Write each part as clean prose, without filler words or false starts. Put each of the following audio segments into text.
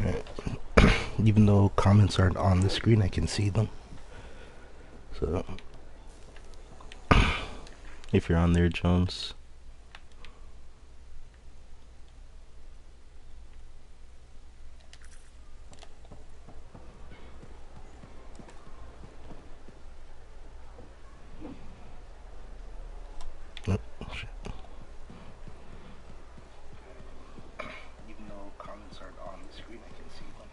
Alright. Even though comments aren't on the screen, I can see them. So, if you're on there, Jones. Oh, shit. Even though comments aren't on the screen, I can see them.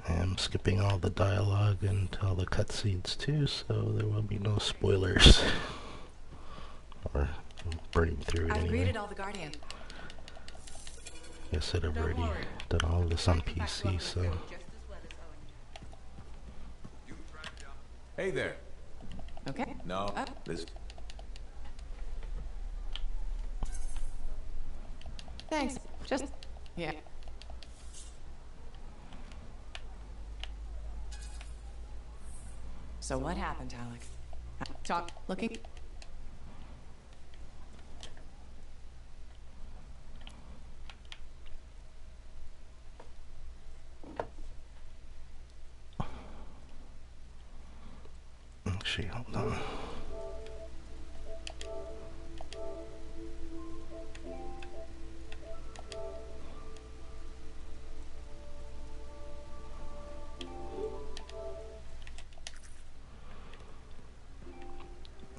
I am skipping all the dialogue and all the cutscenes too, so there will be no spoilers. Or burning through it I've anyway. greeted all the Guardians. I said I've already done all of this on PC, so... Hey there. Okay. No, this... Thanks. Just... yeah. So what happened, Alec? Talk... looking... Actually, hold on.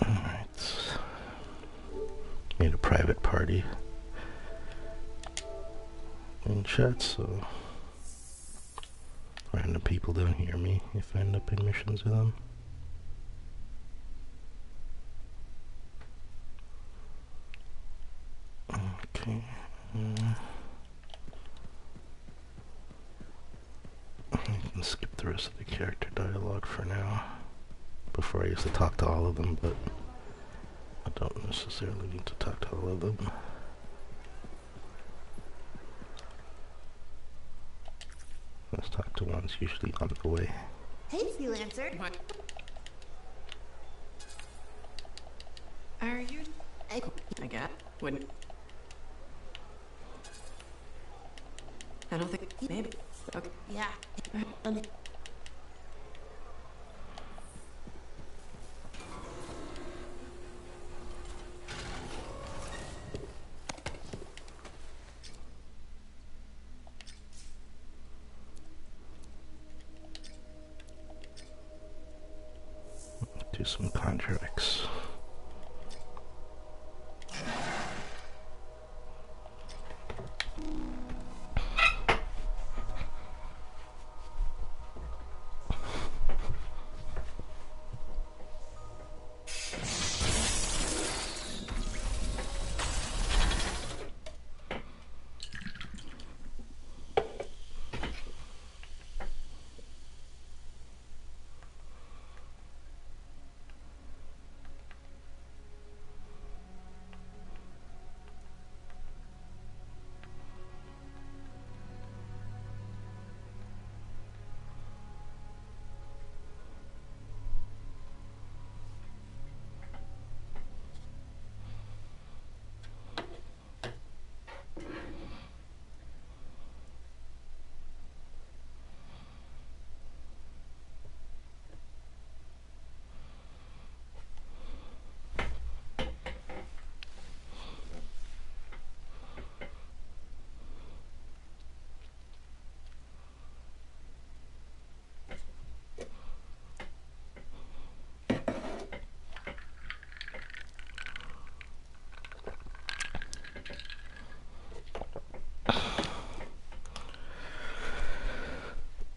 Alright. Made a private party in chat, so random people don't hear me if I end up in missions with them. Okay. I can skip the rest of the character dialogue for now. Before I used to talk to all of them, but I don't necessarily need to talk to all of them. Let's talk to ones usually on the way. Hey, freelancer. What? Are you... I guess. Wouldn't... I don't think... maybe. Okay. Yeah. Do some contracts.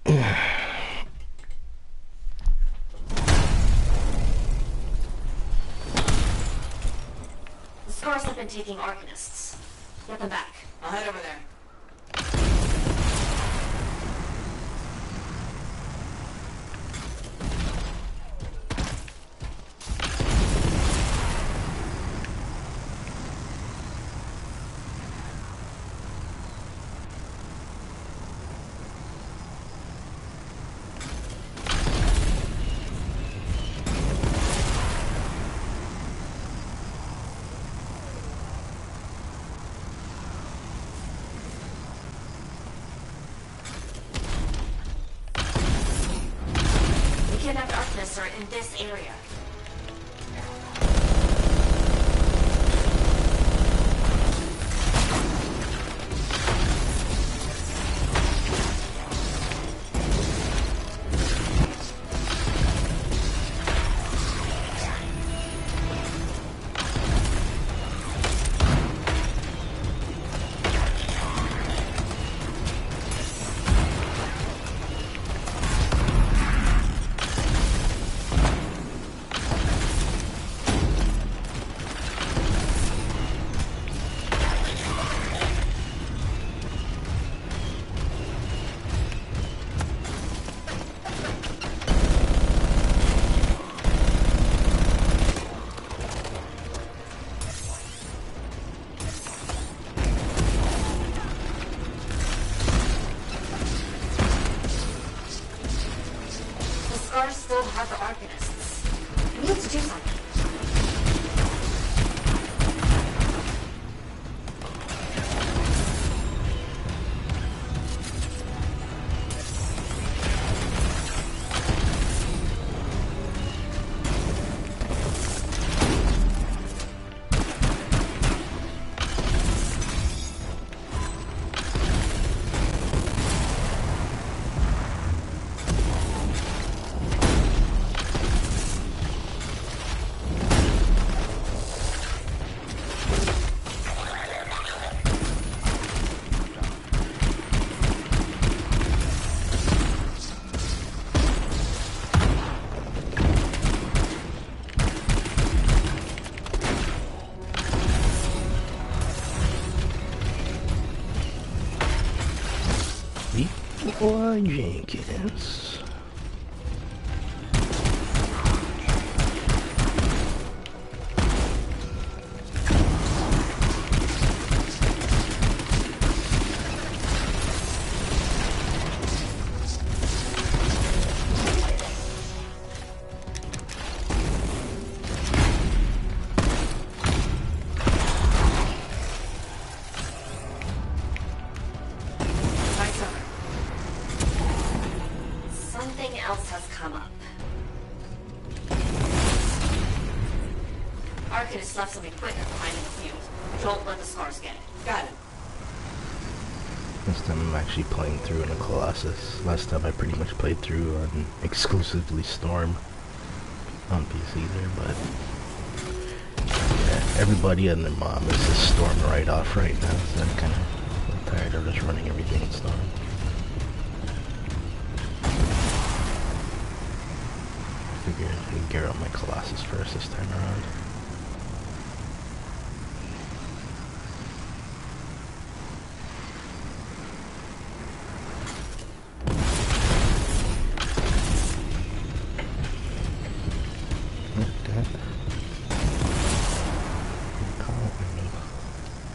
The Scars have been taking Arcanists. Get them back. I'll head over there. kidnapped Arcanists are in this area. Scars still have the Arcanists. We need to do something. Why, Jenkins? Something else has come up. Arcanist left some equipment behind in the field. Don't let the Scars get it. Got it. This time I'm actually playing through in a Colossus. Last time I pretty much played through on exclusively Storm on PC there, but yeah, everybody and their mom is a Storm write-off right now, so I'm kind of tired of just running everything in Storm. Figure I can gear up my Colossus first this time around.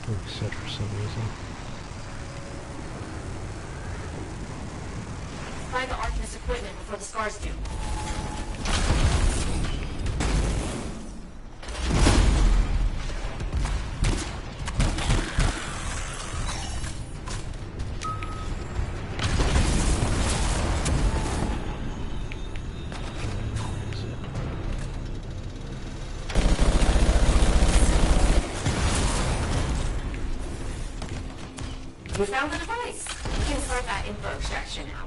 Reset for some reason. Find the Arcanist equipment before the Scars do. We found the device. We can start that info extraction now.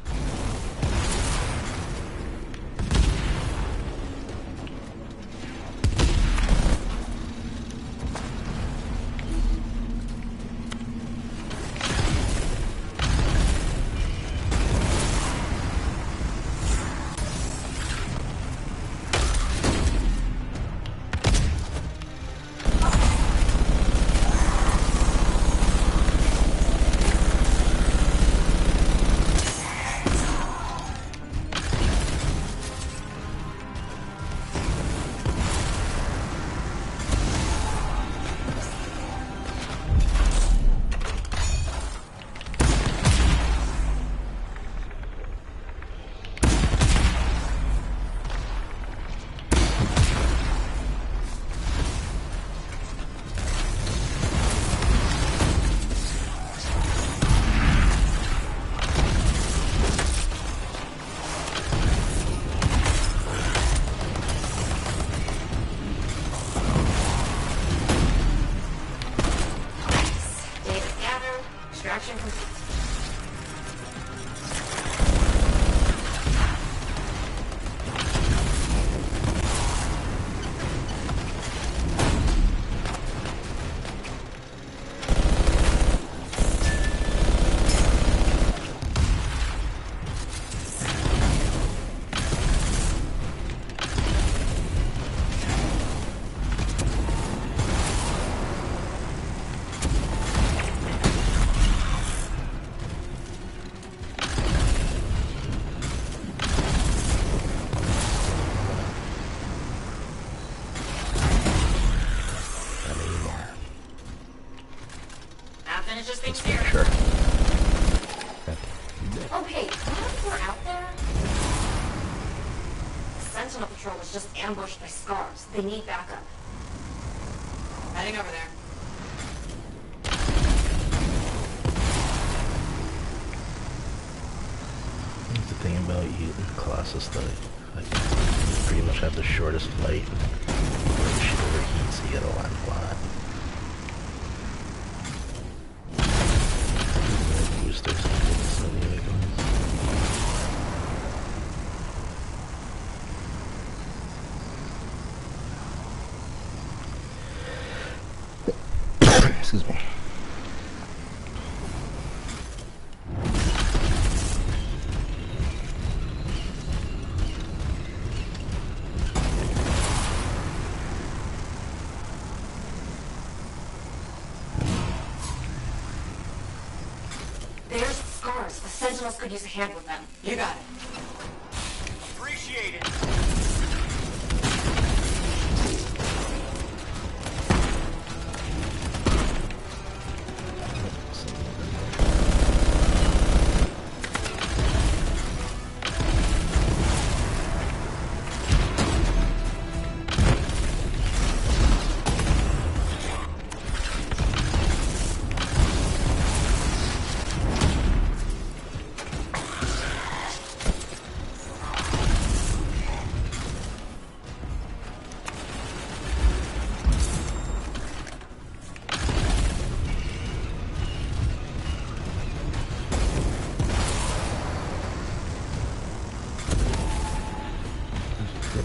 Just make sure. Oh, hey, while we're out there, Sentinel Patrol was just ambushed by Scars. They need backup. Heading over there. That's the thing about you in Colossus, though. Like, you pretty much have the shortest fight. When shit overheats, you get a lot of lot. Boosters and some of the other guys. Excuse me. There's Scars. The Sentinels could use a hand with them. You got it. Appreciate it.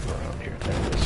Around here, there it is.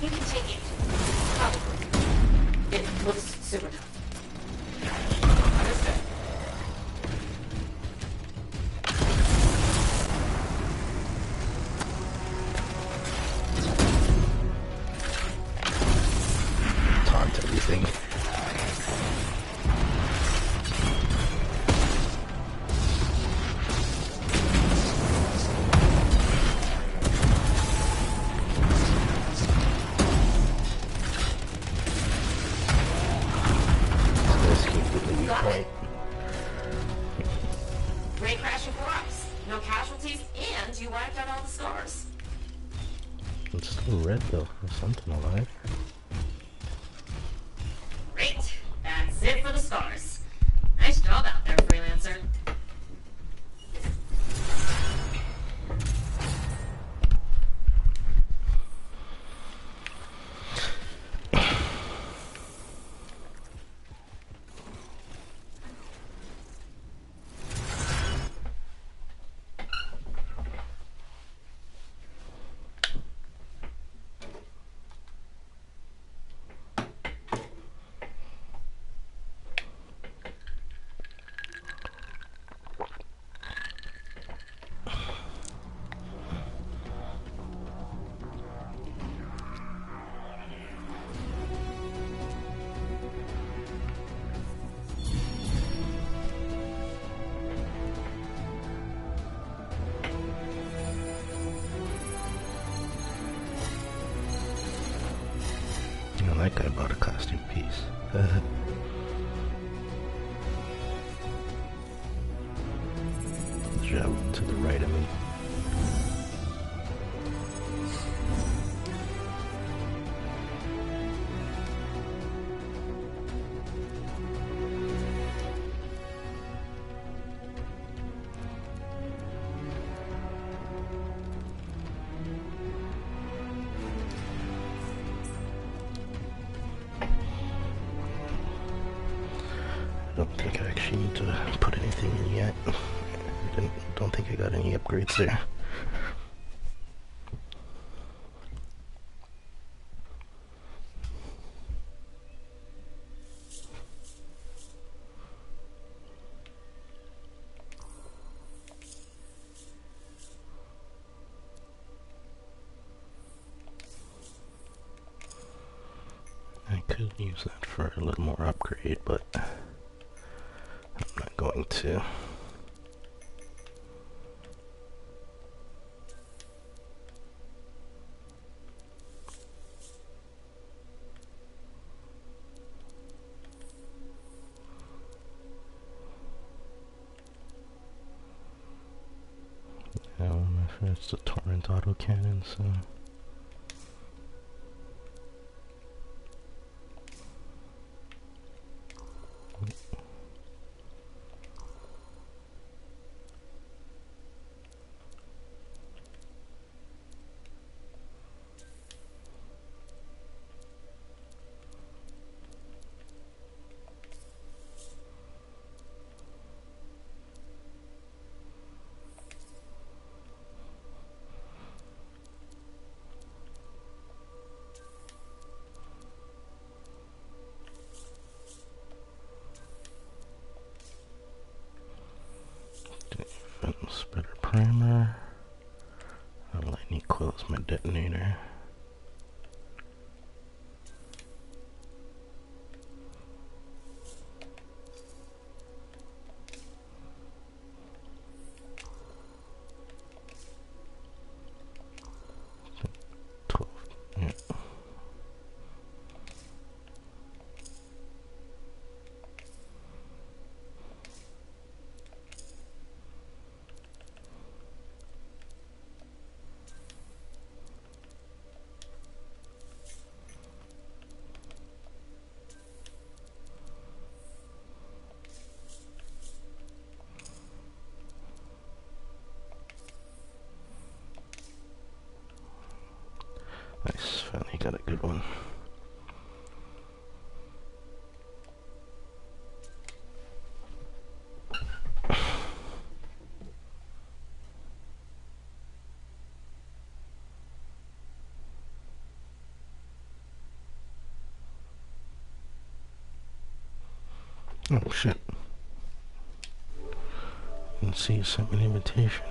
You can take it. Probably. It looks super tough. Understood. Taunt everything. Point. Great crashing for us. No casualties, and you wiped out all the Scars. It's still red though. There's something alive. Great. That's it for the Scars. Nice job out there, Freelancer. That guy bought a costume piece. Jump to the right of me. don't think I got any upgrades there. I could use that for a little more upgrade, but I'm not going to. It's a torrent autocannon, so... Spreader primer. I'll let me close my detonator. Nice, finally got a good one. Oh shit. Let's see, you sent me an invitation.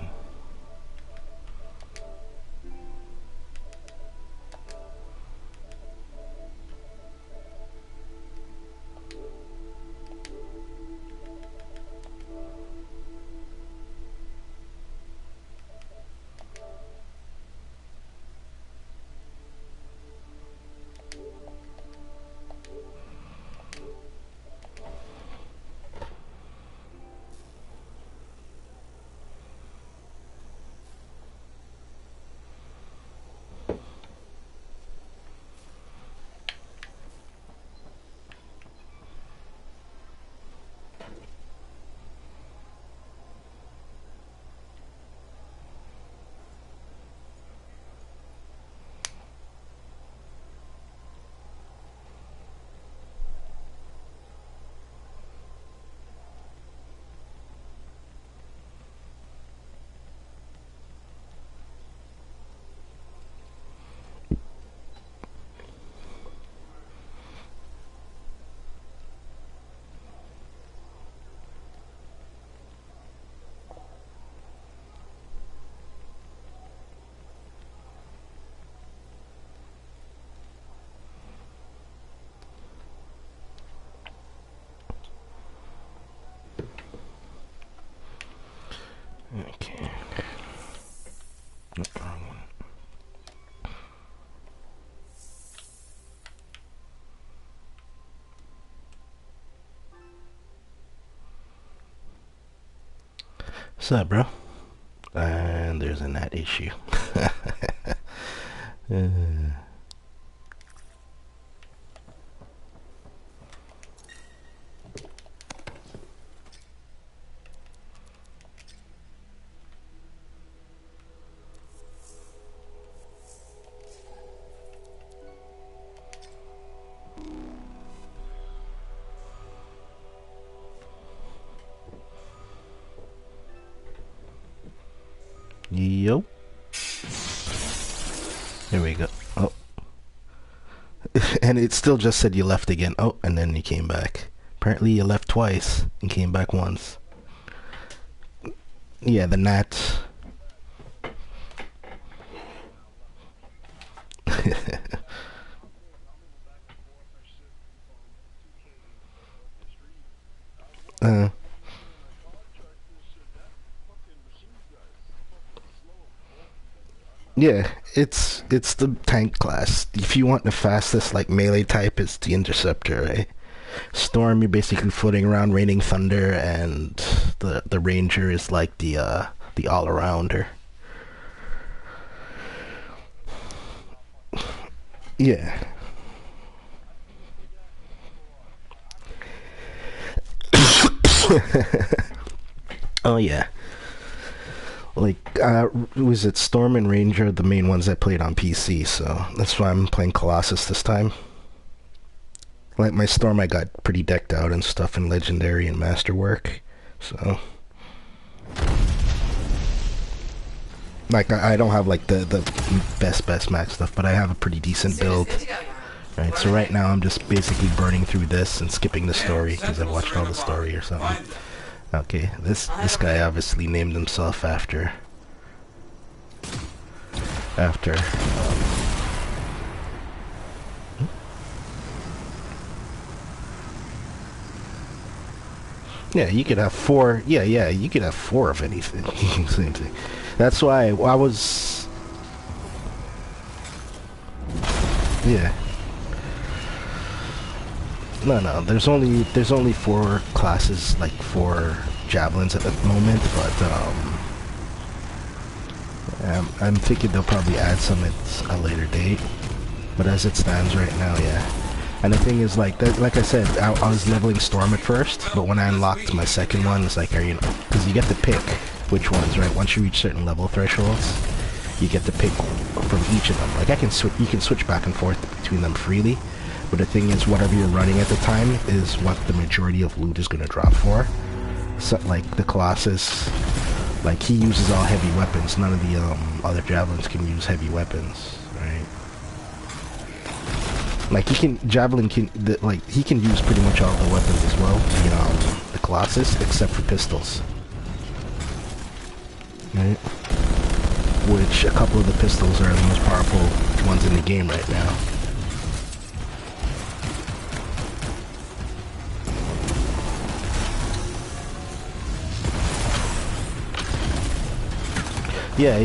Okay. No, wrong one. What's up, bro? And there's a NAT issue. uh, Yup. There we go. Oh. And it still just said you left again. Oh, and then you came back. Apparently you left twice and came back once. Yeah, the gnats. uh, yeah, it's the tank class. If you want the fastest like melee type, it's the interceptor, right? Storm, you're basically floating around raining thunder, and the ranger is like the all arounder. Yeah. Oh yeah. Like was it Storm and Ranger, the main ones I played on PC, so that's why I'm playing Colossus this time. Like my Storm, I got pretty decked out and stuff in Legendary and Masterwork, so like I don't have like the best max stuff, but I have a pretty decent build. Right, so right now I'm just basically burning through this and skipping the story because I've watched all the story or something. Okay, this guy obviously named himself after yeah, you could have four. Yeah, you could have four of anything. Same thing. That's why I was. Yeah. No. There's only four classes, like four javelins at the moment, but I'm thinking they'll probably add some at a later date. But as it stands right now, yeah. And the thing is, like I said, I was leveling Storm at first, but when I unlocked my second one, it's like, because you get to pick which ones, right? Once you reach certain level thresholds, you get to pick from each of them. Like you can switch back and forth between them freely, but the thing is, whatever you're running at the time is what the majority of loot is going to drop for. So, like the Colossus, like he uses all heavy weapons. None of the other javelins can use heavy weapons, right? Like he can use pretty much all the weapons as well, the Colossus, except for pistols. Right? Which a couple of the pistols are the most powerful ones in the game right now. Yeah.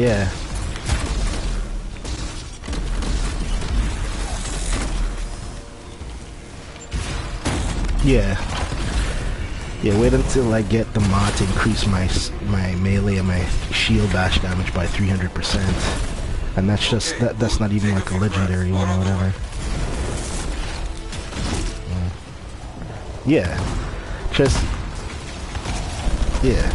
Yeah, wait until I get the mod to increase my melee and my shield bash damage by 300%. And that's not even like a legendary one or whatever. Yeah. Yeah.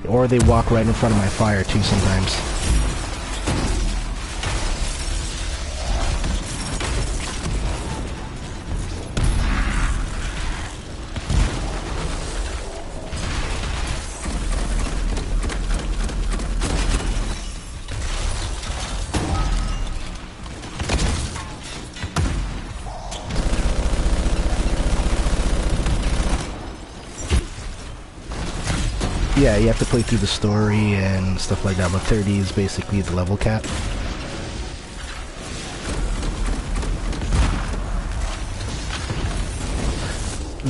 Or they walk right in front of my fire too sometimes. Yeah, you have to play through the story and stuff like that, but 30 is basically the level cap.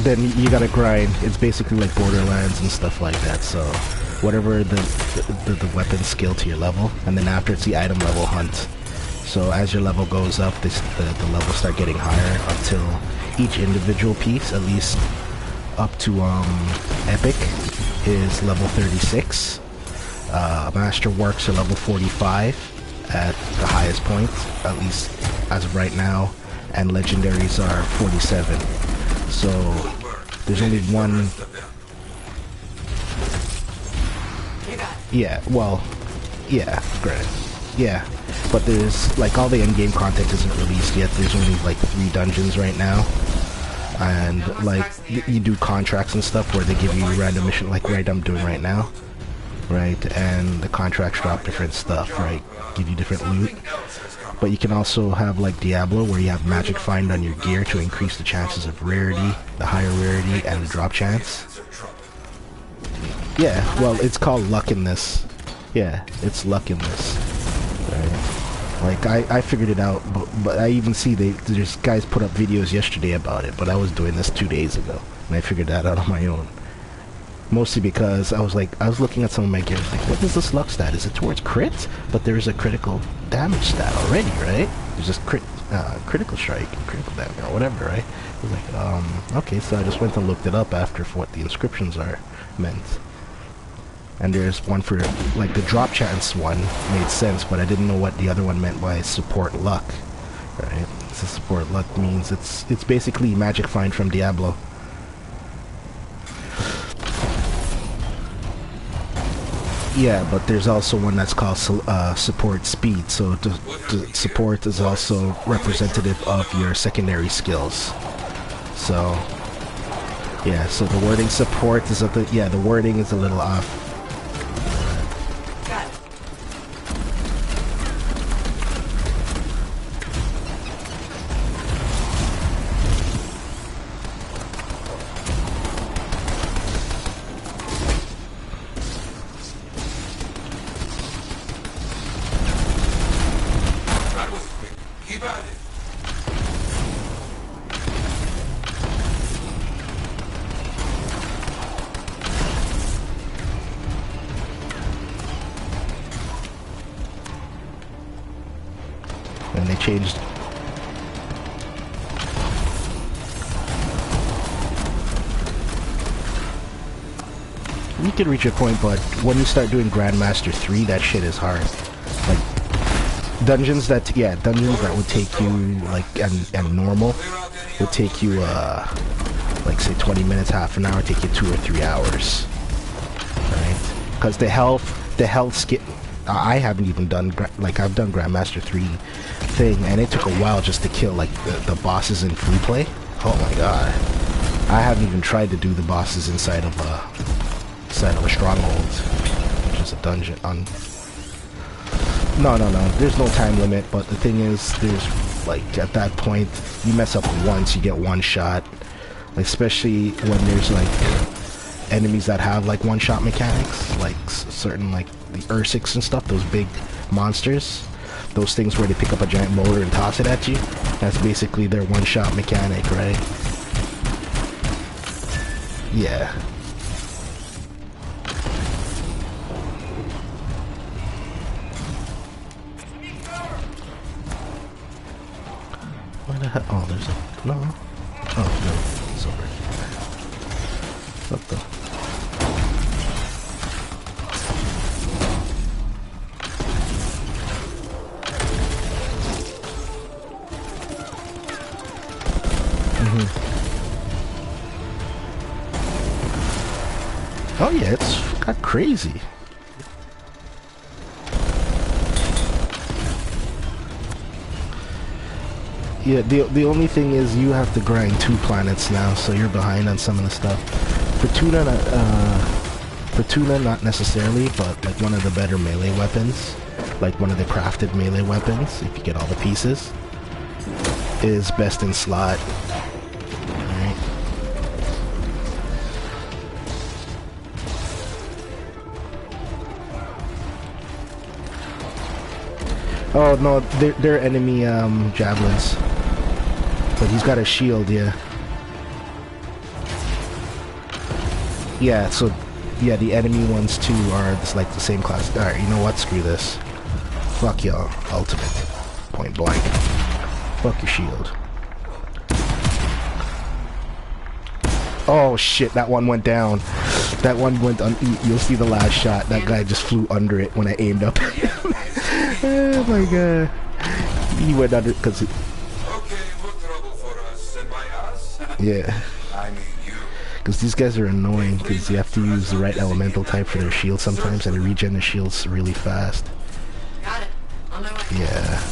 Then you gotta grind. It's basically like Borderlands and stuff like that, so whatever the weapon skill to your level, and then after it's the item level hunt. So as your level goes up, the levels start getting higher until each individual piece, at least up to Epic, is level 36. Masterworks are level 45 at the highest point, at least as of right now, and Legendaries are 47. So there's only one. Yeah, well, yeah, great. Yeah, but there's like all the in-game content isn't released yet. There's only like 3 dungeons right now, and like you do contracts and stuff where they give you random mission, like right I'm doing right now, right? And the contracts drop different stuff, right? Give you different loot. But you can also have like Diablo, where you have magic find on your gear to increase the chances of rarity, the higher rarity, and the drop chance. Yeah, well, it's called luck in this. Yeah, it's luck in this. Right. Like I figured it out, but I even see there's guys put up videos yesterday about it, but I was doing this 2 days ago, and I figured that out on my own. Mostly because I was looking at some of my gear, like, what is this luck stat? Is it towards crit? But there is a critical damage stat already, right? There's just critical strike, critical damage, or whatever, right? I was like, okay, so I just went and looked it up after for what the inscriptions are meant. And there's one for, like, the drop chance one made sense, but I didn't know what the other one meant by support luck, right? So support luck means it's basically magic find from Diablo. Yeah, but there's also one that's called support speed, so the support is also representative of your secondary skills. So, yeah, so the wording support is the wording is a little off. And they changed. You can reach a point, but when you start doing Grandmaster 3, that shit is hard. Like dungeons that would take you like and normal would take you like say 20 minutes, half an hour, take you 2 or 3 hours, right? Because the health skip. I haven't even done I've done Grandmaster 3 thing, and it took a while just to kill like the bosses in free play. Oh my god, I haven't even tried to do the bosses inside of a stronghold, which is a dungeon. No, there's no time limit, but the thing is, there's like at that point you mess up once, you get one shot, like, especially when there's like enemies that have like one-shot mechanics, like certain like the Ursics and stuff, those big monsters, those things where they pick up a giant motor and toss it at you. That's basically their one-shot mechanic, right? Yeah. Where the hell? Oh, there's a... No. Oh, no. It's over. What the... Oh yeah, it's got crazy. Yeah, the only thing is you have to grind 2 planets now, so you're behind on some of the stuff. For tuna, not necessarily, but like one of the better melee weapons, like one of the crafted melee weapons, if you get all the pieces, is best in slot. Alright. Oh no, they're enemy javelins. But he's got a shield, yeah. Yeah, so yeah, the enemy ones too are just like the same class. Alright, you know what? Screw this. Fuck y'all. Ultimate. Point blank. Fuck your shield. Oh shit, that one went down. That one went on. You'll see the last shot. That guy just flew under it when I aimed up. Oh my god. He went under because yeah. Because these guys are annoying because you have to use the right elemental type for their shield sometimes, and they regen their shields really fast. Got it. Yeah.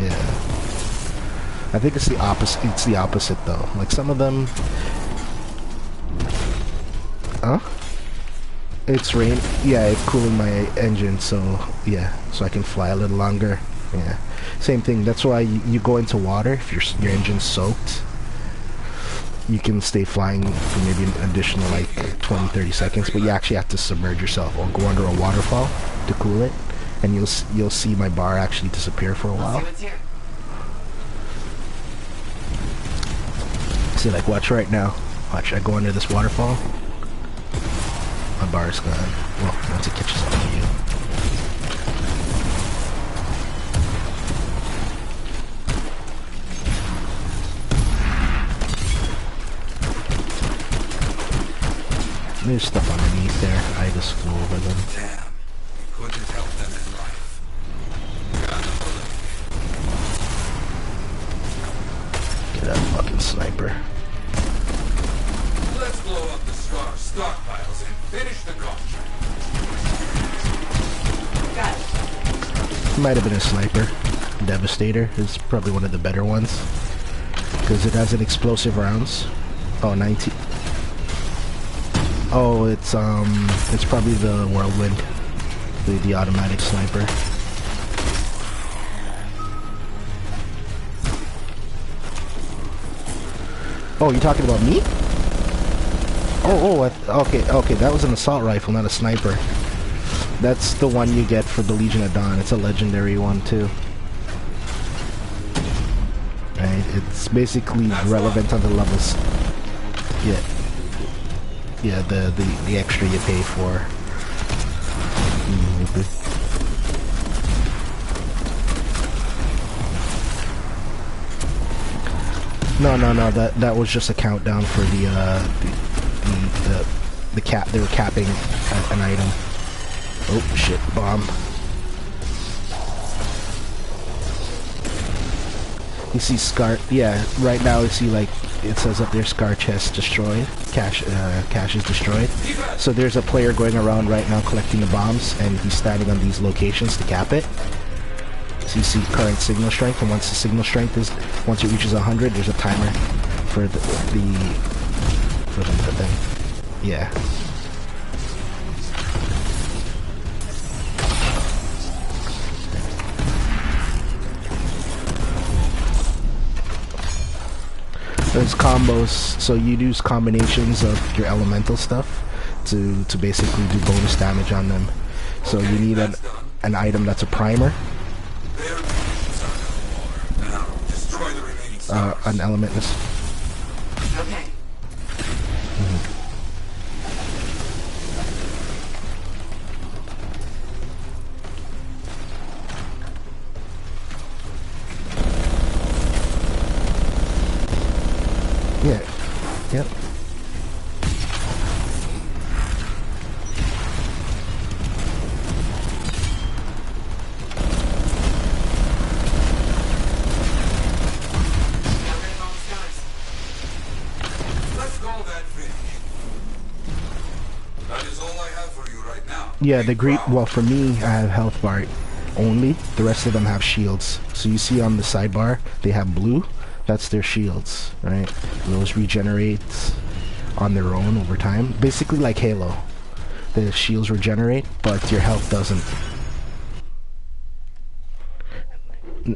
Yeah. I think it's the opposite. It's the opposite though. Like some of them. Huh? It's rain. Yeah, it's cooling my engine, so yeah, so I can fly a little longer. Yeah. Same thing. That's why you go into water if your engine's soaked. You can stay flying for maybe an additional like 20-30 seconds, but you actually have to submerge yourself or go under a waterfall to cool it, and you'll see my bar actually disappear for a while. See, like watch right now. Watch, I go under this waterfall. My bar is gone. Well, once it catches up to you. There's stuff underneath there. I just flew over them. Damn. Couldn't help them in life. Get that fucking sniper. Let's blow up the Scar stockpiles and finish the contract. Got it. Might have been a sniper. Devastator is probably one of the better ones. Because it has an explosive rounds. Oh, 19. Oh, it's probably the Whirlwind. The automatic sniper. Oh, you're talking about me? Okay, that was an assault rifle, not a sniper. That's the one you get for the Legion of Dawn. It's a legendary one too. Right, it's basically relevant on the levels. Yeah. Yeah, the extra you pay for. No, that was just a countdown for the cap. They were capping an item. Oh shit, bomb. You see Scar, yeah, right now you see like, it says up there Scar chest destroyed, cache is destroyed. So there's a player going around right now collecting the bombs, and he's standing on these locations to cap it. So you see current signal strength, and once the signal strength is, once it reaches 100, there's a timer for the thing. Yeah. There's combos, so you use combinations of your elemental stuff to basically do bonus damage on them. So you need an item that's a primer, an elementless. Okay. Yeah. Yep. Let's call that finished. That is all I have for you right now. Yeah, the great. Well, for me, I have health bar only. The rest of them have shields. So you see on the sidebar, they have blue. That's their shields, right? Those regenerate on their own over time. Basically like Halo. The shields regenerate, but your health doesn't.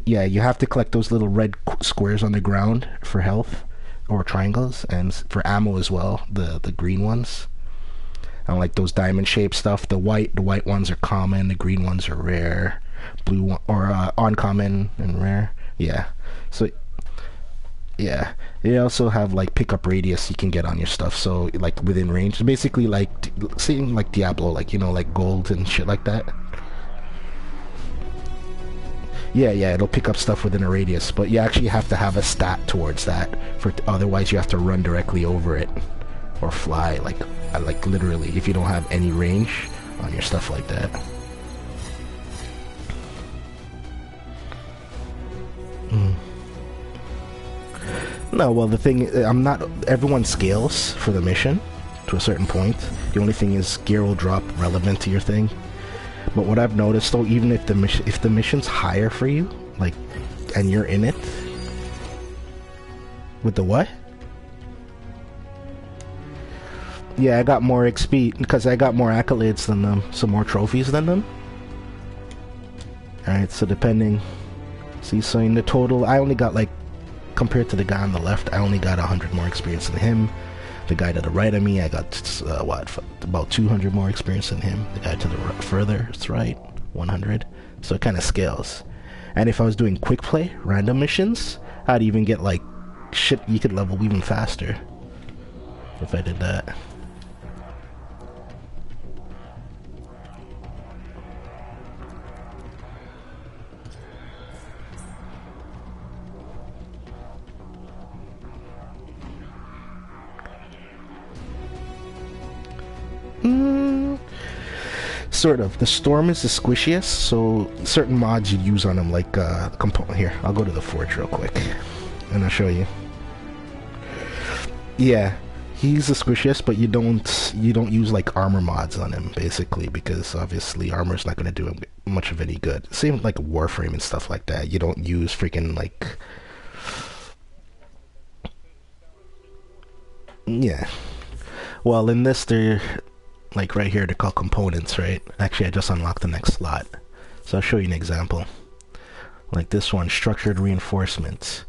Yeah, you have to collect those little red squares on the ground for health, or triangles, and for ammo as well, the green ones. I don't like those diamond shaped stuff. The white ones are common, the green ones are rare. Blue one, or uncommon and rare. Yeah. So yeah, they also have like pickup radius you can get on your stuff, so like within range. Basically like seeing like Diablo, like, you know, like gold and shit like that. Yeah, it'll pick up stuff within a radius, but you actually have to have a stat towards that, for otherwise you have to run directly over it or fly, like literally, if you don't have any range on your stuff like that. No, well, the thing, everyone scales for the mission to a certain point. The only thing is gear will drop relevant to your thing. But what I've noticed though, even if the mission's higher for you, like, and you're in it, with the what? Yeah, I got more XP because I got more accolades than them, some more trophies than them. Alright, so depending, see, so in the total, I only got like, compared to the guy on the left, I only got 100 more experience than him. The guy to the right of me, I got, about 200 more experience than him. The guy to the further, it's right, 100. So it kind of scales. And if I was doing quick play, random missions, I'd even get like, shit, you could level even faster. If I did that. Sort of. The Storm is the squishiest, so certain mods you'd use on him, like component. Here, I'll go to the forge real quick, and I'll show you. Yeah, he's the squishiest, but you don't use like armor mods on him, basically, because obviously armor's not going to do him much of any good. Same with like Warframe and stuff like that. You don't use freaking like, yeah. Well, in this, they're like right here, they're called components, right? Actually, I just unlocked the next slot, so I'll show you an example. Like this one, structured reinforcements.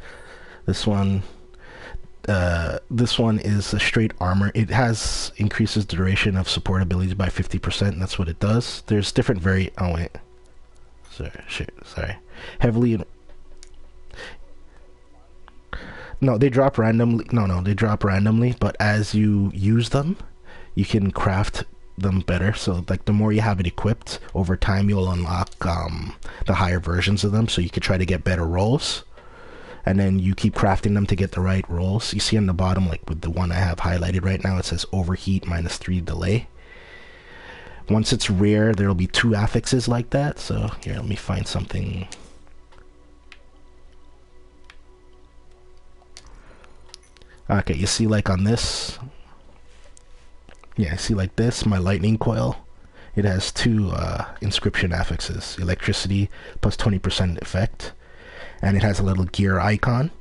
This one is a straight armor. It has increases duration of support abilities by 50%. That's what it does. There's different oh wait, sorry. Heavily. No, they drop randomly. No, they drop randomly. But as you use them, you can craft them better. So like the more you have it equipped, over time you'll unlock the higher versions of them. So you could try to get better rolls, and then you keep crafting them to get the right rolls. You see on the bottom, like with the one I have highlighted right now, it says overheat -3 delay. Once it's rare, there'll be 2 affixes like that. So here, let me find something. Okay, you see like on this, yeah, see like this, my lightning coil, it has 2 inscription affixes, electricity plus 20% effect, and it has a little gear icon.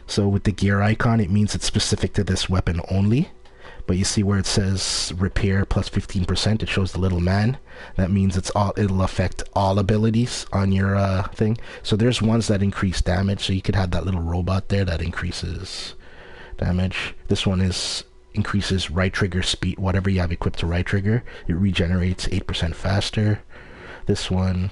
So with the gear icon, it means it's specific to this weapon only. But you see where it says repair plus 15%, it shows the little man. That means it'll affect all abilities on your thing. So there's ones that increase damage, so you could have that little robot there that increases damage. This one increases right trigger speed. Whatever you have equipped to right trigger, it regenerates 8% faster. This one,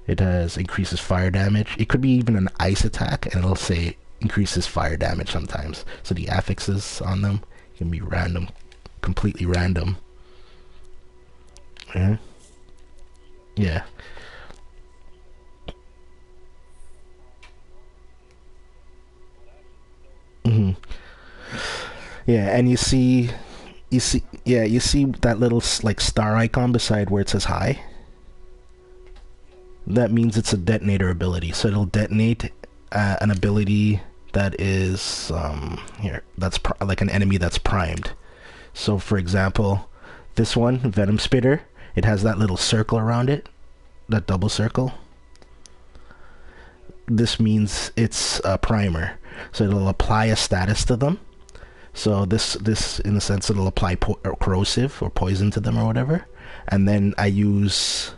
it has increases fire damage. It could be even an ice attack, and it'll say increases fire damage sometimes. So the affixes on them can be random, completely random. Yeah. Yeah, and you see that little like star icon beside where it says hi. That means it's a detonator ability, so it'll detonate an ability that is that's like an enemy that's primed. So for example, this one, Venom Spitter, it has that little circle around it, that double circle. This means it's a primer, so it'll apply a status to them. So this in a sense, it'll apply corrosive or poison to them or whatever, and then I use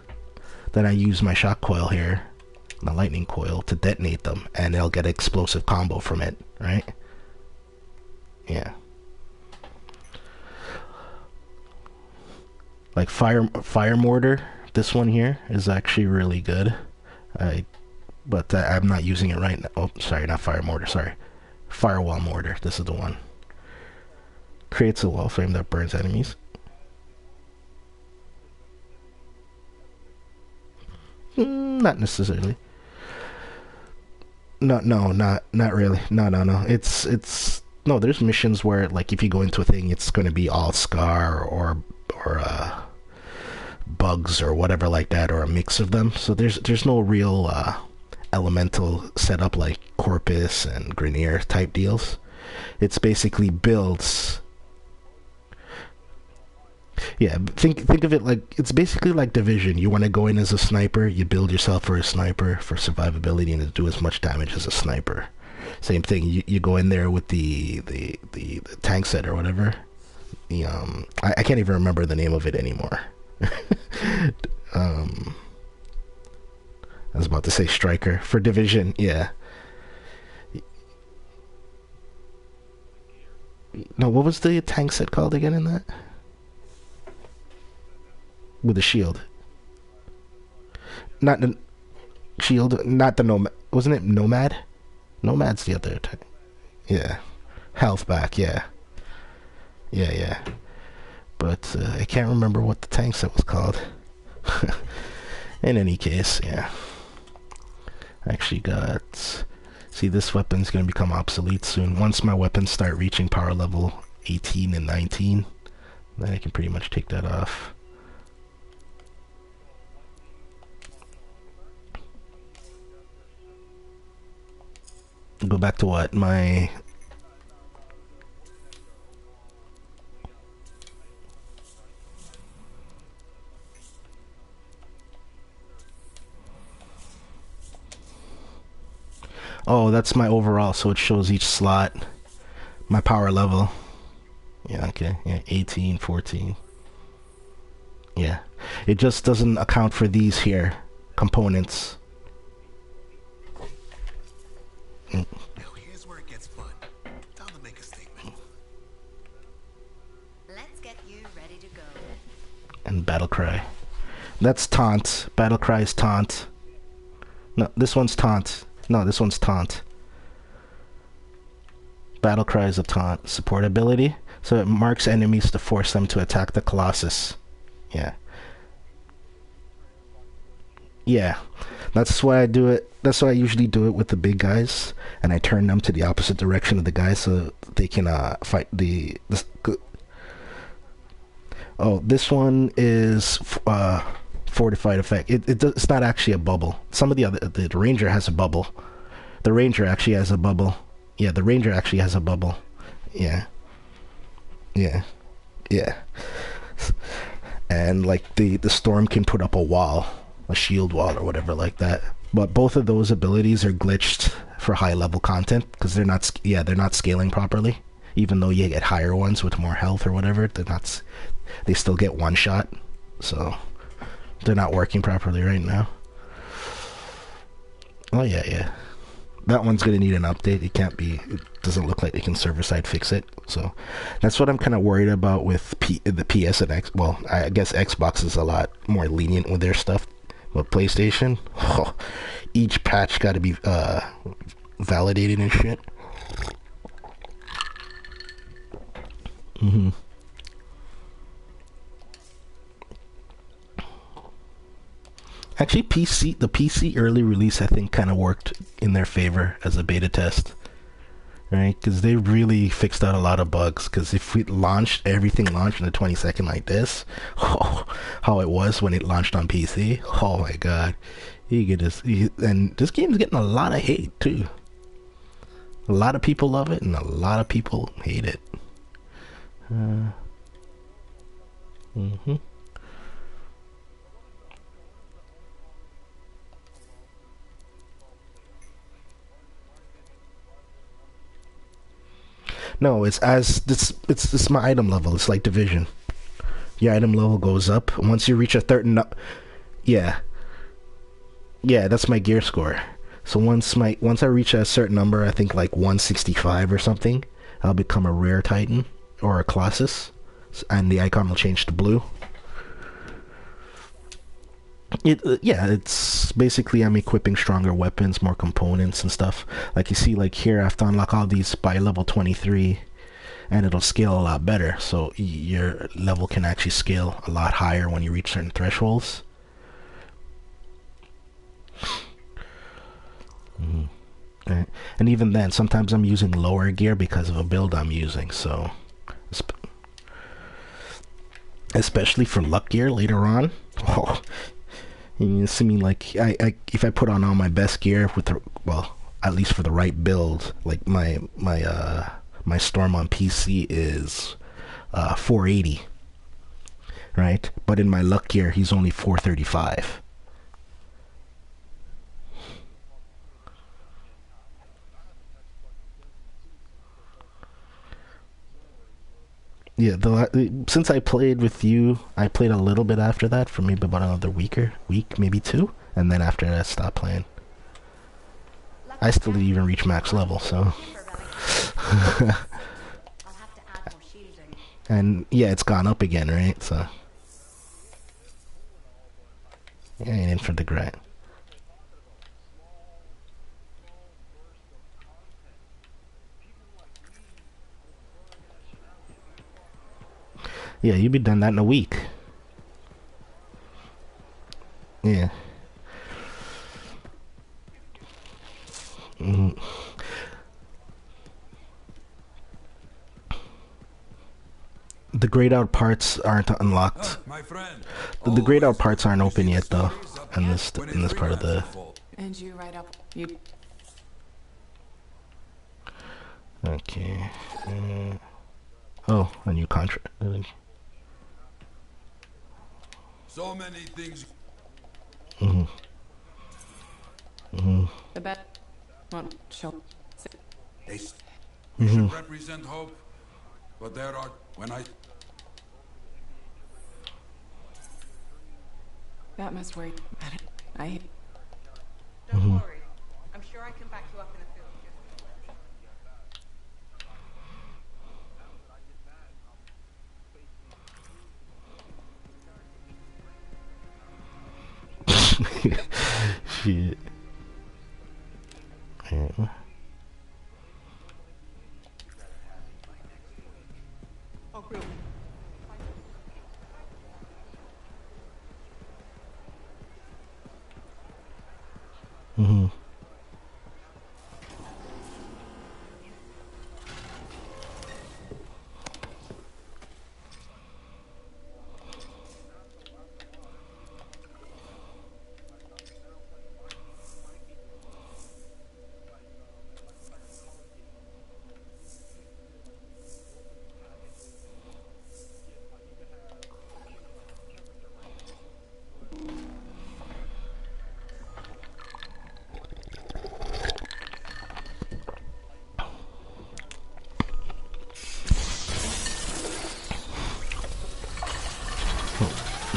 my shock coil here, the lightning coil, to detonate them, and they'll get an explosive combo from it, right? Yeah. Like fire mortar, this one here is actually really good. But I'm not using it right now. Oh, sorry, not fire mortar, sorry. Firewall mortar, this is the one. Creates a wall frame that burns enemies. Not necessarily. Not really. No. It's no. There's missions where, like, if you go into a thing, it's going to be all scar or bugs or whatever like that, or a mix of them. So there's no real elemental setup like Corpus and Grenier type deals. It's basically builds. Yeah, think of it like it's basically like Division. You want to go in as a sniper, you build yourself for a sniper for survivability and to do as much damage as a sniper. Same thing. You go in there with the tank set or whatever. The I can't even remember the name of it anymore. I was about to say Striker for Division. Yeah. No, what was the tank set called again in that? With the shield. Not the shield, not the Nomad. Wasn't it Nomad? Nomad's the other tank. Yeah. Health back, yeah. Yeah. But I can't remember what the tank set was called. In any case, yeah. I actually got... See, this weapon's going to become obsolete soon. Once my weapons start reaching power level 18 and 19, then I can pretty much take that off. Go back to what? My... Oh, that's my overall, so it shows each slot, my power level. Yeah, okay. Yeah, 18, 14. Yeah. It just doesn't account for these here components. Now here's where it gets fun. Time to make a statement. Let's get you ready to go. And battle cry. That's taunt. Battle cry is taunt. No, this one's taunt. No, this one's taunt. Battle cry is a taunt. Support ability. So it marks enemies to force them to attack the Colossus. Yeah. Yeah. That's why I do it. That's why I usually do it with the big guys. And I turn them to the opposite direction of the guys so they can fight the... Oh, this one is... fortified effect. It's not actually a bubble. Some of the Ranger has a bubble. The Ranger actually has a bubble. Yeah, the Ranger actually has a bubble. Yeah. And like the Storm can put up a wall, a shield wall or whatever like that. But both of those abilities are glitched for high level content because they're not scaling properly. Even though you get higher ones with more health or whatever, they still get one shot. So they're not working properly right now. Oh yeah. That one's gonna need an update. It doesn't look like they can server side fix it. So that's what I'm kind of worried about with the PS and X. Well, I guess Xbox is a lot more lenient with their stuff. But PlayStation, each patch got to be validated and shit. Actually, the PC early release, I think, kind of worked in their favor as a beta test, right? Because they really fixed out a lot of bugs. Because if everything launched in the 22nd like this, how it was when it launched on PC, oh my god, and this game's getting a lot of hate too. A lot of people love it, and a lot of people hate it. No, it's my item level. It's like Division. Your item level goes up once you reach a certain. Yeah, that's my gear score. So once I reach a certain number, I think like 165 or something, I'll become a rare Titan or a Colossus, and the icon will change to blue. It's basically I'm equipping stronger weapons, more components and stuff. Like you see, like here I have to unlock all these by level 23, and it'll scale a lot better. So your level can actually scale a lot higher when you reach certain thresholds. Right. And even then, sometimes I'm using lower gear because of a build I'm using. So, especially for luck gear later on. Oh. You see me like if I put on all my best gear with at least for the right build, like my Storm on PC is 480, right? But in my luck gear, he's only 435. Yeah, since I played with you, I played a little bit after that for maybe about another week, maybe two, and then after that I stopped playing. I still didn't even reach max level, so. And yeah, it's gone up again, right? So. Yeah, I ain't in for the grind. Yeah, you'd be done that in a week. Yeah. Mm-hmm. The grayed out parts aren't unlocked. The grayed out parts aren't open yet, though, in this part of the. And you right up. You. Okay. Oh, a new contract. So many things. Mhm. Mhm. The bet won't show. They should represent hope, but there are That must worry. I. Don't worry. I'm sure I can back you up in a field. Shit. Yeah. Oh, really? Mhm.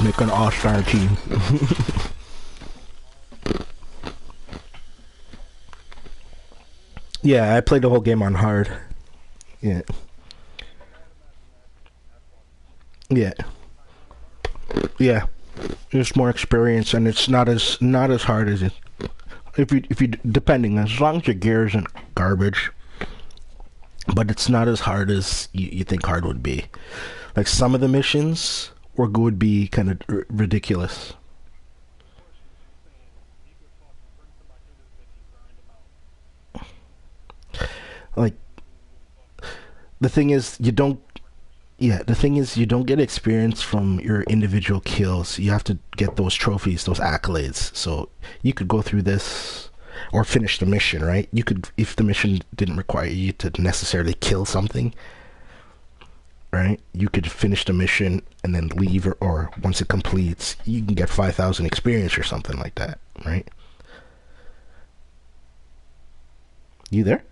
Make an all-star team. Yeah, I played the whole game on hard. Yeah. Yeah. Yeah. There's more experience, and it's not as hard as it. If you depending, as long as your gear isn't garbage, but it's not as hard as you think hard would be. Like some of the missions would be kind of ridiculous. Like the thing is, you don't get experience from your individual kills. You have to get those trophies, those accolades. So you could go through this or finish the mission, right? You could, if the mission didn't require you to necessarily kill something, right? You could finish the mission and then leave, or once it completes, you can get 5,000 experience or something like that, right? You there?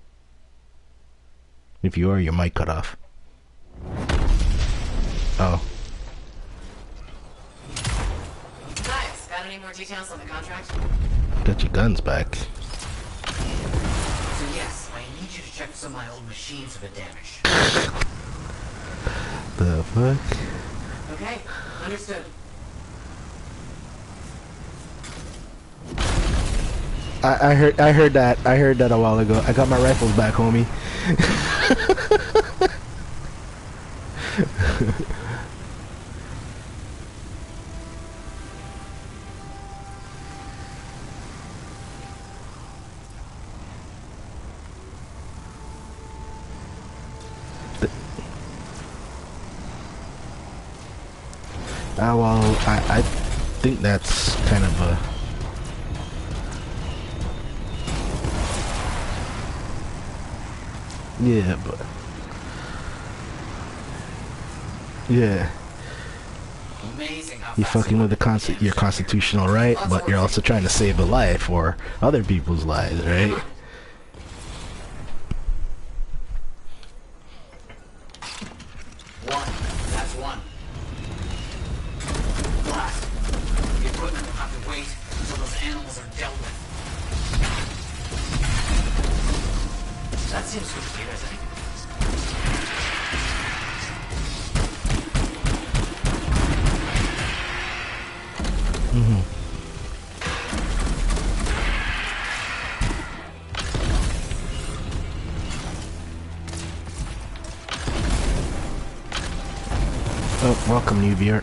If you are, your mic cut off. Oh. Nice. Got any more details on the contract? Got your guns back. So yes, I need you to check some of my old machines for damage. The fuck? Okay. Understood. I heard that a while ago. I got my rifles back, homie. Well, I think that's kind of a... Yeah, but... Yeah. Amazing how You're fast fucking with the your constitutional right, but you're also trying to save a life or other people's lives, right? One. That's one. Blast. The equipment will have to wait until those animals are dealt with. That seems good to you, doesn't it? Oh, welcome, new viewer.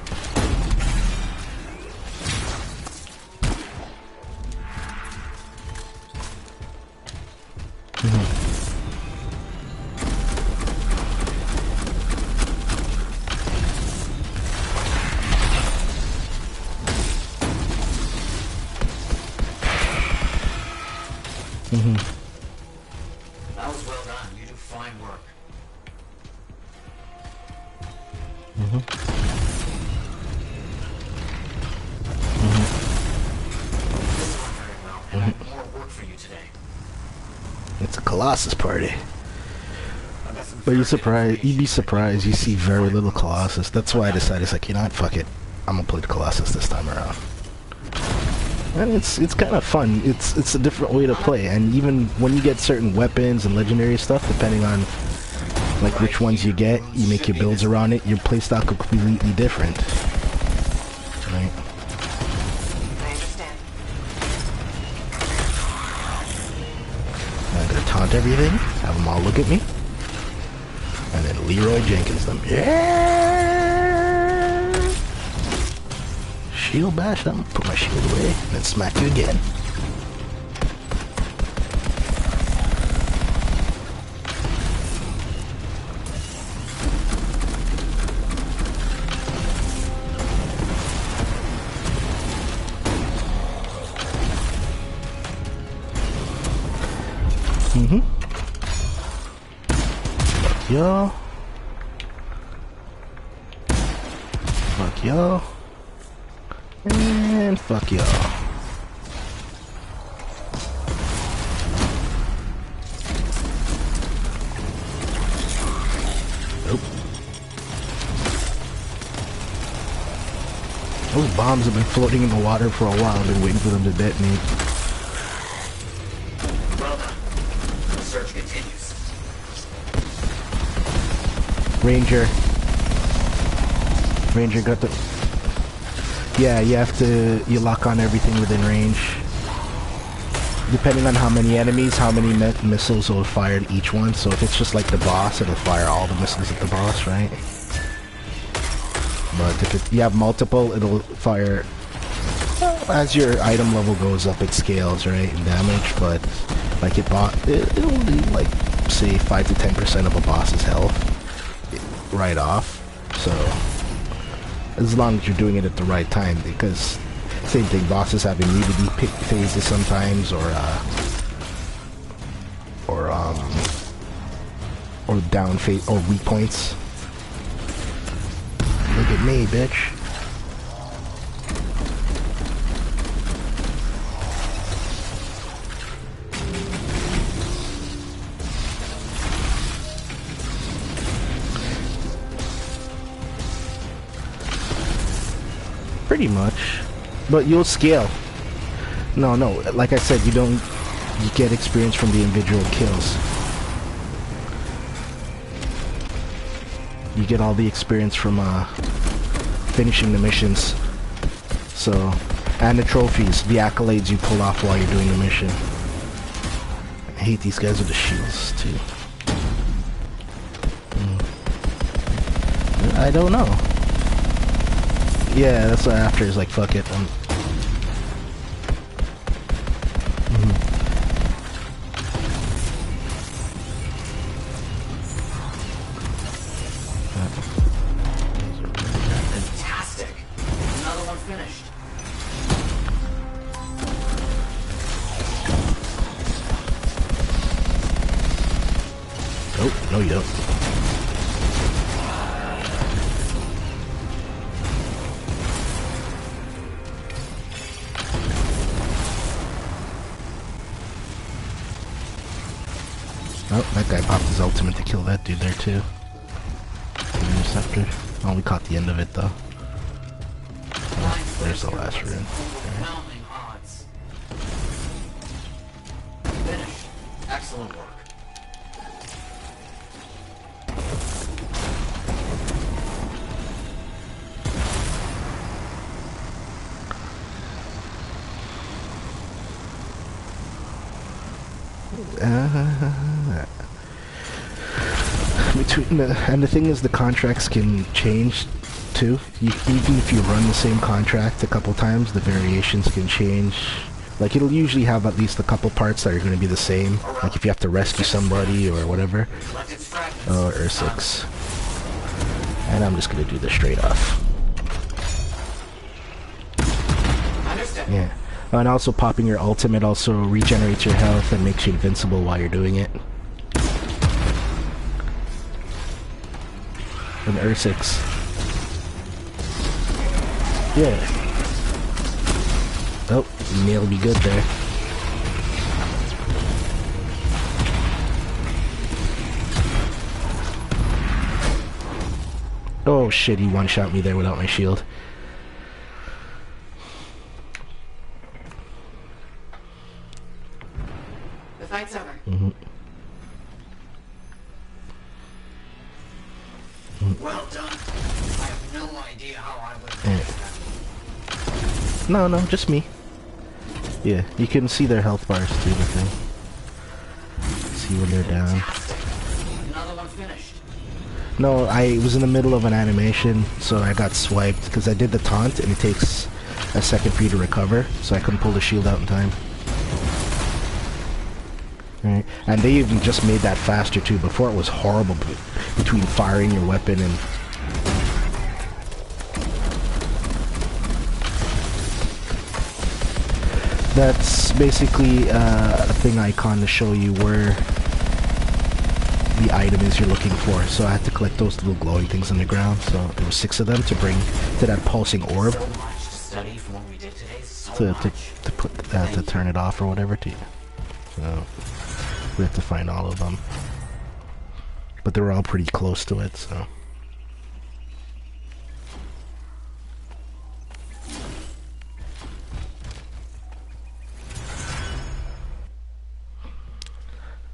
That was well done. You do fine work. This went very well, and I have more work for you today. It's a Colossus party. I've got some But you'd very good be surprised, you see very little Colossus. That's why I decided, it's like, you know what, fuck it. I'm gonna play the Colossus this time around. And it's kind of fun. It's a different way to play, and even when you get certain weapons and legendary stuff, depending on like which ones you get, you make your builds around it, your playstyle completely different. Right? I understand. I'm gonna taunt everything, have them all look at me, and then Leroy Jenkins them. Yeah! Shield bash, I'm gonna put my shield away, and then smack you again. Fuck y'all. Fuck y'all. And fuck y'all. Nope. Those bombs have been floating in the water for a while. I've been waiting for them to detonate. Well done. The search continues. Ranger got the... Yeah, you lock on everything within range. Depending on how many enemies, how many missiles will fire at each one. So if it's just like the boss, it'll fire all the missiles at the boss, right? But if you have multiple, it'll fire... As your item level goes up, it scales, right, in damage. But like it'll do like, say, 5 to 10% of a boss's health right off. So... as long as you're doing it at the right time, because same thing, bosses have immunity phases sometimes, or down phase, or weak points. Look at me, bitch. Pretty much, but you'll scale. No, like I said, you get experience from the individual kills. You get all the experience from finishing the missions. So, and the trophies, the accolades you pull off while you're doing the mission. I hate these guys with the shields too. I don't know. Yeah, that's what after is like, fuck it. Fantastic. Another one finished. Oh, no you don't. That guy popped his ultimate to kill that dude there too. Interceptor. Only caught the end of it though. There's the last rune. Overwhelming odds. Finished. Excellent work. And the thing is, the contracts can change too. Even if you run the same contract a couple times, the variations can change. Like, it'll usually have at least a couple parts that are going to be the same. Like if you have to rescue somebody or whatever. Or 6. And I'm just going to do this straight off. Yeah. And also popping your ultimate also regenerates your health and makes you invincible while you're doing it. And R6. Yeah. Oh, nailed me good there. Oh shit, he one-shot me there without my shield. The fight's over. Well done. I have no idea how I would have that. No, just me. Yeah, you can see their health bars through the thing. See when they're down. Another one finished. No, I was in the middle of an animation, so I got swiped because I did the taunt and it takes a second for you to recover, so I couldn't pull the shield out in time. Right. And they even just made that faster too. Before it was horrible between firing your weapon and... That's basically a thing icon to show you where the item is you're looking for. So I had to collect those little glowing things on the ground. So there were 6 of them to bring to that pulsing orb. So much to study from what we did today. To put to turn it off or whatever to you. So we have to find all of them. But they were all pretty close to it, so.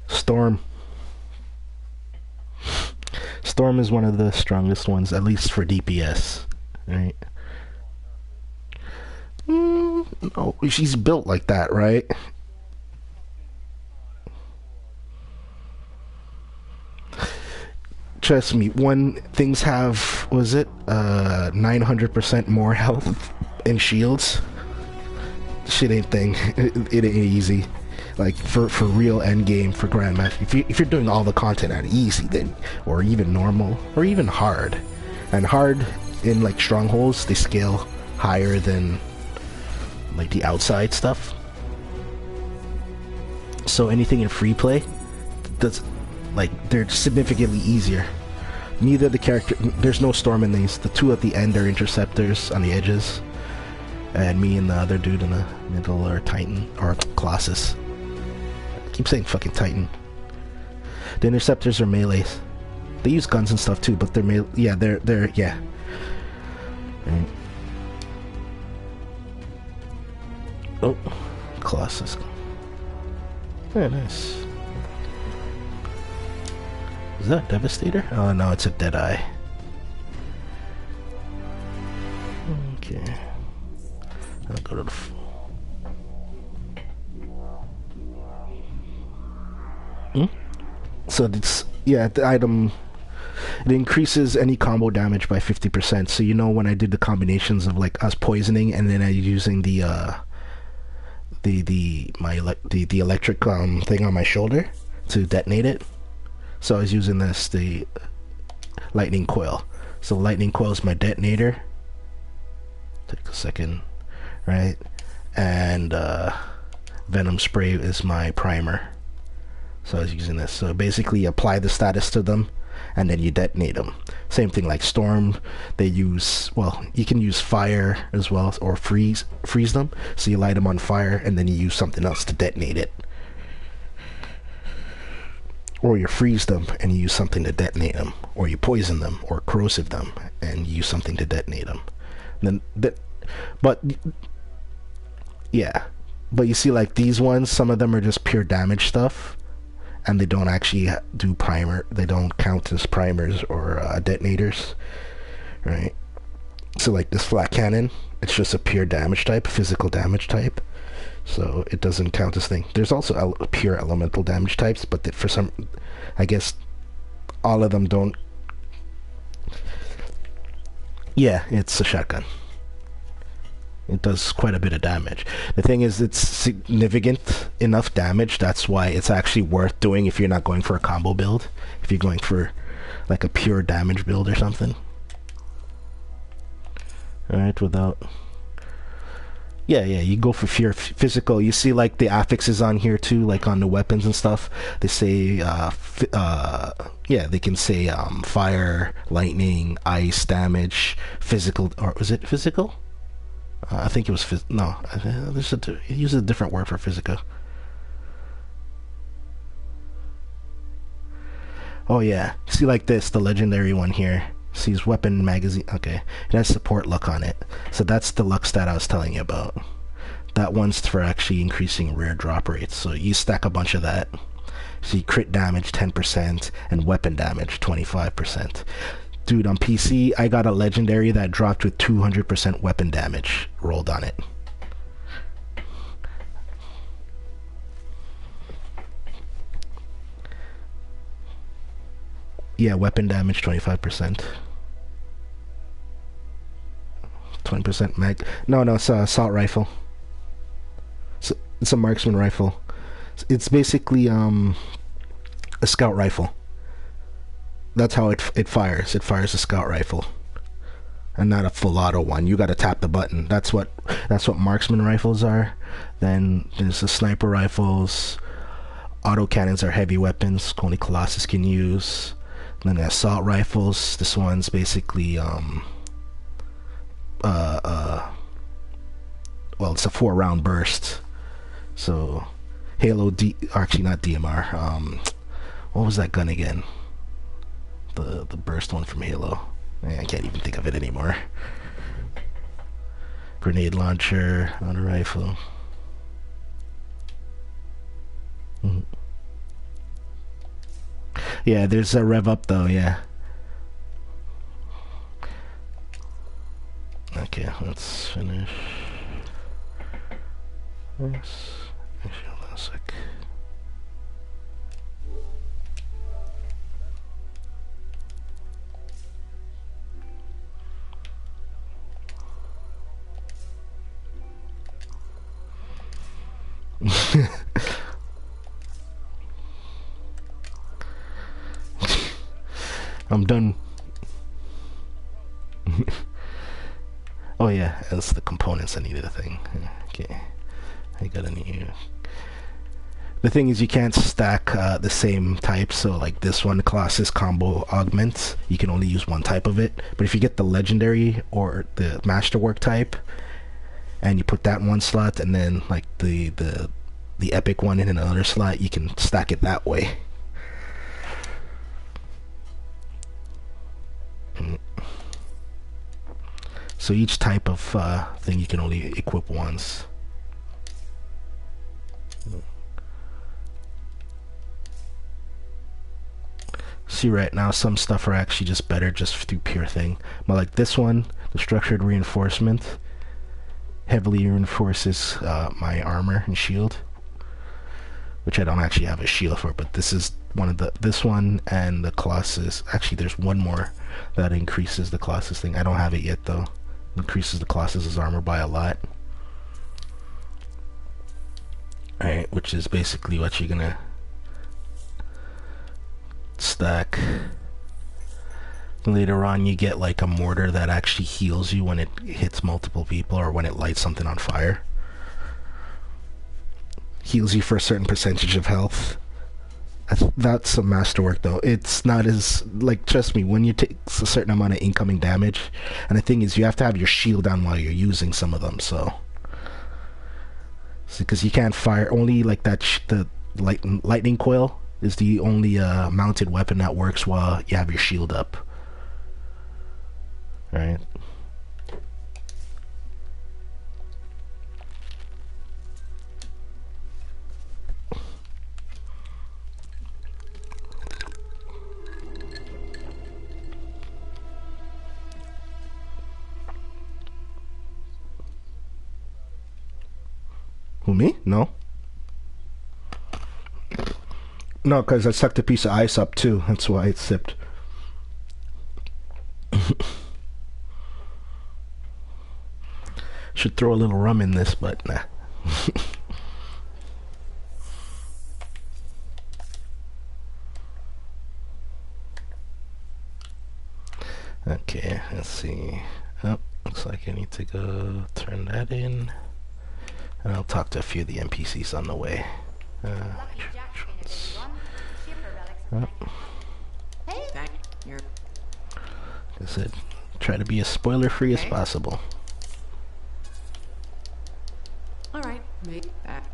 Storm. Storm is one of the strongest ones, at least for DPS, right? No, she's built like that, right? Trust me, when things have, was it, 900% more health and shields, shit ain't thing. It ain't easy. Like, for real endgame, for Grandmaster, if you're doing all the content at easy, then, or even normal, or even hard. And hard, in, like, strongholds, they scale higher than, like, the outside stuff. So anything in free play, that's, like, they're significantly easier. Neither the character, there's no storm in these. The 2 at the end are interceptors on the edges. And me and the other dude in the middle are Titan, or Colossus. I keep saying fucking Titan. The interceptors are melees. They use guns and stuff too, but they're melee. Yeah, they're yeah. Right. Oh, Colossus. Very nice. Is that a Devastator? Oh no, it's a Deadeye. Okay. I'll go to the... So it's... Yeah, the item... It increases any combo damage by 50%. So you know when I did the combinations of like us poisoning and then I using the electric thing on my shoulder to detonate it. So I was using the lightning coil. So lightning coil is my detonator. Take a second, right? And venom spray is my primer. So I was using this. So basically, you apply the status to them, and then you detonate them. Same thing like Storm. They use, well, you can use fire as well, or freeze them. So you light them on fire, and then you use something else to detonate it. Or you freeze them and you use something to detonate them, or you poison them or corrosive them and use something to detonate them. Then but yeah, but you see, like these ones, some of them are just pure damage stuff, and they don't actually do primer. They don't count as primers or detonators, right? So like this flat cannon, it's just a pure damage type, physical damage type. So it doesn't count as thing. There's also pure elemental damage types, but that for some, I guess, all of them don't. Yeah, it's a shotgun. It does quite a bit of damage. The thing is, it's significant enough damage. That's why it's actually worth doing if you're not going for a combo build. If you're going for like a pure damage build or something. Alright, without... Yeah, you go for physical. You see, like, the affixes on here, too, like, on the weapons and stuff. They say, yeah, they can say, fire, lightning, ice, damage, physical, or was it physical? I think it was, no, it uses a different word for physical. Oh, yeah. See, like this, the legendary one here. Sees weapon magazine. Okay, it has support luck on it, so that's the luck stat I was telling you about. That one's for actually increasing rare drop rates, so you stack a bunch of that. See, crit damage 10% and weapon damage 25%. Dude, on PC I got a legendary that dropped with 200% weapon damage rolled on it. Yeah, weapon damage 25%. 20% mag. No, it's a assault rifle. It's a marksman rifle. It's basically a scout rifle. That's how it fires. It fires a scout rifle, and not a full auto one. You got to tap the button. That's what marksman rifles are. Then there's the sniper rifles. Auto cannons are heavy weapons only Colossus can use. And then the assault rifles. This one's basically well, it's a 4-round burst. So Halo actually not DMR. What was that gun again? The burst one from Halo. I can't even think of it anymore. Grenade launcher, auto rifle. Yeah, there's a rev up though, yeah. Okay, let's finish. Yes. Actually, hold on a sec. I'm done. Oh yeah, that's the components I needed a thing. Okay, I got a new. The thing is, you can't stack the same type. So like this one, Colossus combo augments, you can only use one type of it. But if you get the legendary or the masterwork type, and you put that in one slot, and then like the epic one in another slot, you can stack it that way. So each type of thing you can only equip once. See, right now some stuff are actually just better just through pure thing. But like this one, the structured reinforcement heavily reinforces my armor and shield, which I don't actually have a shield for, but this is one of this one and the Colossus. Actually, there's one more that increases the Colossus thing. I don't have it yet though. Increases the Colossus's armor by a lot. Alright, which is basically what you're gonna stack. Later on you get like a mortar that actually heals you when it hits multiple people or when it lights something on fire. Heals you for a certain percentage of health. That's some masterwork though. It's not as, like, trust me, when you take a certain amount of incoming damage, and the thing is you have to have your shield on while you're using some of them, so because you can't fire only like that the lightning coil is the only mounted weapon that works while you have your shield up. Alright. Who, me? No. No, because I sucked a piece of ice up too. That's why it sipped. Should throw a little rum in this, but nah. Okay, let's see. Oh, looks like I need to go turn that in. And I'll talk to a few of the NPCs on the way. Oh. Thank you. Like I said, try to be as spoiler-free as possible. Alright, make that.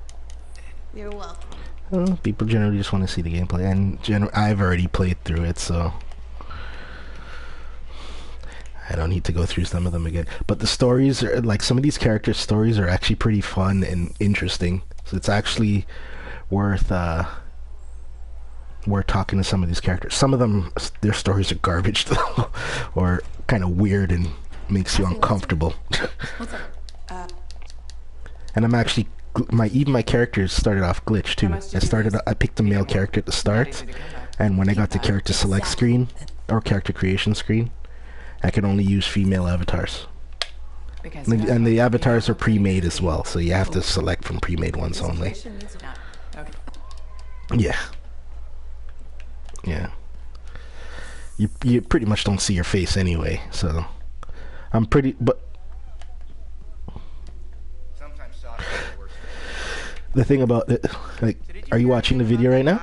You're welcome. Well, people generally just want to see the gameplay, and I've already played through it, so I don't need to go through some of them again. But the stories are, like, some of these characters' stories are actually pretty fun and interesting. So it's actually worth talking to some of these characters. Some of them, their stories are garbage though, or kind of weird and makes you uncomfortable. What's up? And I'm actually even my characters started off glitched too. I picked a male character at the start, and when I got to character select screen or character creation screen, I can only use female avatars. And the avatars are pre-made as well, so you have to select from pre-made ones only. Yeah. Yeah. You pretty much don't see your face anyway, so I'm pretty, but the thing about it, like, are you watching the video right now?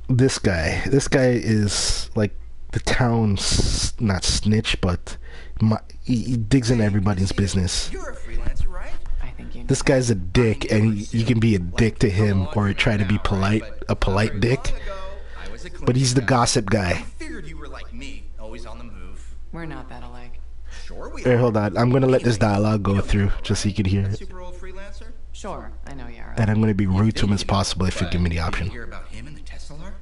This guy is like the town's not snitch, but he digs in everybody's business. You're a freelancer, right? I think you This guy's a dick, and you can be a dick to him or try to be polite, a polite dick. But he's the gossip guy. I figured you were like me, always on the move. We're not that alike. Sure we Here, are. hold on. I'm gonna let this dialogue go through just so you can hear it. Super old freelancer? Sure, I know Yara. And I'm gonna be rude to him as possible if you give me the Did option. you hear about him and the Tesla?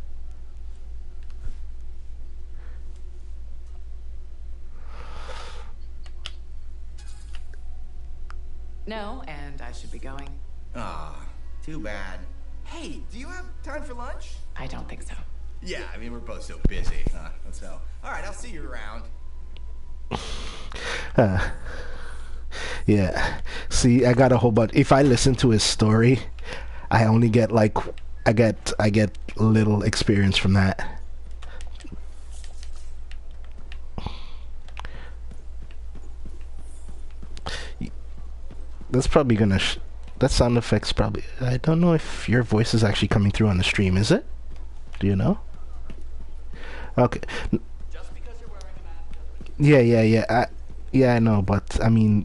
No, and I should be going. Ah, too bad. Hey, do you have time for lunch? I don't think so. Yeah, I mean, we're both so busy. So, all right, I'll see you around. Yeah. See, I got a whole bunch. If I listen to his story, I only get like, I get little experience from that. That's probably gonna. That sound effect's probably. I don't know if your voice is actually coming through on the stream. Is it? Do you know? Okay. Yeah, I know, but I mean,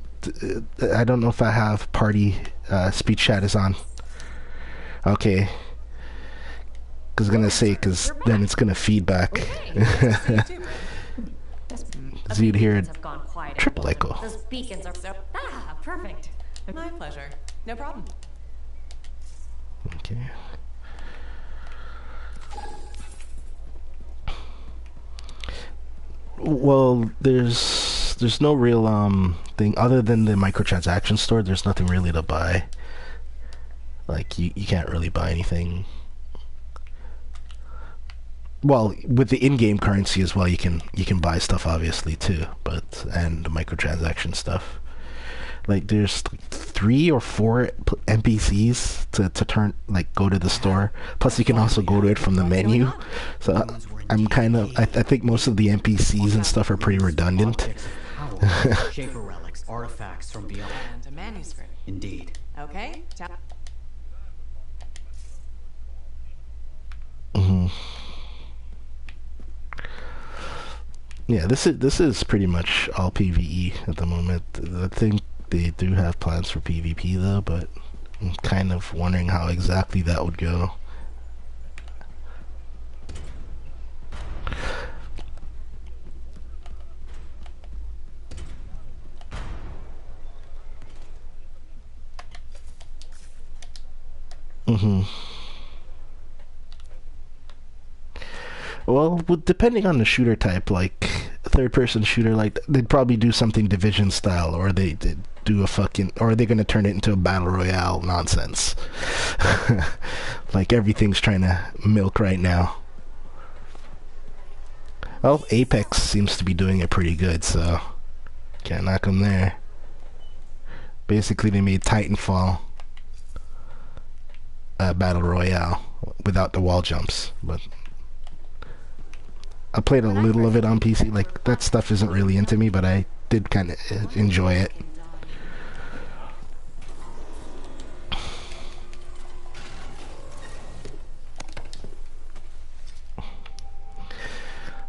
I don't know if I have party speech chat is on. Okay. Cause I'm gonna say, cause then it's gonna feedback. So you'd hear it triple echo. Those beacons are so perfect. My pleasure. No problem. Okay. Well, there's no real thing other than the microtransaction store. There's nothing really to buy. Like you can't really buy anything. Well, with the in-game currency as well, you can buy stuff obviously too, but and the microtransaction stuff. Like there's 3 or 4 NPCs to turn, like, go to the store. Plus you can also go to it from the menu. So I'm kind of, I think most of the NPCs and stuff are pretty redundant. Shaper relics, artifacts from beyond. And a manuscript. Indeed. Okay. Yeah, this is pretty much all PvE at the moment. I think they do have plans for PvP though, but I'm kind of wondering how exactly that would go. Well, depending on the shooter type, like a third-person shooter, like they'd probably do something Division style, or they do a fucking, or are they gonna turn it into a battle royale nonsense? Like everything's trying to milk right now. Well, Apex seems to be doing it pretty good, so can't knock them there. Basically, they made Titanfall a battle royale without the wall jumps, but I played a little of it on PC. Like, that stuff isn't really into me, but I did kind of enjoy it.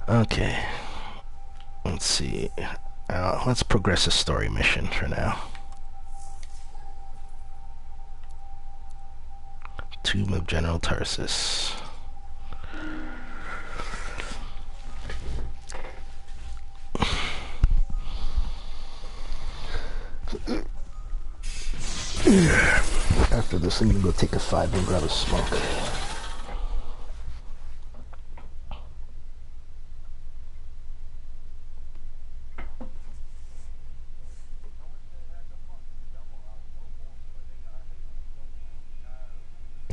Okay. Let's see. Let's progress a story mission for now. Tomb of General Tarsus. After this, I'm gonna go take a 5 and grab a smoke.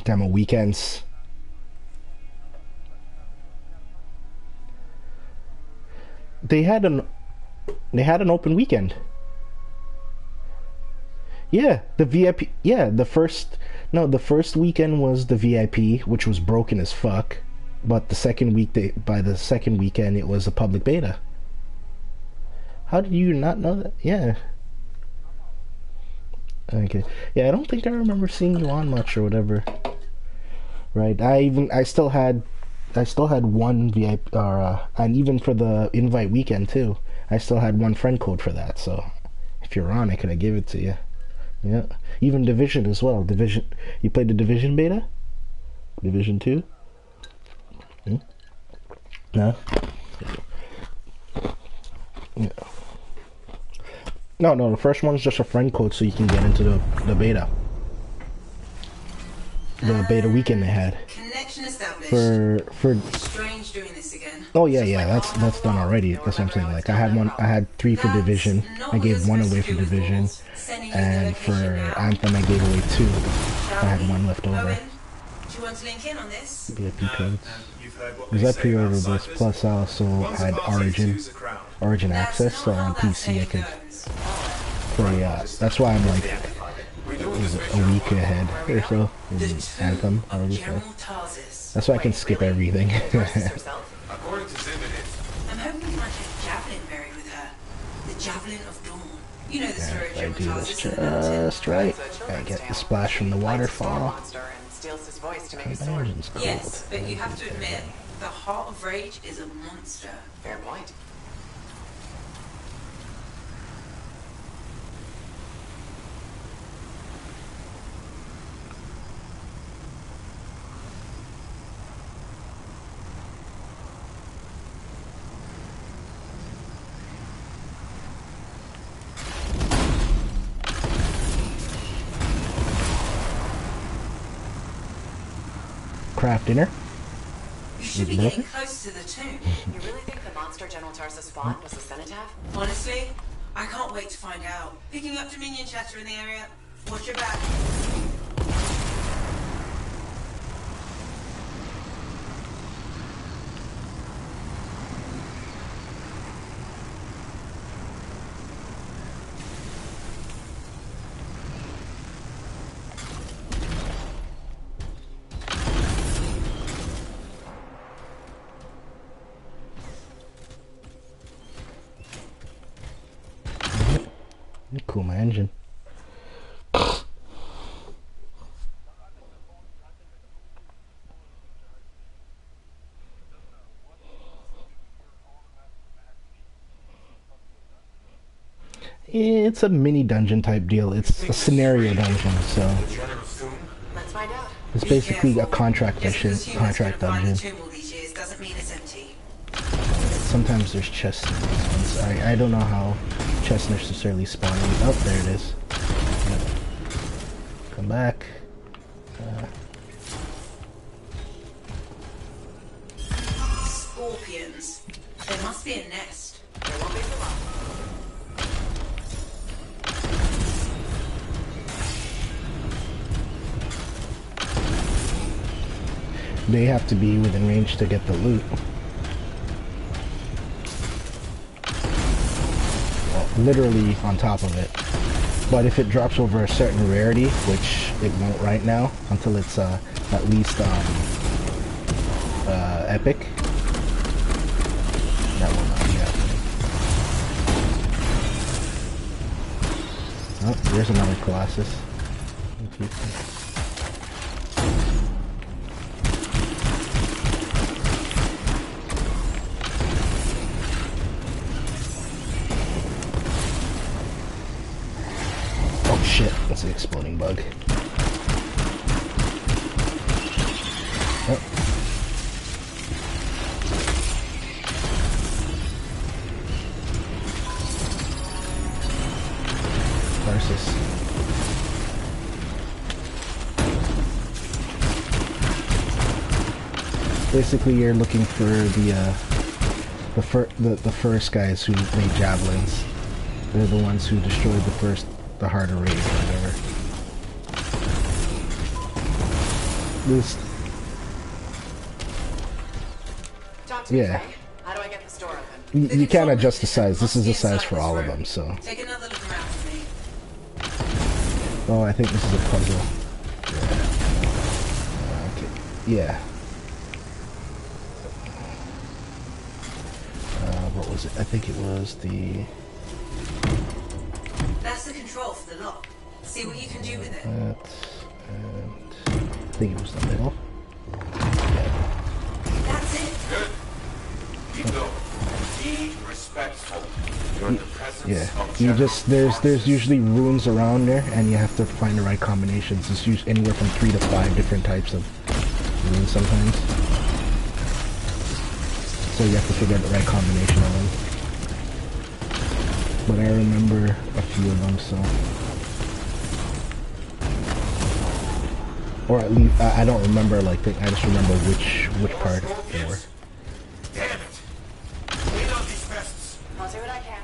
Damn, weekends. They had an open weekend. Yeah, the VIP. Yeah, the first weekend was the VIP, which was broken as fuck. But the second week, by the second weekend, it was a public beta. How did you not know that? Yeah. Okay. Yeah, I don't think I remember seeing you on much or whatever. Right. I still had one VIP, or and even for the invite weekend too, I still had one friend code for that. So if you're on, I could have give it to you. Yeah. Even Division as well. Division. You played the Division beta? Division 2? Hmm? No? Yeah. No, the first one's just a friend code so you can get into the beta. The beta weekend they had. Connection established. For Strange doing this again. Oh yeah, that's done already. That's what I'm saying. Like I had 3 for Division. I gave 1 away for Division, and for Anthem I gave away 2. I had 1 left over. Do you want to link in on this? VIP codes. Because I pre-ordered this. Plus I also had Origin access, so on PC I could play. That's why I'm like a week ahead or so in Anthem already. So. That's why I can skip everything. I'm hoping we might get Javelin buried with her. The Javelin of Dawn. You know the story of If I do General this Tarsus. just right, I get the splash from the waterfall. My engine's cold. Yes, but you have to admit, the Heart of Rage is a monster. Fair point. Craft dinner. You should be getting close to the tomb. You really think the monster General Tarsus fought was a cenotaph? Honestly, I can't wait to find out. Picking up Dominion chatter in the area. Watch your back. Cool, my engine. It's a mini dungeon type deal. It's a scenario dungeon, so It's Be basically careful. a contract Just mission, because humans contract couldn't find the dungeon. tomb all these years doesn't mean it's empty. Sometimes there's chests in these ones. I don't know how chests necessarily spawn in. Oh, there it is. Come back. Scorpions. There must be a nest. There won't be for long. They have to be within range to get the loot. Well, literally on top of it. But if it drops over a certain rarity, which it won't right now, until it's at least epic, that will not be happening. Oh, there's another Colossus. Oh shit, that's an exploding bug. Oh. Tarsus. Basically, you're looking for the first guys who made javelins. They're the ones who destroyed the harder raid or whatever. This, Talk to me, yeah. Trey. How do I get this door open? You can't adjust the size. This is the size for all of them, so. Take another look around for me. Oh, I think this is a puzzle. Yeah. Okay. Yeah. What was it? I think it was the... That's the control for the lock. See what you can do with it. and I think it was the middle. That's it. Good. Keep going. Be respectful. You're in the presence Yeah, of you General just there's Forces. usually runes around there, and you have to find the right combinations. It's usually anywhere from 3 to 5 different types of runes sometimes. So you have to figure out the right combination of them. But I remember a few of them, so. Or at least I don't remember like I just remember which part they were. Damn it! Clean out these pests. I'll do what I can.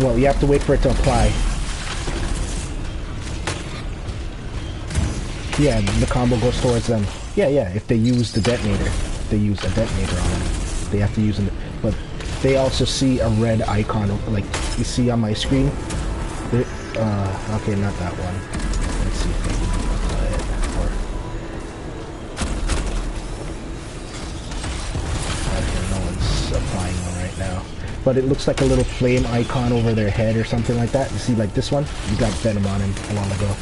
Well, you have to wait for it to apply. Yeah, the combo goes towards them. Yeah, if they use the detonator. If they use a detonator on them. They have to use it. But they also see a red icon, like you see on my screen. Okay, not that one. Let's see if I can apply it. Okay, no one's applying one right now. But it looks like a little flame icon over their head or something like that. You see, like this one? You got Venom on him a while ago.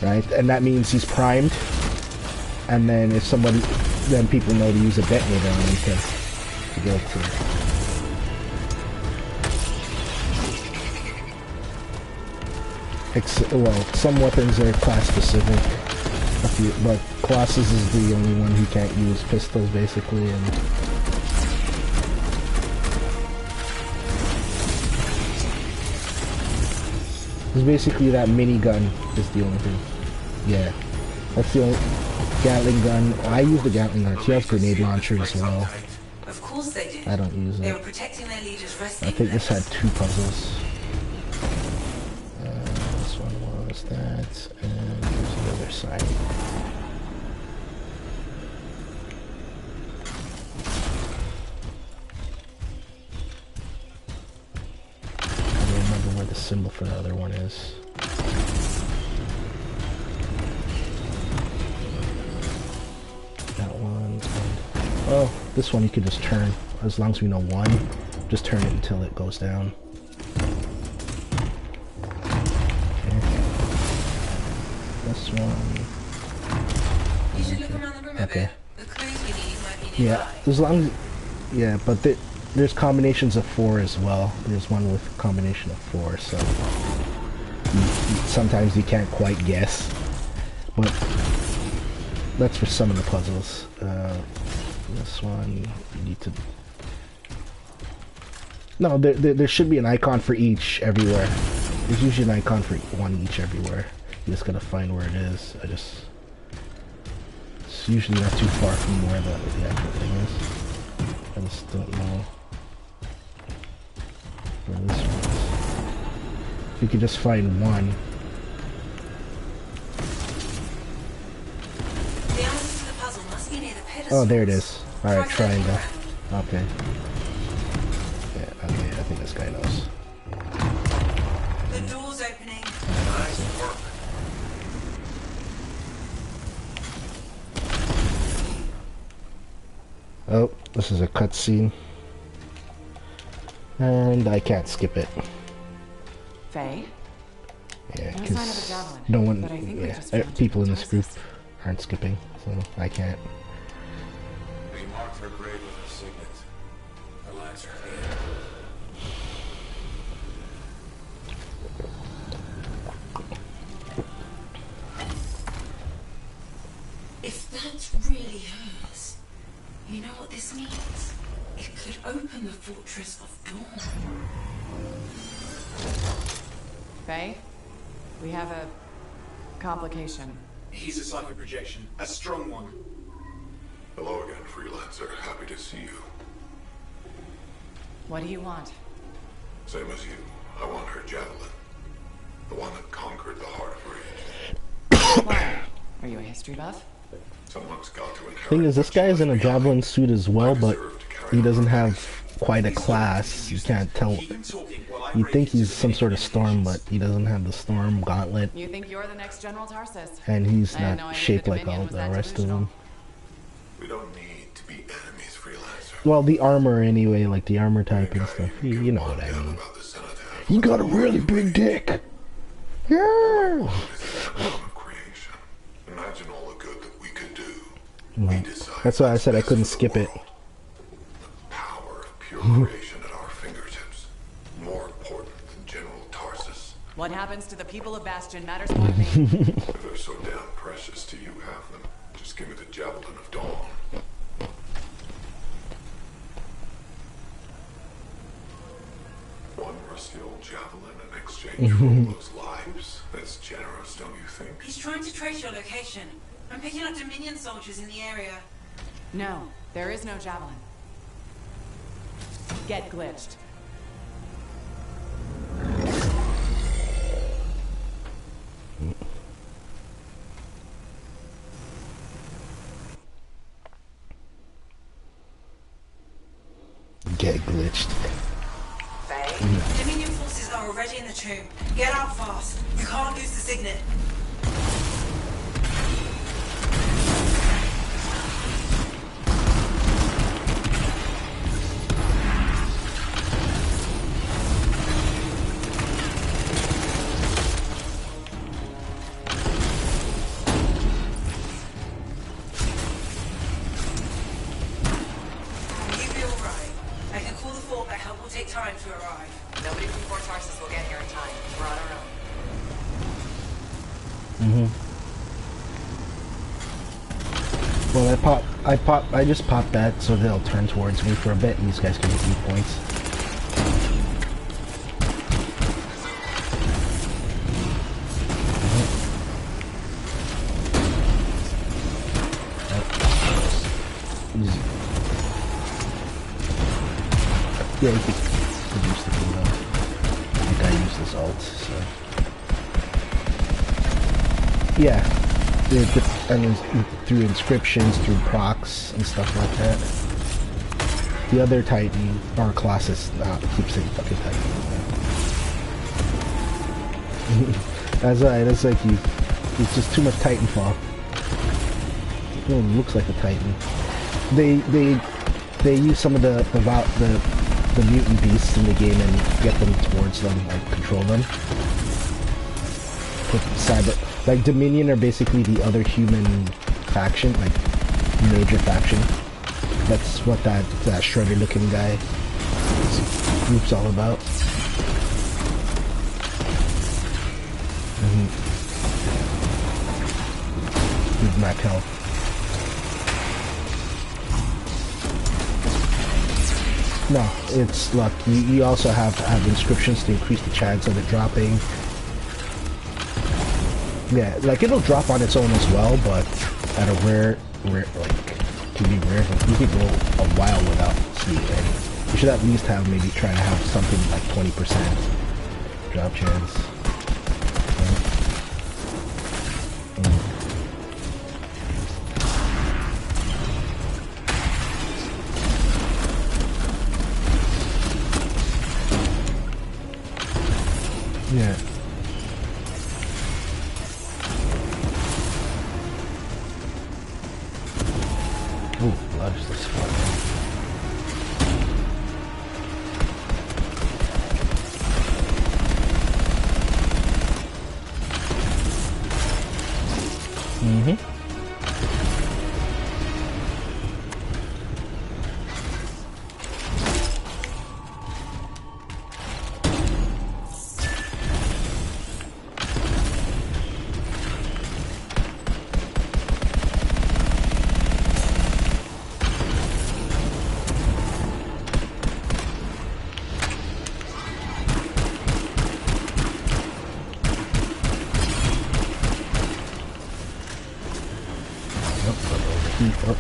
Right? And that means he's primed. And then if somebody, then people know to use a detonator on him to go to. Well, some weapons are class specific. A few, but Colossus is the only one who can't use pistols, basically, and it's basically that minigun is the only thing. Yeah, that's the only Gatling gun. I use the Gatling gun. She has grenade launcher as well. Of course they did. I don't use They were it. protecting their leader's resting I think this had place. 2 puzzles. This one was that, and there's the other side. I don't remember where the symbol for the other one is. That one. Oh, this one you could just turn. As long as we know one, just turn it until it goes down. Okay. This one. You should look around the room a Okay. bit. The clues we need might be nearby. Yeah, as long as, yeah, but there's combinations of 4 as well. There's one with a combination of 4, so sometimes you can't quite guess. But that's for some of the puzzles. This one, you need to... No, there should be an icon for each everywhere. There's usually an icon for one each everywhere. You just gotta find where it is. It's usually not too far from where the actual thing is. I just don't know where this one is. If you could just find one. The answer to the puzzle must be near the pedestal. Oh, there it is. Alright, triangle. Okay. Yeah, okay, I think this guy knows. The door's opening. Nice work. Oh, this is a cutscene. And I can't skip it. Faye? Yeah, No sign of a because javelin, no one, but I think we yeah, just found people in two this group sources. aren't skipping, so I can't. We marked her grave with her signet. The Lancer here. If that's really hers, you know what this means? It could open the Fortress of Dawn. Faye? We have a complication. He's a psychic projection, a strong one. Hello again, Freelancer. Happy to see you. What do you want? Same as you. I want her javelin. The one that conquered the Heart of Rage. Why? Are you a history buff? Someone's got to inherit. Thing is, this guy is in a javelin suit as well, but he doesn't have quite a class. You can't tell. You think he's some sort of storm, but he doesn't have the storm gauntlet. You think you're the next General Tarsus? And he's I had not no idea shaped the like all Dominion was the that rest of delusional. them. We don't need to be enemies, Freelancer. Well, the armor anyway, like the armor type and stuff. You know what I mean. You got a really big dick. Yeah. Of creation. Imagine all the good that we could do. That's why I said I couldn't skip it. The power of pure creation at our fingertips. More important than General Tarsus. What happens to the people of Bastion matters more to me. If they're so damn precious to you, have them. Just give me the Javelin of Dawn. One rusty old javelin in exchange for all those lives. That's generous, don't you think? He's trying to trace your location. I'm picking up Dominion soldiers in the area. No, there is no javelin. Get glitched. Get glitched. Dominion forces are already in the tomb. Get out fast. You can't lose the signet. You'll be alright. I can call the fort, but help will take time to arrive. Nobody from Fort Tarsus will get here in time. We're on our own. Well, I just popped that so they'll turn towards me for a bit, and these guys can get 8 points. Yeah, you could use the thing though. I think I use this ult, so. Yeah. And through inscriptions, through procs, and stuff like that. The other Titan, or classes, I keep saying fucking Titan. That's right, that's like you. It's just too much Titanfall. It looks like a Titan. They use some of the mutant beasts in the game and get them towards them, like control them. Like Dominion are basically the other human faction, like major faction. That's what that shredder looking guy this group's all about. With Mac health. No, it's luck. You also have to have inscriptions to increase the chance of it dropping. Yeah, like it'll drop on its own as well, but at a rare, like, to be rare, like, you could go a while without seeing any. You should at least have, maybe try to have something like 20% drop chance. Yeah. Ooh, blood is this fun.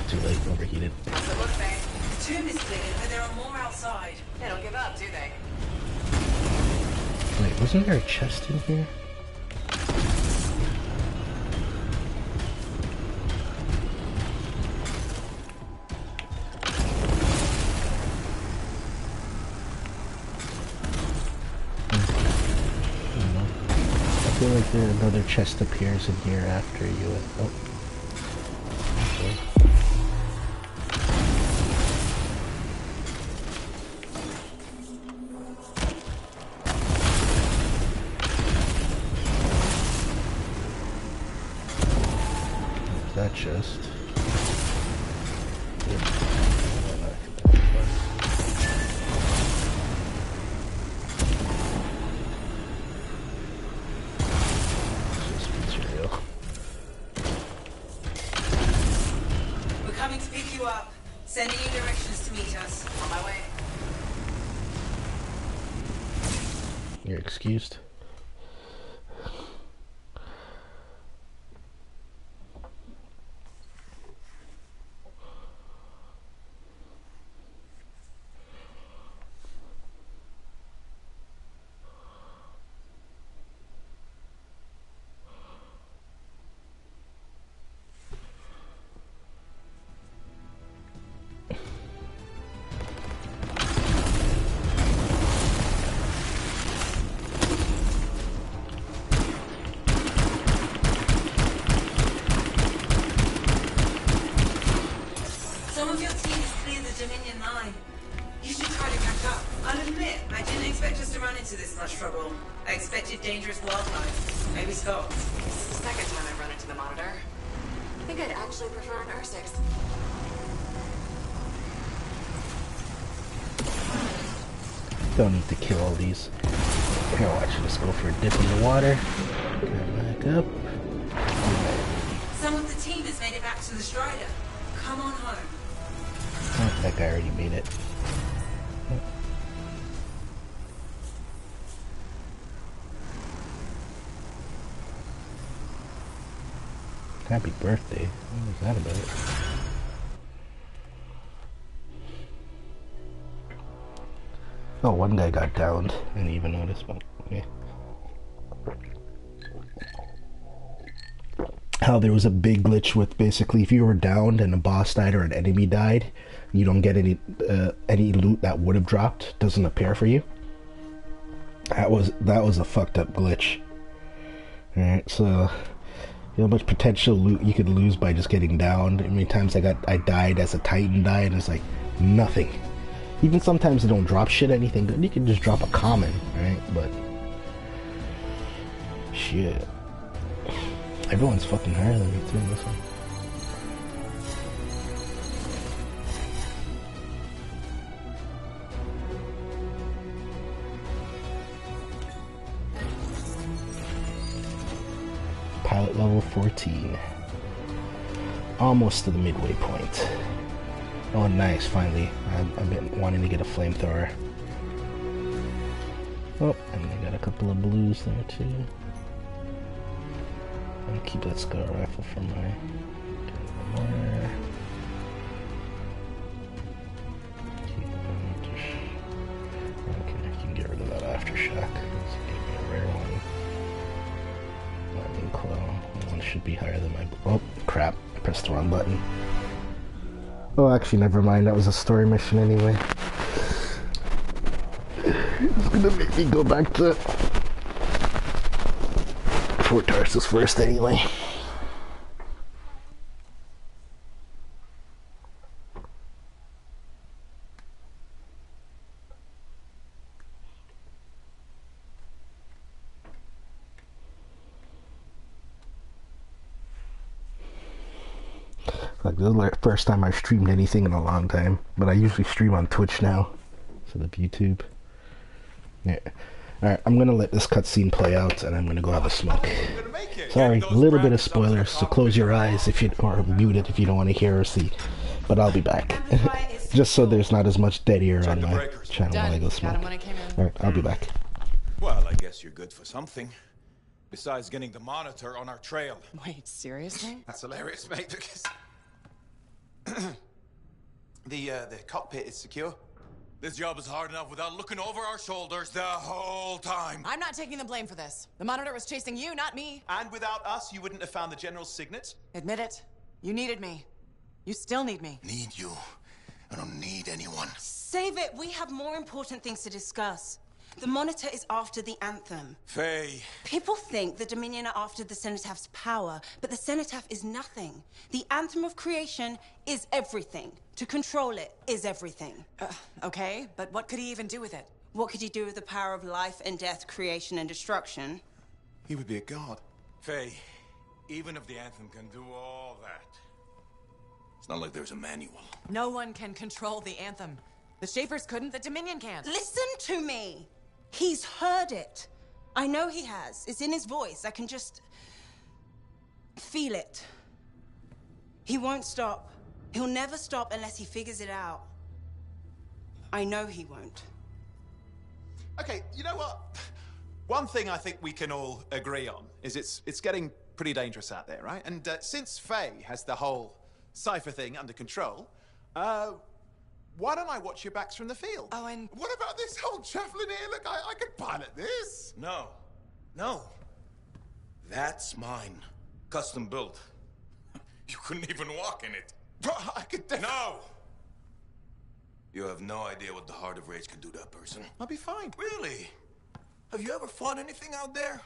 Too late, overheated. How's it look, babe? The tomb is cleared, but there are more outside. They don't give up, do they? Wait, wasn't there a chest in here? I feel like another chest appears in here after you. Oh. Okay. That chest. We're coming to pick you up. Sending you directions to meet us. On my way. You're excused. Some of your team has cleared the Dominion line. You should try to catch up. I'll admit, I didn't expect us to run into this much trouble. I expected dangerous wildlife. Maybe Scots. This is the second time I've run into the Monitor. I think I'd actually prefer an R6. Don't need to kill all these. Here, watch. Let's go for a dip in the water. Get back up. Some of the team has made it back to the Strider. Come on home. Oh, that guy already made it. Happy birthday. What was that about? Oh, one guy got downed. I didn't even notice, but yeah. How there was a big glitch with basically if you were downed and a boss died or an enemy died, you don't get any loot that would have dropped. Doesn't appear for you. That was a fucked up glitch. All right, so you know how much potential loot you could lose by just getting downed. How many times I died as a Titan died, and it's like nothing. Even sometimes they don't drop shit, anything good. You can just drop a common, right? But shit, everyone's fucking higher than me too in this one. level 14. Almost to the midway point. Oh, nice, finally. I've been wanting to get a flamethrower. Oh, and I got a couple of blues there too. I'll keep that scar rifle for my mortar. Okay, I can get rid of that aftershock. Let's give me a rare one. Lightning claw. That one should be higher than my. Oh, crap. I pressed the wrong button. Oh, actually, never mind. That was a story mission anyway. It's gonna make me go back to Fort Tarsus first anyway. Like, this is the first time I've streamed anything in a long time, but I usually stream on Twitch now instead of YouTube. Yeah. Alright, I'm gonna let this cutscene play out and I'm gonna go have a smoke. Sorry, a little bit of spoilers, so close your eyes if you, or mute it if you don't want to hear or see. But I'll be back. Just so there's not as much dead air on my channel while I go smoke. Alright, I'll be back. Well, I guess you're good for something. Besides getting the monitor on our trail. Wait, seriously? That's hilarious, mate, because the cockpit is secure. This job is hard enough without looking over our shoulders the whole time. I'm not taking the blame for this. The monitor was chasing you, not me. And without us, you wouldn't have found the General's signet? Admit it. You needed me. You still need me. Need you. I don't need anyone. Save it. We have more important things to discuss. The Monitor is after the Anthem. Faye. People think the Dominion are after the Cenotaph power, but the Cenotaph is nothing. The Anthem of Creation is everything. To control it is everything. Okay, but what could he even do with it? What could he do with the power of life and death, creation and destruction? He would be a god. Faye, even if the Anthem can do all that, it's not like there's a manual. No one can control the Anthem. The Shapers couldn't, the Dominion can't. Listen to me! He's heard it. I know he has. It's in his voice. I can just feel it. He won't stop. He'll never stop unless he figures it out. I know he won't. Okay, you know what? One thing I think we can all agree on is it's getting pretty dangerous out there, right? And since Faye has the whole cipher thing under control, why don't I watch your backs from the field? Oh, and what about this whole javelin here? Look, I could pilot this. No. No. That's mine. Custom built. You couldn't even walk in it. But I could No! You have no idea what the Heart of Rage can do to a person. I'll be fine. Really? Have you ever fought anything out there?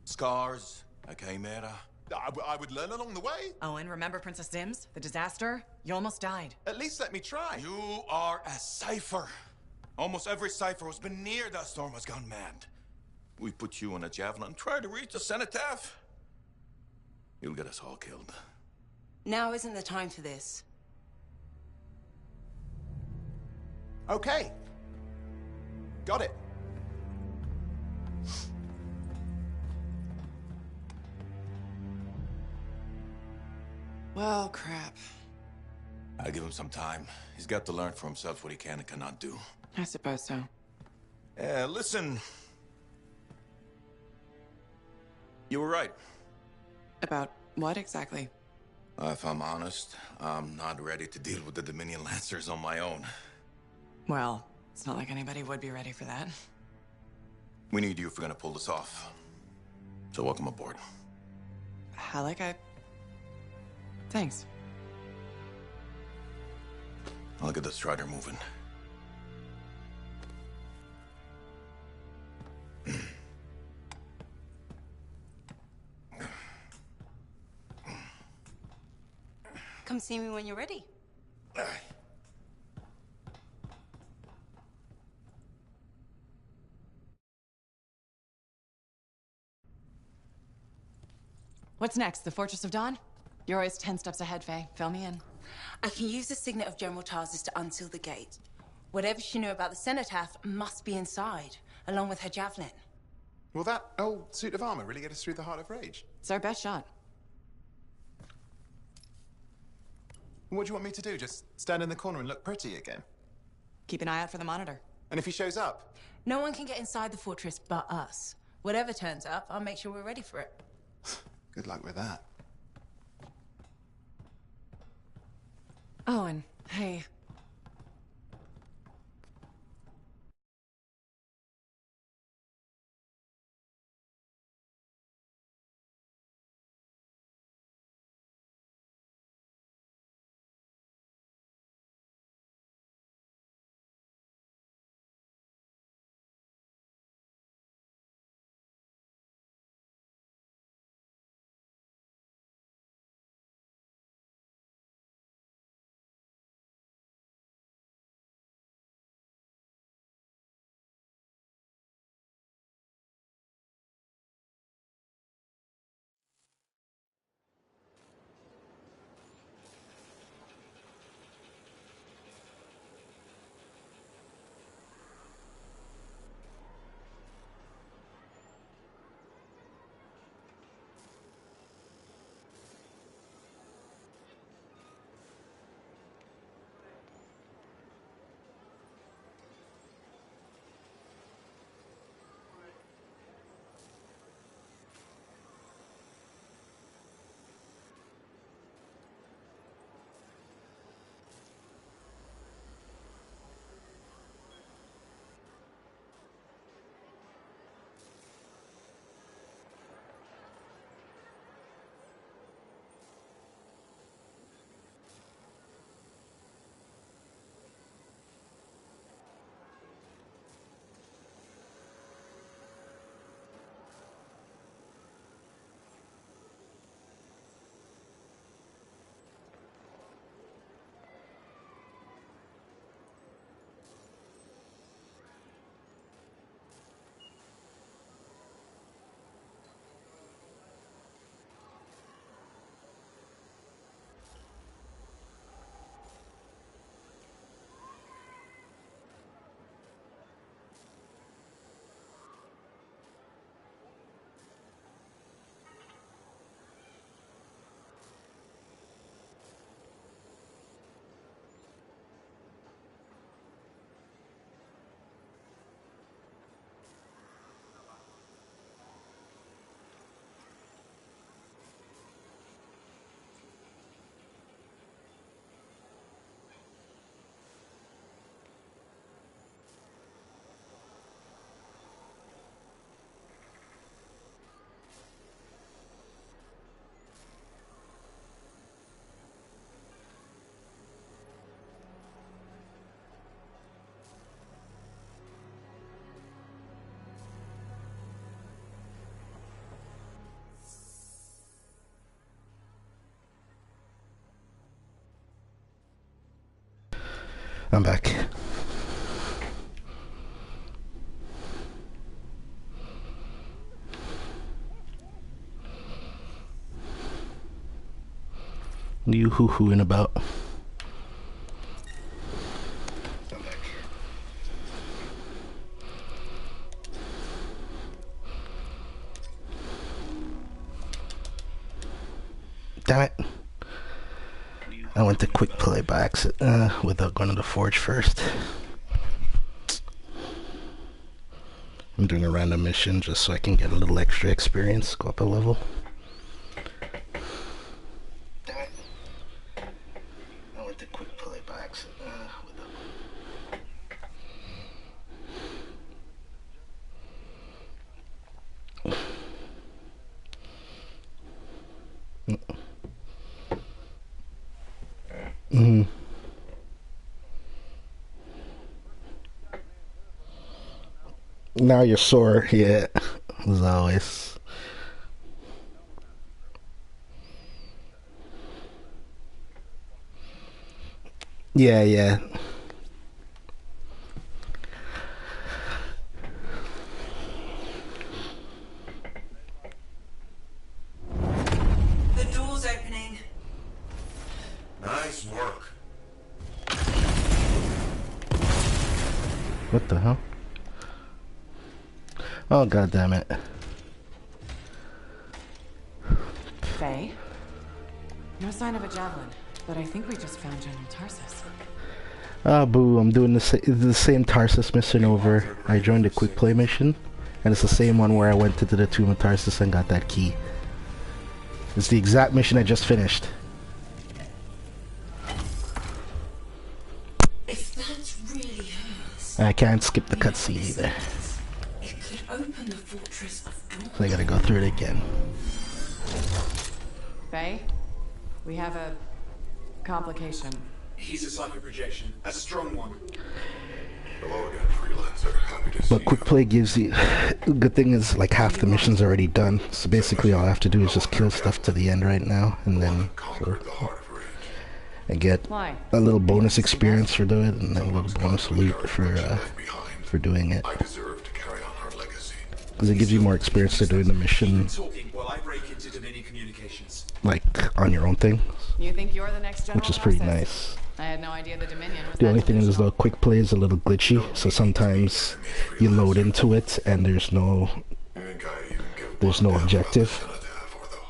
Scars, a chimera. I would learn along the way. Oh, and remember Princess Dims? The disaster? You almost died. At least let me try. You are a cipher. Almost every cipher who's been near that storm has gone mad. We put you on a javelin and try to reach the Cenotaph. You'll get us all killed. Now isn't the time for this. Okay. Got it. Well, crap. I'll give him some time. He's got to learn for himself what he can and cannot do. I suppose so. Listen. You were right. About what exactly? If I'm honest, I'm not ready to deal with the Dominion Lancers on my own. Well, it's not like anybody would be ready for that. We need you if we're gonna pull this off. So welcome aboard. Halleck, Thanks. I'll get the Strider moving. Come see me when you're ready. What's next? The Fortress of Dawn? You're always 10 steps ahead, Faye. Fill me in. I can use the signet of General Tarsus to unseal the gate. Whatever she knew about the Cenotaph must be inside, along with her javelin. Will that old suit of armor really get us through the Heart of Rage? It's our best shot. What do you want me to do? Just stand in the corner and look pretty again? Keep an eye out for the monitor. And if he shows up? No one can get inside the fortress but us. Whatever turns up, I'll make sure we're ready for it. Good luck with that. Oh, and hey. I'm back. What are you hoo-hooing about? I'm back. Damn it. I went to quick play by accident without going to the forge first. I'm doing a random mission just so I can get a little extra experience, go up a level. Damn it. I went to quick play by accident Now you're sore, yeah, as always. Yeah, yeah. The door's opening. Nice work. What the hell? Oh, god damn it. Faye? No sign of a javelin, but I think we just found General Tarsus. Ah, boo, I'm doing the same Tarsus mission over. I joined a quick play mission, and it's the same one where I went into the Tomb of Tarsus and got that key. It's the exact mission I just finished. If that's really hers, And I can't skip the cutscene either. it could open the fortress of Dawn. So I gotta go through it again. Faye, we have a complication. He's a cipher projection, a strong one. Hello again, freelancer. Happy to see But quick play gives you... The good thing is, like, half the mission's already done. So basically all I have to do is just kill stuff to the end right now. And then... I get a little bonus experience for doing it, and then a little bonus loot for doing it. Because it gives you more experience to doing the mission, like, on your own thing. You think you're the next General Which is pretty Tarsus? nice. I had no idea the Dominion was The that only thing is delusional. the quick play is a little glitchy, so sometimes you load into it and there's no objective.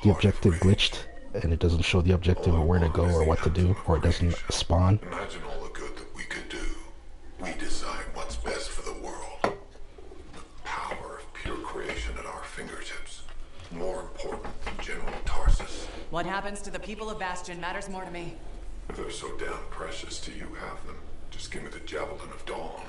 The objective glitched, and it doesn't show the objective or where to go or what to do, or it doesn't spawn. Imagine all the good that we could do. We decide what's best for the world. The power of pure creation at our fingertips. More important than General Tarsus. What happens to the people of Bastion matters more to me. If they're so damn precious to you, have them. Just give me the Javelin of Dawn.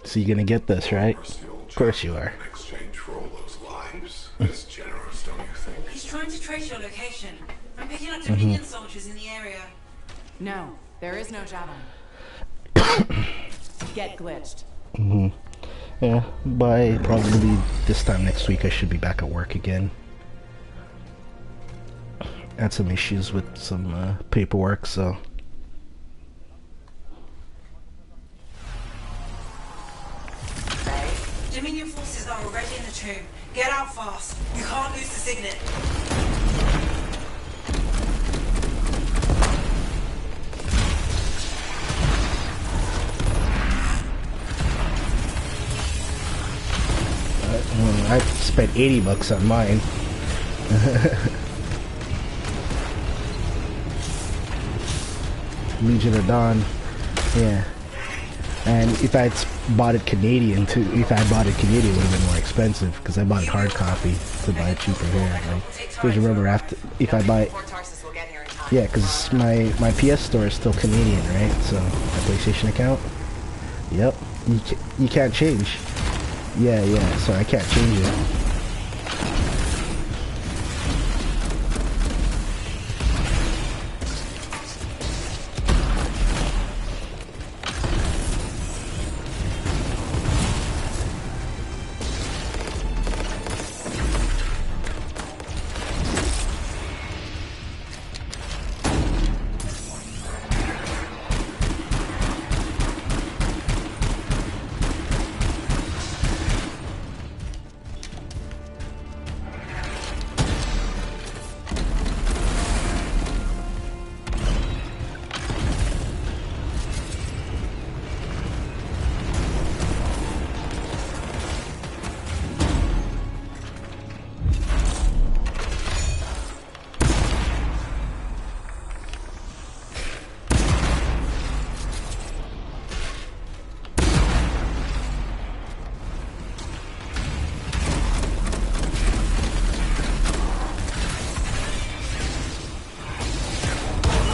So you're gonna get this, right? Of course you are. In exchange for all those lives. That's generous, don't you think? He's trying to trace your location. I'm picking up Dominion soldiers in the area. No, there is no javelin. Get glitched. Yeah, by probably this time next week I should be back at work again. Had some issues with some paperwork, so... Dominion forces are already in the tomb. Get out fast. You can't lose the signet. I spent $80 on mine. Legion of Dawn, yeah. And if I had bought it Canadian too, it would have been more expensive because I bought it hard copy to buy it cheaper here. Because remember, if I buy, yeah, because my PS store is still Canadian, right? So my PlayStation account, yep, you can't change. Yeah, so I can't change it.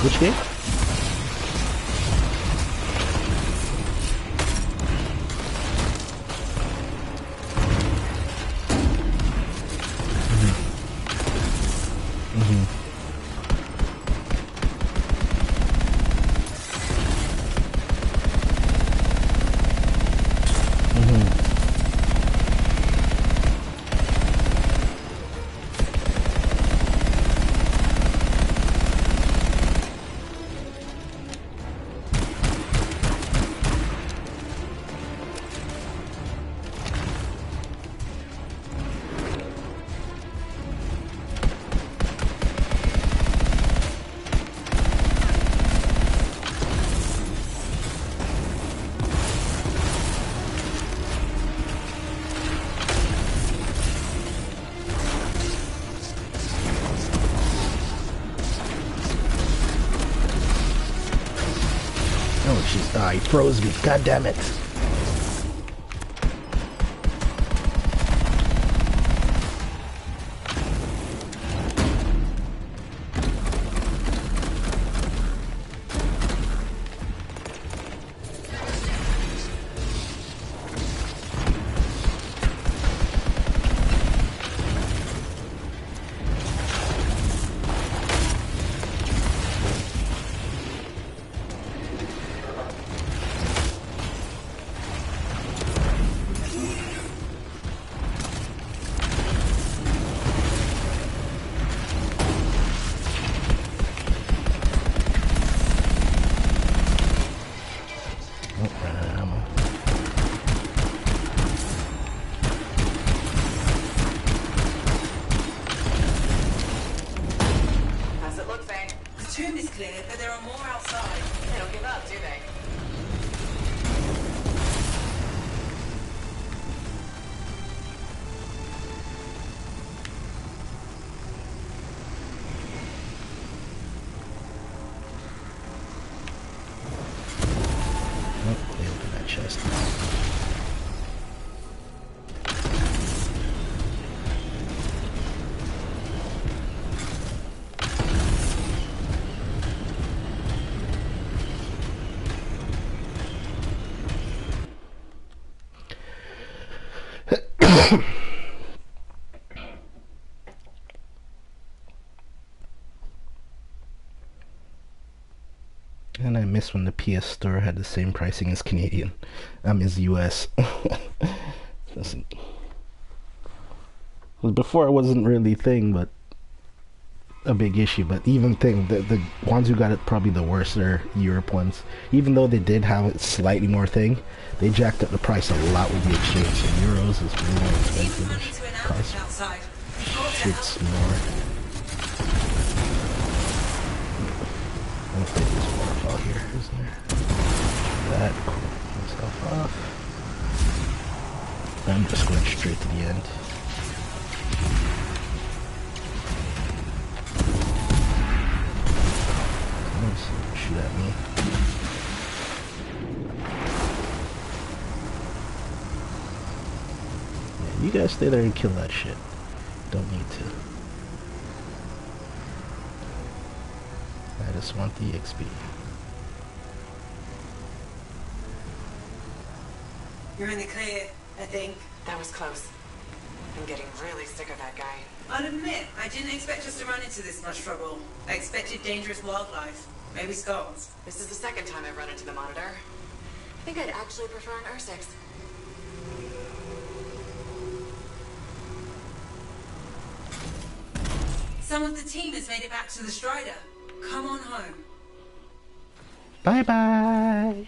Which game? Ah, he froze me. God damn it. How's it look, Faye? The tomb is clear, but there are more outside. They don't give up, do they? Oh, they opened that chest. And I miss when the PS Store had the same pricing as Canadian. As US. Before it wasn't really a thing, but a big issue. But even the ones who got it probably the worst are Europe ones. Even though they did have a slightly more thing, they jacked up the price a lot with the exchange. So euros is way more expensive. Cost shit's more. I think there's a waterfall here, isn't there? That, cool myself off. I'm just going straight to the end. Someone's shoot at me. Yeah, you guys stay there and kill that shit. Don't need to. I just want the XP. You're in the clear, I think. That was close. I'm getting really sick of that guy. I'll admit, I didn't expect us to run into this much trouble. I expected dangerous wildlife. Maybe skulls. This is the second time I've run into the Monitor. I think I'd actually prefer an R6. Some of the team has made it back to the Strider. Come on home. Bye-bye.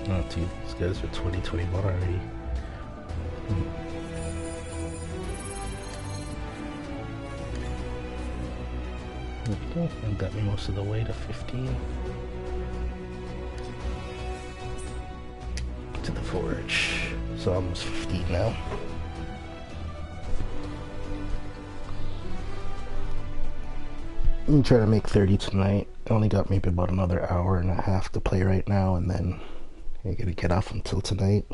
Oh, dude, these guys are 2021 already. Okay, that got me most of the way to 15. To the forge. So almost 15 now. I'm trying to make 30 tonight. I only got maybe about another hour and a half to play right now, and then I gotta get off until tonight.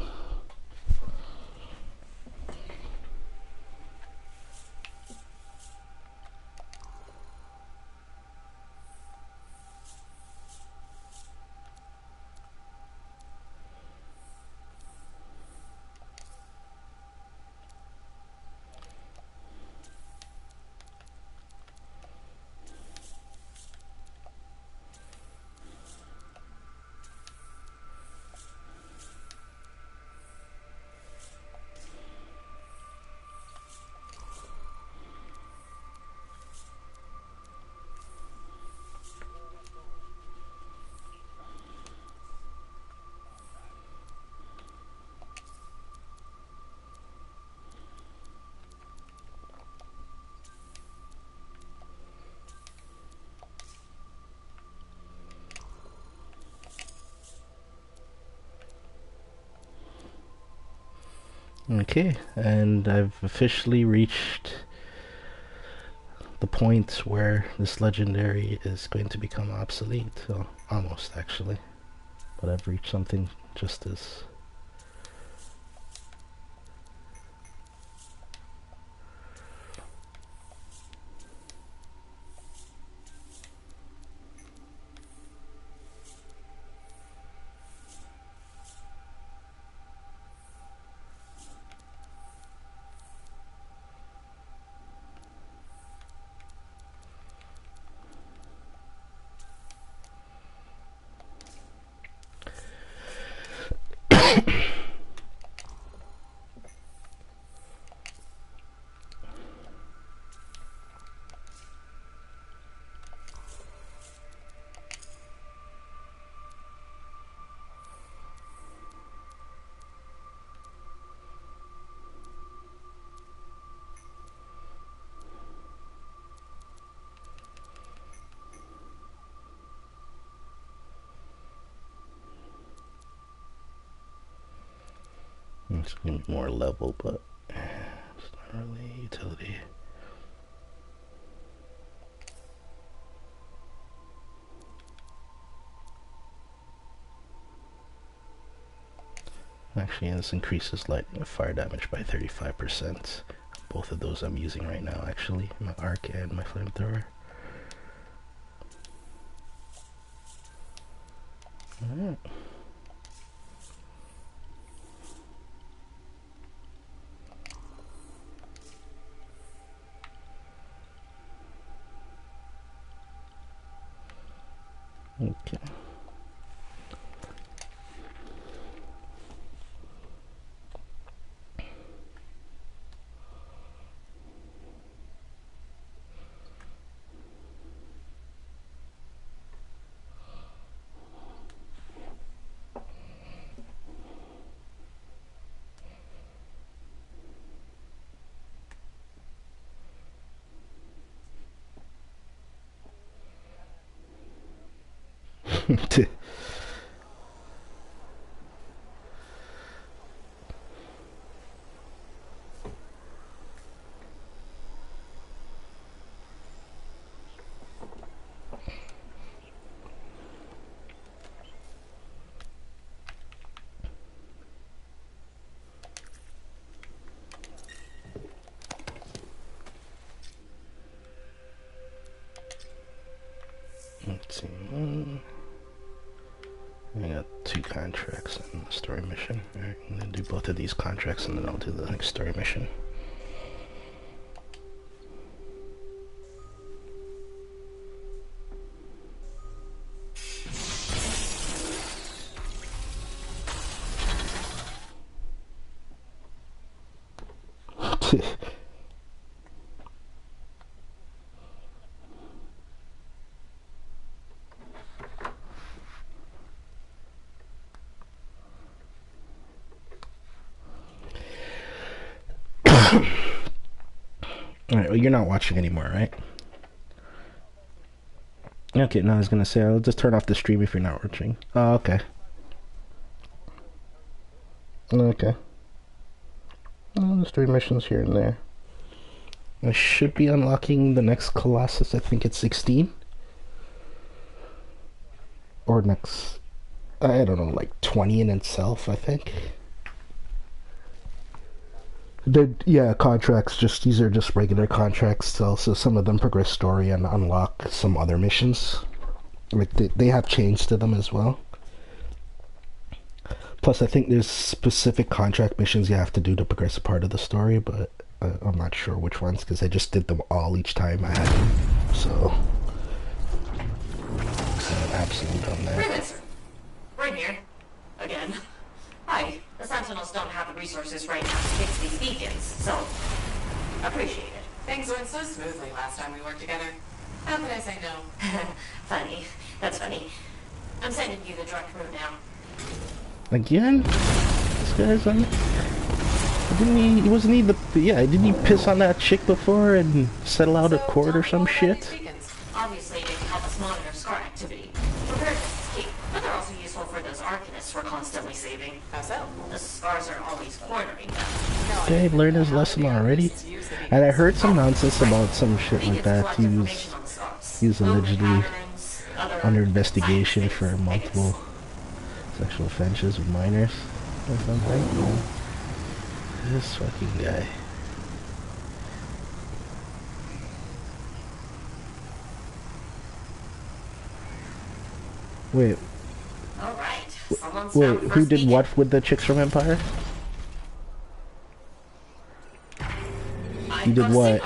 Okay, and I've officially reached the point where this legendary is going to become obsolete. So, almost actually. But I've reached something just as... It's gonna be more level, but it's not really utility. Actually, this increases lightning and fire damage by 35%. Both of those I'm using right now, actually, my arc and my flamethrower. Alright. Okay. Let's see. I got 2 contracts in the story mission. Alright, I'm gonna do both of these contracts and then I'll do the next story mission. Alright, well, you're not watching anymore, right? Okay, no, I was gonna say, I'll just turn off the stream if you're not watching. Oh, okay. Okay. Well, the stream missions here and there. I should be unlocking the next Colossus, I think it's 16. Or next, I don't know, like 20 in itself, I think. Yeah, contracts, these are just regular contracts still, so some of them progress story and unlock some other missions. Like, they have chains to them as well. Plus, I think there's specific contract missions you have to do to progress a part of the story, but I'm not sure which ones, because I just did them all each time I had them, so... I'm absolutely on that. We're here. Again. Hi. The Sentinels don't have the resources right now to fix these beacons, so... appreciate it. Things went so smoothly last time we worked together. How could I say no? Funny. That's funny. I'm sending you the direct route now. Again? This guy's on... Wasn't he the... Yeah, didn't he piss on that chick before and settle out of court or some shit? Obviously, they can help us monitor scar activity. Preparedness is key, but they're also useful for those Arcanists were constantly saving. How so? The scars are always cornering them. Did I learn his lesson already? And I heard some nonsense about some shit like that. He was allegedly under investigation for multiple sexual offenses with minors or something. This fucking guy. Wait. Wait, who did what with the chicks from Empire? You did what?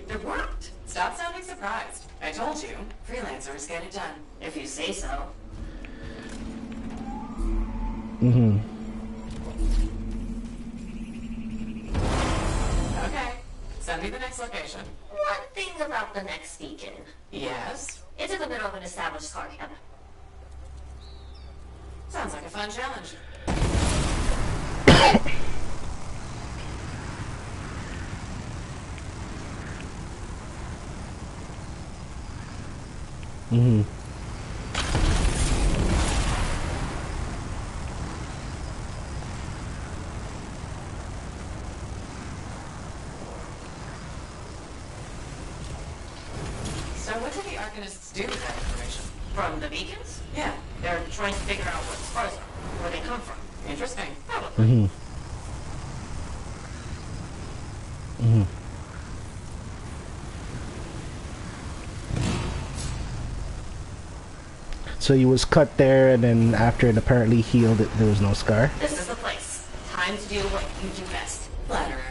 It worked. Stop sounding surprised. I told you, freelancers get it done. If you say so. Mm-hmm. Okay. Send me the next location. One thing about the next beacon. Yes? It's in the middle of an established car camp. Sounds like a fun challenge. Mm-hmm. So what did the Arcanists do with that information? From the beacons? Yeah. They're trying to figure out what scars are, where they come from. Interesting. Probably. Mm-hmm. Mm-hmm. So he was cut there, and then after it apparently healed, there was no scar. This is the place. Time to do what you do best. Flatterer.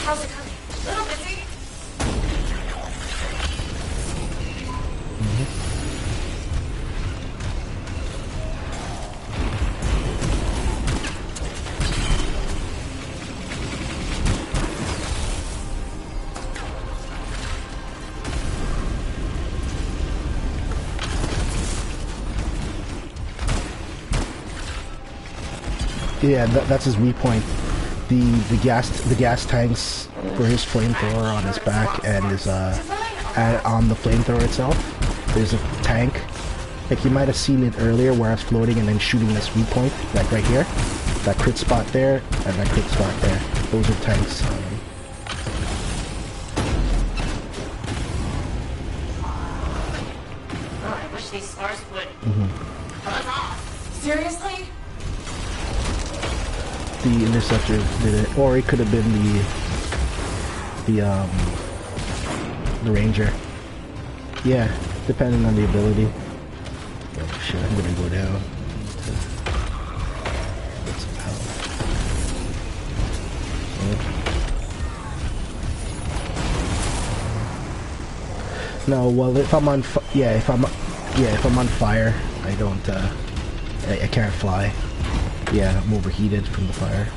How's it coming? Little busy? Yeah, that's his weak point. The gas tanks for his flamethrower on his back and his on the flamethrower itself. There's a tank. Like you might have seen it earlier where I was floating and then shooting this weak point, like right here. That crit spot there and that crit spot there. Those are tanks. Oh, I wish these scars would buzz off. Seriously? The interceptor did it, or it could have been the ranger. Yeah, depending on the ability. Oh shit, I'm gonna go down. Get some health. No, well, if I'm on, if I'm on fire, I don't, I can't fly. Yeah, I'm overheated from the fire.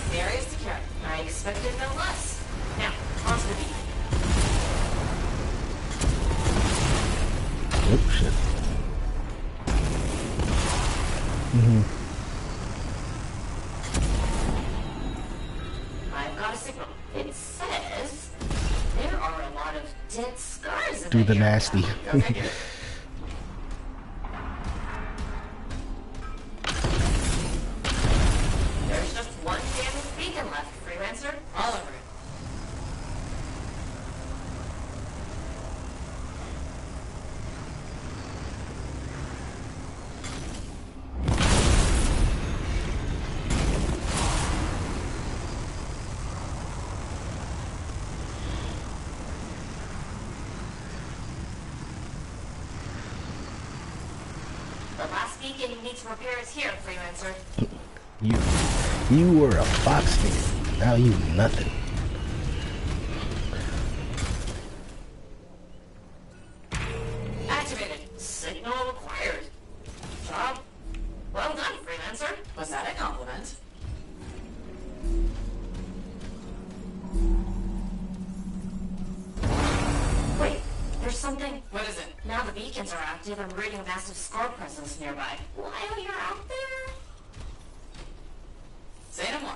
The area is secure. I expected no less. Now, on to the beacon. Oh shit. Mm-hmm. I've got a signal. It says there are a lot of dead scars in Do the area. nasty. Go figure. There's just one damaged beacon left, freelancer. All over it. The last beacon you need to repair is here, freelancer. You were a fox nigga. Now you nothing. Activated. Signal acquired. Job well done, freelancer. Was that a compliment? Wait, there's something. What is it? Now the beacons are active, I'm reading a massive scar presence nearby. While you're out there? Say no more.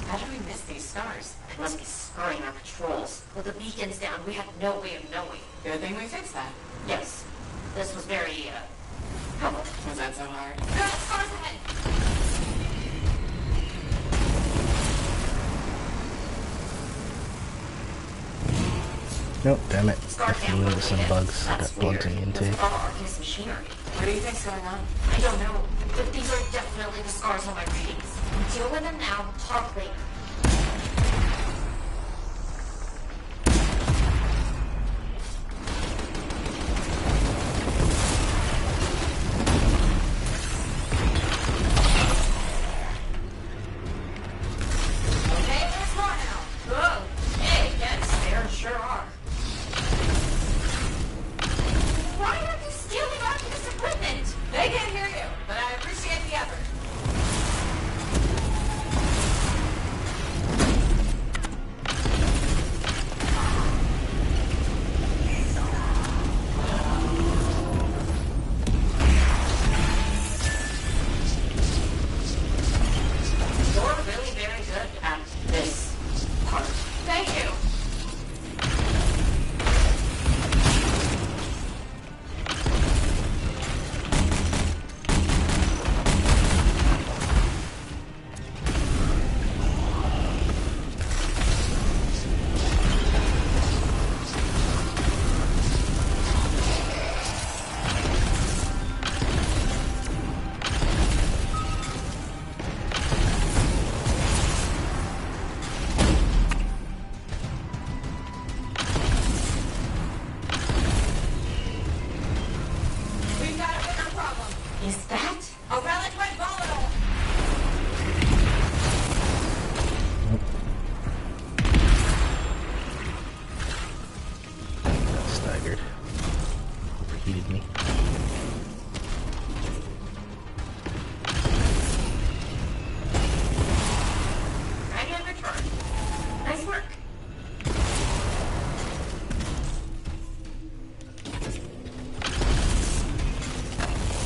How did we miss these stars? They must be scurrying our patrols. With the beacons down, we had no way of knowing. Good thing we fixed that. Yes. This was very, helpful. Was that so hard? Stars ahead! Nope, damn it. Scar I cam flew into some located. bugs That's got plugged weird. in the There's intake. all Arcus machinery. What do you think's going on? I don't know, but these are definitely the scars on my readings. Deal with them now, talk later. Okay, there's more now. Whoa, hey, yes, there sure are. Why are you stealing Arcus equipment? They can't hear you, but I appreciate the effort. You're really very good at this part. Thank you. We've got a bigger problem. Is that? A relic went volatile. Got staggered. Overheated me. Ready on return. Nice work.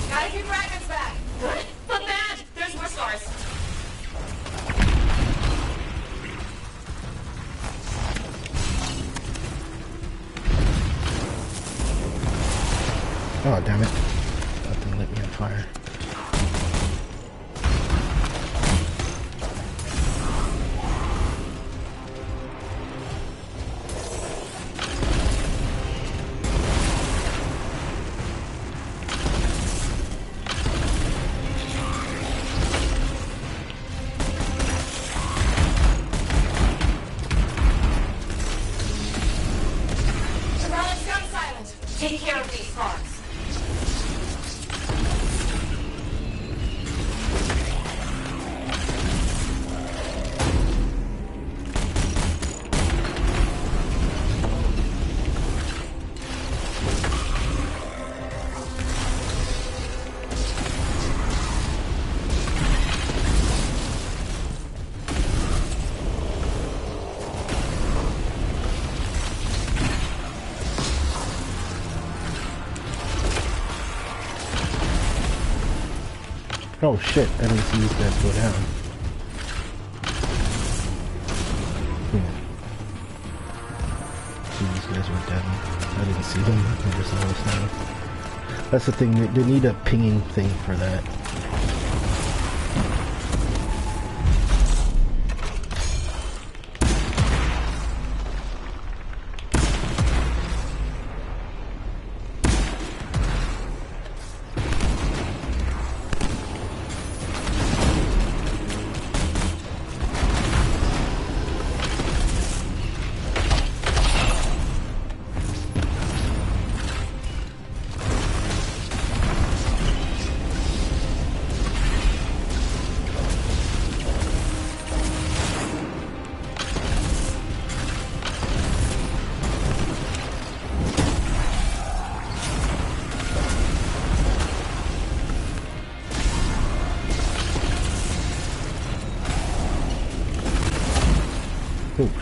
Gotta keep dragons back. Good, but bad. There's more scars. Oh, damn it. That thing lit me on fire. The relic's gone silent. Take care of these scars. Oh shit, I didn't see these guys go down. See, these guys went down. I didn't see them. I just noticed now. That's the thing, they need a pinging thing for that.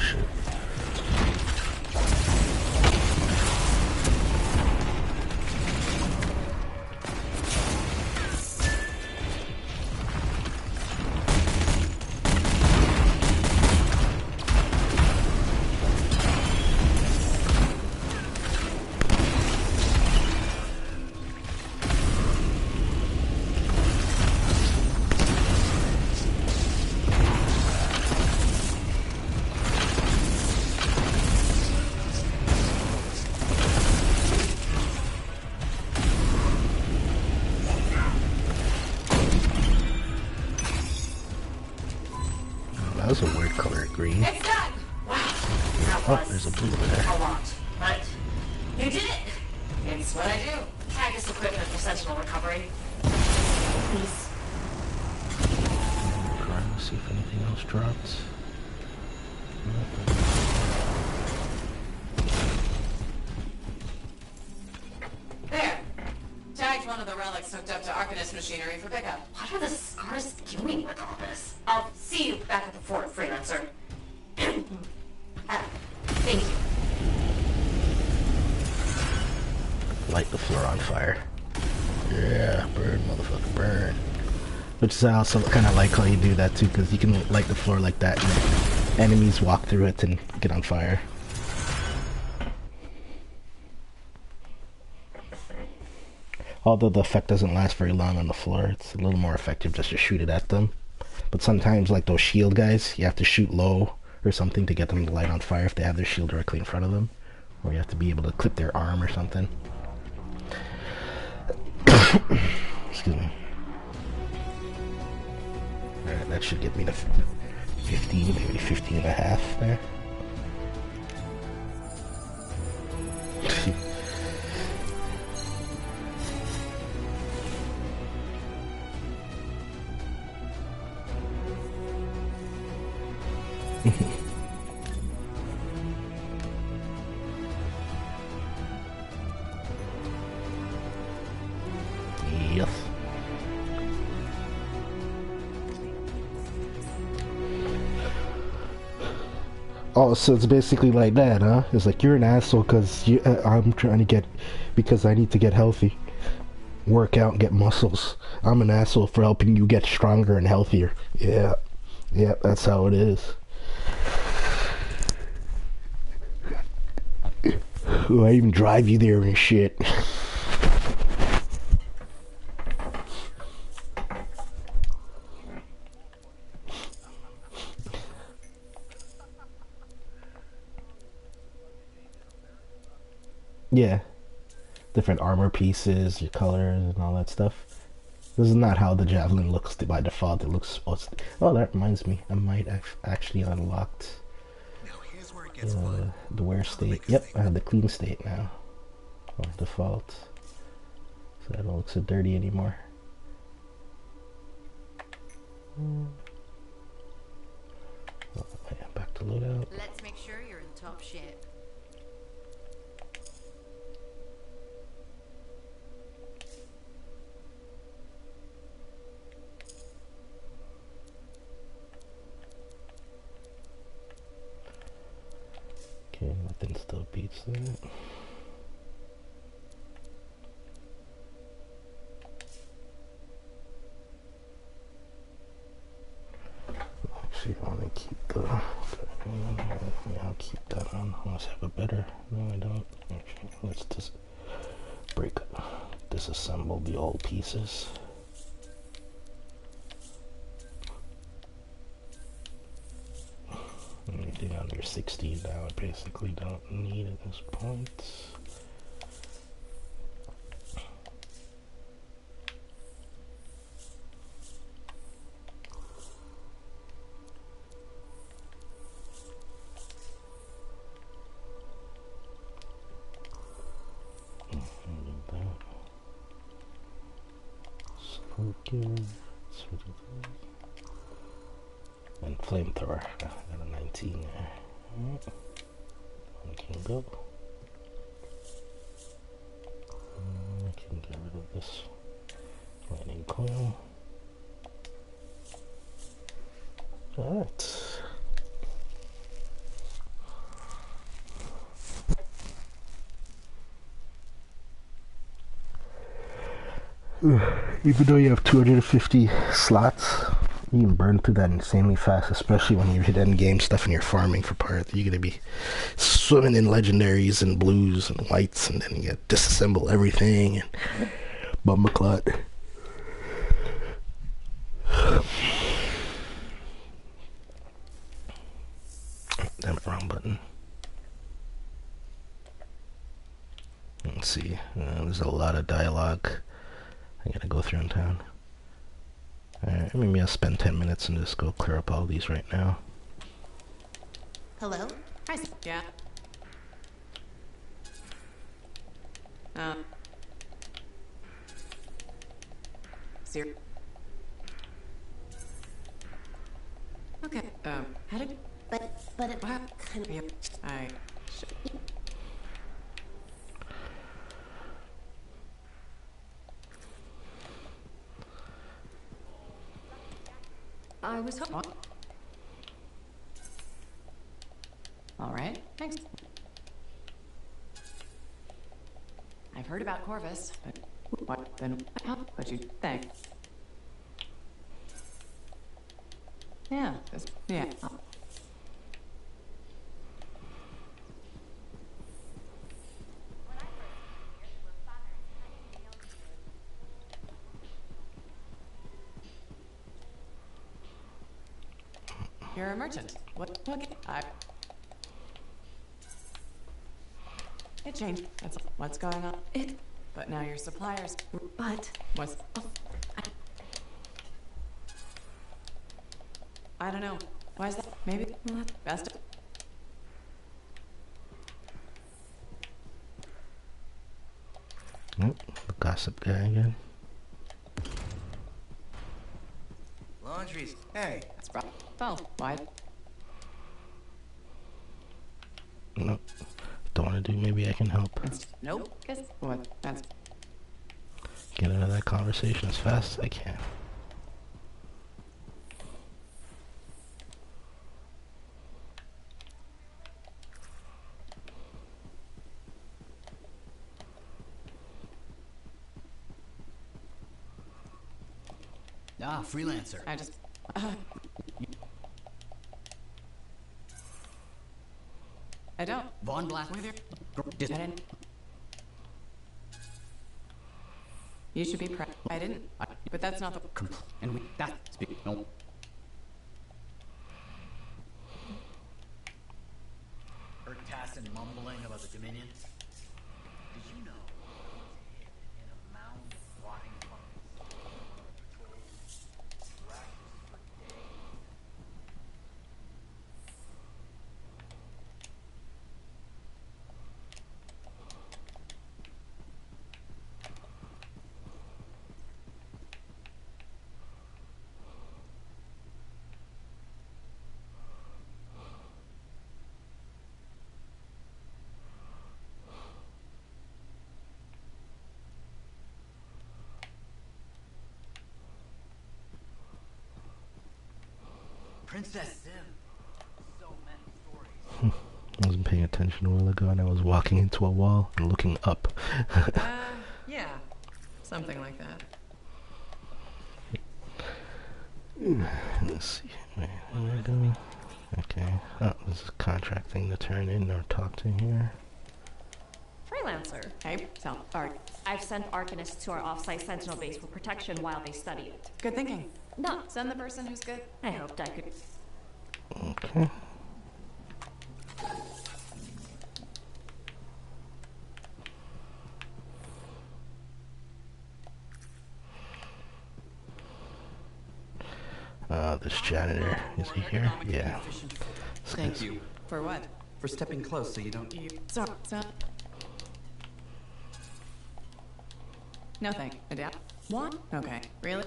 shit. That was a weird color, green. It's done! Wow. That Oh, was there's a blue there. a lot. But you did it! It's what I do. Tag this equipment for sentinel recovery. Please. Trying to see if anything else dropped. There. Tagged one of the relics hooked up to Arcanist machinery for pickup. What are the scars doing with all this? I'll see you back at the fort, freelancer. Thank you. Light the floor on fire. Yeah, burn, motherfucker, burn. Which is I also kind of like how you do that too, because you can light the floor like that and enemies walk through it and get on fire. Although the effect doesn't last very long on the floor, it's a little more effective just to shoot it at them. But sometimes, like those shield guys, you have to shoot low or something to get them to light on fire if they have their shield directly in front of them. Or you have to be able to clip their arm or something. Excuse me. Alright, that should get me to 15, maybe 15 and a half there. Yes. Oh, so it's basically like that, huh? It's like you're an asshole because I'm trying to get, because I need to get healthy, work out and get muscles. I'm an asshole for helping you get stronger and healthier. Yeah, yeah, that's how it is. Oh, I even drive you there and shit. Yeah, different armor pieces, your colors, and all that stuff. This is not how the javelin looks by default. It looks supposed to. Oh, that reminds me. I might have actually unlocked the wear state. Yep, I have the clean state now. By default. So that don't look so dirty anymore. Oh, yeah, back to loadout. Let's make sure you're in top shape. Okay, nothing still beats that. Actually, I want to keep I'll keep that on. Unless I have a better. No, I don't. Actually, let's just disassemble the old pieces. Anything under 16 now, I basically don't need at this point. And flamethrower, I got a 19 there. One can go. I can get rid of this lightning coil. Alright. Even though you have 250 slots, you can burn through that insanely fast, especially when you hit end game stuff and you're farming for parts. You're gonna be swimming in legendaries and blues and whites, and then you disassemble everything and bumbleclot. Damn it, wrong button. Let's see. There's a lot of dialogue I gotta go through in town. Alright, maybe I'll spend 10 minutes and just go clear up all these right now. Hello? Hi. Yeah. Sir. Okay. How did? But it. What? Yep. I was hoping. All right. Thanks. I've heard about Corvus, but what then? How would you think? Yeah. Yeah. You're a merchant. What? It changed. That's what's going on. But now your suppliers. But what's? I don't know. Why is that? Maybe best. Nope, the gossip guy again. Laundries. Hey. That's right. Well, why? Nope. Don't want to do. Maybe I can help. Nope. Guess what? That's. Get out of that conversation as fast as I can. Ah, freelancer. I just. I don't. Vaughn Black. You should be proud. I didn't. But that's not the. And we. That. Speak. No. Heard Tassin mumbling about the Dominions. Did you know in a mound of rotting fungus? Princess Sim. So many stories. I wasn't paying attention a while ago and I was walking into a wall and looking up. Yeah. Something like that. Let's see. Wait, what am I doing? Okay. Oh, this is a contract thing to turn in or talk to here. Freelancer. Hey, so, Art. I've sent Arcanists to our off-site Sentinel base for protection while they study it. Good thinking. No. Send the person who's good. I hoped I could. Okay. This janitor, is he here? Yeah. Thank you. For what? For stepping close so you don't. So. No thank you. What? Okay. Really?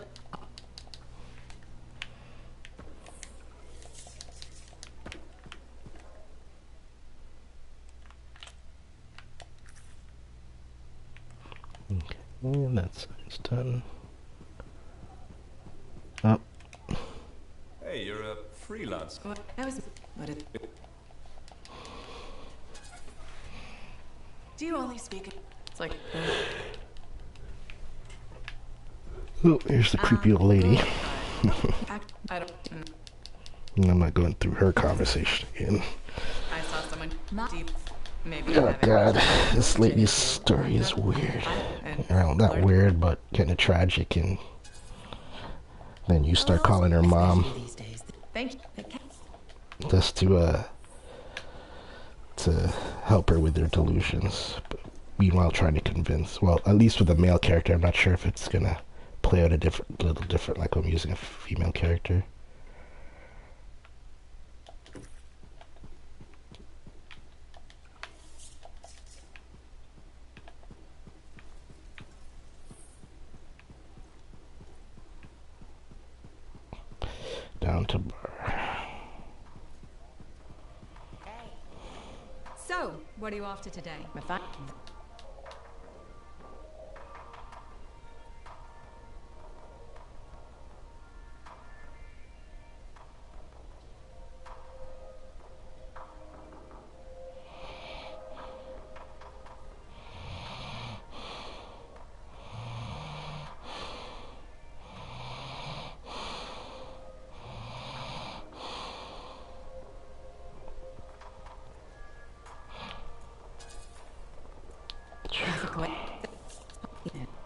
Okay, and that's done. Oh. Hey, you're a freelance. What? I was. What did? Do you only speak? It's like. Oh, here's the creepy old lady. I don't. I'm not going through her conversation again. I saw someone deep. Maybe. Oh god, this lady's story is weird. Well, not weird, but kind of tragic, and then you start calling her mom. Thank you. Just to help her with her delusions. But meanwhile, trying to convince. Well, at least with a male character, I'm not sure if it's gonna play out a little different, like I'm using a female character. Down to bar. So, what are you after today?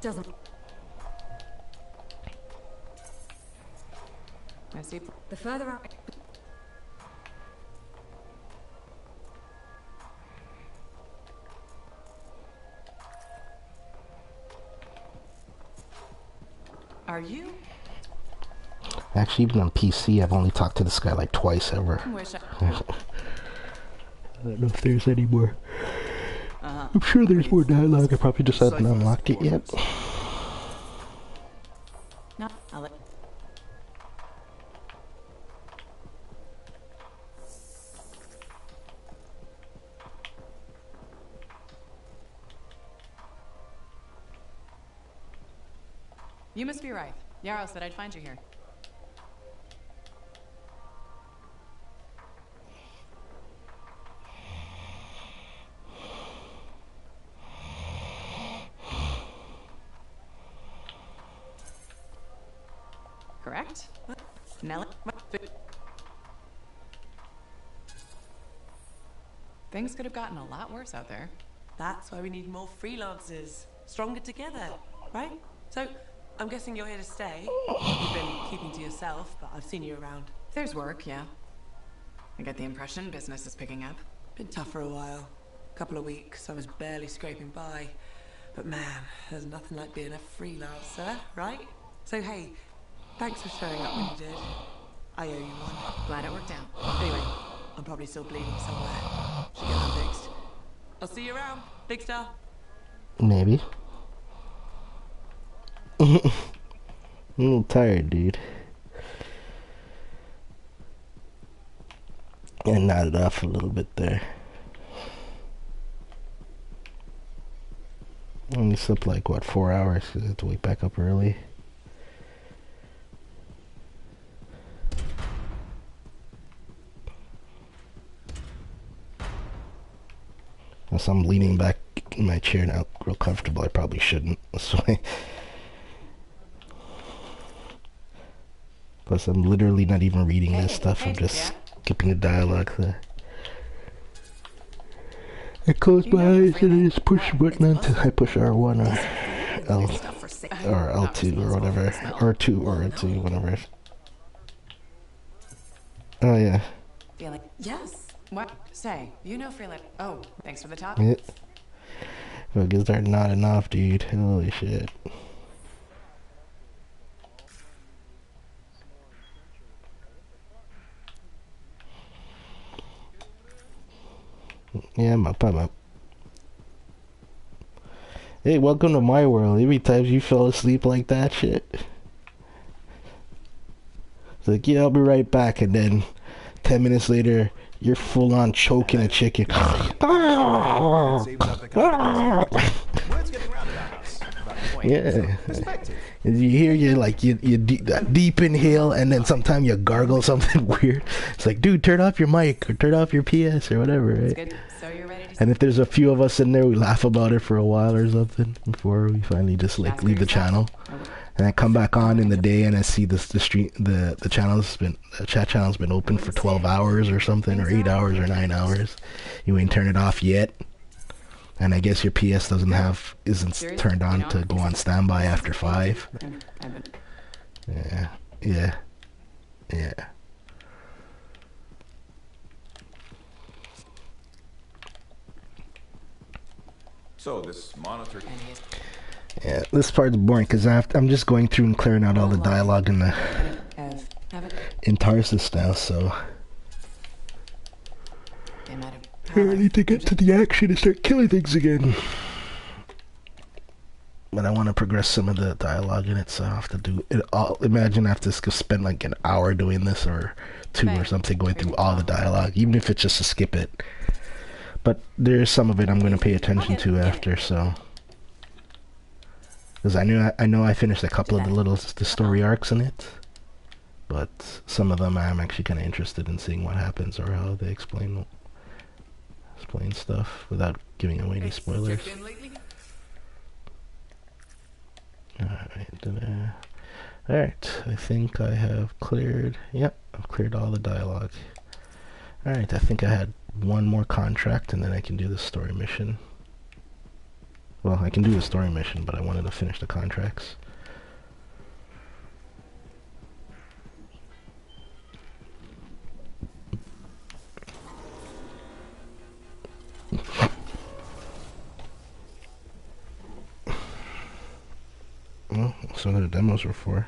Doesn't. I see. The further out. Are you? Actually, even on PC, I've only talked to this guy like twice ever. I don't know if there's any more. I'm sure there's more dialogue. I probably just haven't unlocked it yet. No, I'll let. You must be right. Yarrow said I'd find you here. Correct? Nelly? Things could have gotten a lot worse out there. That's why we need more freelancers. Stronger together, right? So, I'm guessing you're here to stay. You've been keeping to yourself, but I've seen you around. There's work, yeah. I get the impression business is picking up. Been tough for a while. Couple of weeks, I was barely scraping by. But man, there's nothing like being a freelancer, right? So hey, thanks for showing up when you did. I owe you one. Glad it worked out. Anyway, I'm probably still bleeding somewhere. Should get that fixed. I'll see you around, big star. Maybe. I'm a little tired, dude. And nodded off a little bit there. Only slept like, what, 4 hours? Because I had to wake back up early. As I'm leaning back in my chair now, real comfortable, I probably shouldn't. That's why. Plus, I'm literally not even reading this stuff. I'm just skipping the dialogue. So. I close my eyes and I just push the button until I push R1 or L or L2 or whatever, R2 or R2, whatever. Oh yeah. Feeling yes. What? Say, you know freelance. Oh, thanks for the top. Yeah. Focus are not enough, dude. Holy shit. Yeah, I'm up. Hey, welcome to my world. Every time you fell asleep like that shit. It's like, yeah, I'll be right back, and then 10 minutes later, you're full on choking a chicken. Yeah. You hear you deep inhale, and then sometimes you gargle something weird. It's like, dude, turn off your mic or turn off your PS or whatever, right? So you're ready to and if there's a few of us in there, we laugh about it for a while or something before we finally just like leave the channel. and I come back on in the day and I see the chat channel's been open for 12 hours or something, or 8 hours or 9 hours. You ain't turned it off yet, and I guess your PS isn't turned on to go on standby after 5. Yeah. So this monitor. Yeah, this part's boring because I'm just going through and clearing out all the dialogue in Tarsus now, so I need to get to the action and start killing things again. But I want to progress some of the dialogue in it, so I have to do it all. Imagine I have to spend like an hour doing this or 2 or something, going through all the dialogue, even if it's just to skip it. But there's some of it I'm going to pay attention to after, so. Because I know I finished a couple of the story arcs in it, but some of them I'm actually kind of interested in seeing what happens or how they explain stuff without giving away any spoilers. Alright, I think I have cleared. Yep, I've cleared all the dialogue. Alright, I think I had one more contract and then I can do the story mission. Well, I can do the story mission, but I wanted to finish the contracts. Well, that's what the demos were for.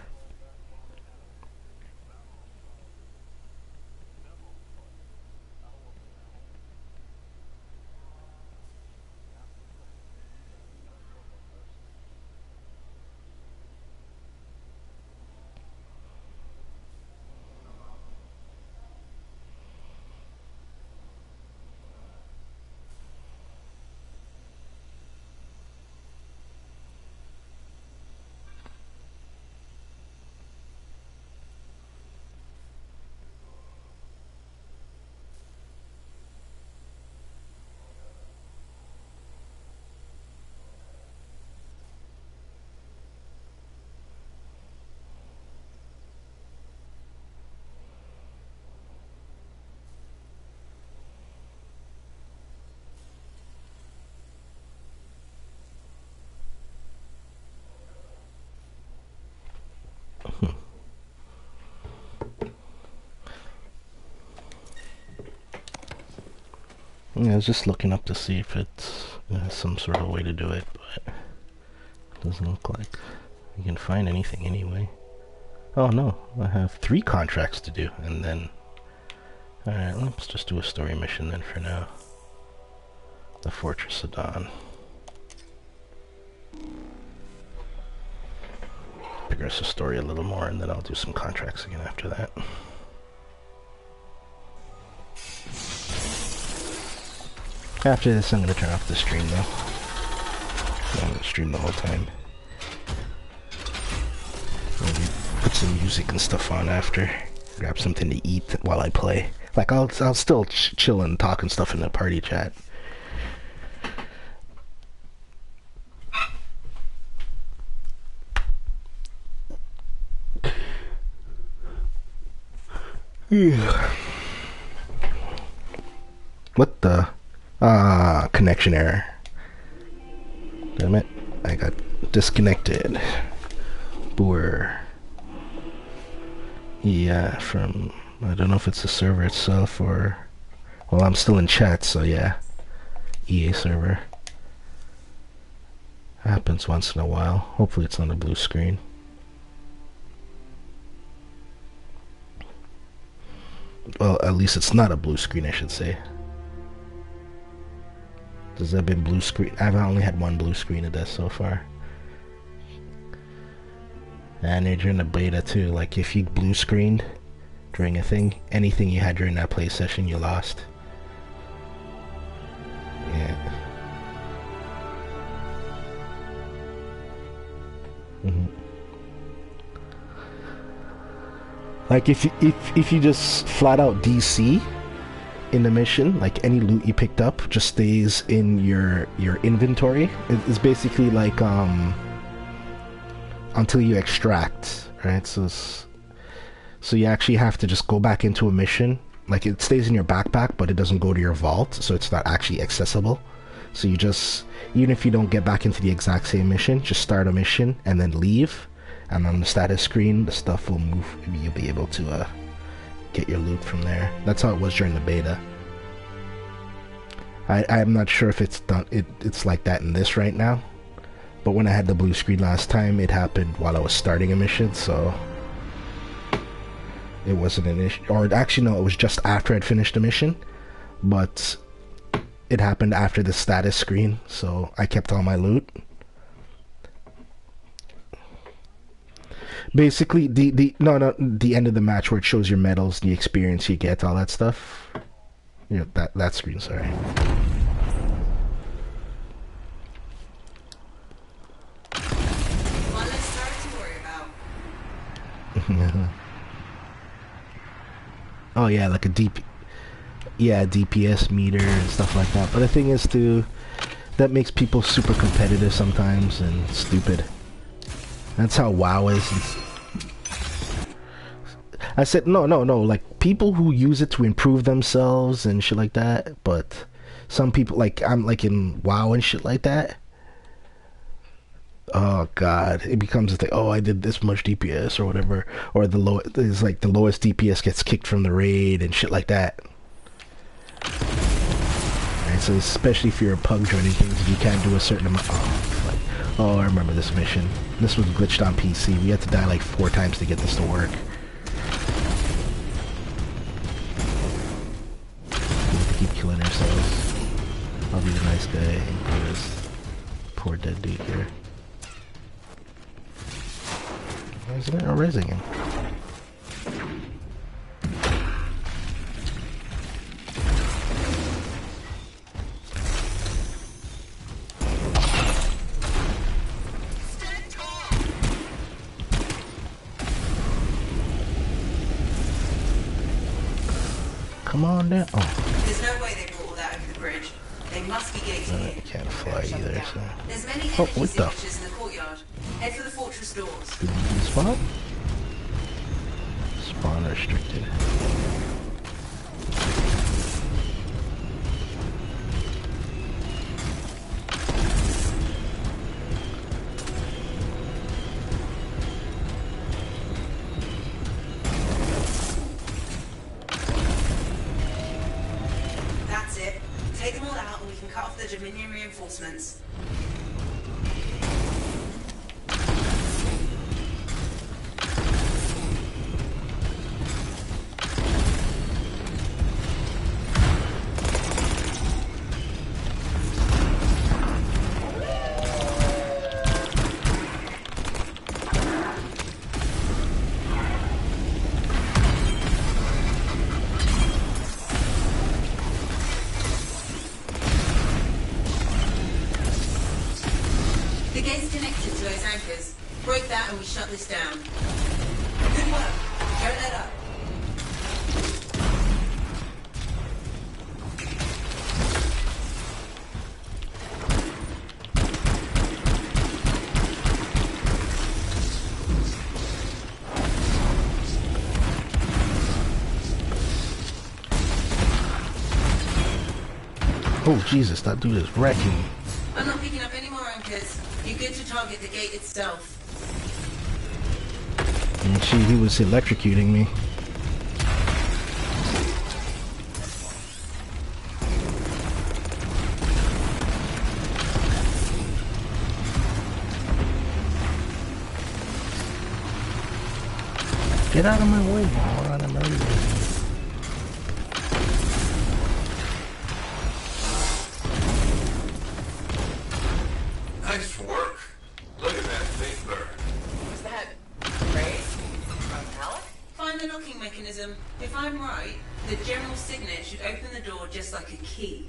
Yeah, I was just looking up to see if it's some sort of way to do it, but it doesn't look like you can find anything anyway. Oh no, I have 3 contracts to do, and then... Alright, let's just do a story mission then for now. The Fortress of Dawn. Progress the story a little more, and then I'll do some contracts again after that. After this, I'm going to turn off the stream, though. I'm going to stream the whole time. Maybe put some music and stuff on after. Grab something to eat while I play. Like, I'll still chill and talk and stuff in the party chat. What the? Connection error. Damn it. I got disconnected. Boor. Yeah, from... I don't know if it's the server itself or... Well, I'm still in chat, so yeah. EA server. Happens once in a while. Hopefully it's not a blue screen. Well, at least it's not a blue screen, I should say. Does that been blue screen? I've only had one blue screen of this so far. And during the beta too, like if you blue screened during a thing, anything you had during that play session, you lost. Yeah. Like if you just flat out DC in the mission, like any loot you picked up just stays in your inventory. It's basically like until you extract, right? So you actually have to just go back into a mission. Like, it stays in your backpack, but it doesn't go to your vault, so it's not actually accessible. So you just, even if you don't get back into the exact same mission, just start a mission and then leave. And on the status screen, the stuff will move. You'll be able to get your loot from there. That's how it was during the beta. I'm not sure if it's done. It's like that in this right now. But when I had the blue screen last time, it happened while I was starting a mission, so it wasn't an issue. Or actually, no, it was just after I'd finished the mission. But it happened after the status screen, so I kept all my loot. Basically, the end of the match where it shows your medals, the experience you get, all that stuff. You know, that screen, sorry. One less story to worry about. Oh yeah, like a DPS meter and stuff like that. But the thing is, that makes people super competitive sometimes and stupid. That's how WoW is. I said no, like people who use it to improve themselves and shit like that. But some people, like I'm like in WoW and shit like that. Oh god, it becomes a thing. Oh, I did this much DPS or whatever, or it's like the lowest DPS gets kicked from the raid and shit like that. Right, so especially if you're a pug joining things, you can't do a certain amount. Oh, I remember this mission. This was glitched on PC. We had to die like 4 times to get this to work. We keep killing ourselves. I'll be the nice guy and kill this poor dead dude here. Why isn't it erasing him? Come on down. Oh. There's no way they brought all that over the bridge. They must be gated here. You can't fly either, so. There's many Oh, energy what the? signatures in the courtyard. Head for the fortress doors. Did you spawn? Spawn restricted. That's it. Take them all out and we can cut off the Dominion reinforcements. The gate's connected to those anchors. Break that and we shut this down. Good work. Don't let up. Oh Jesus, that dude is wrecking. I'm not picking up any more anchors. You're good to target the gate itself. And he was electrocuting me. Get out of my way, moron, I'm ready. Nice work. Look at that thing burn. What's that? Raid? Alec? Find the locking mechanism. If I'm right, the general signet should open the door just like a key.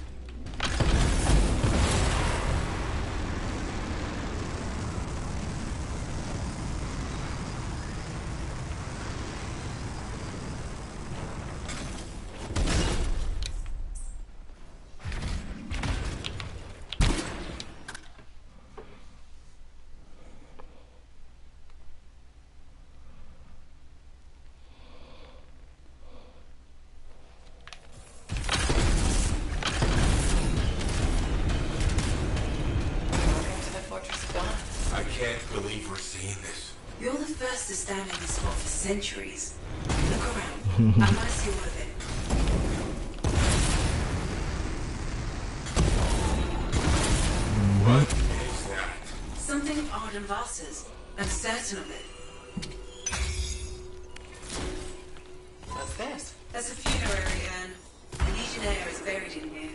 believe we're seeing this? You're the first to stand in this spot for centuries. Look around. I want to see all of it. What is that? Something Arden Vasa's. I'm certain of it. What's this? That's a funerary urn. A legionnaire is buried in here.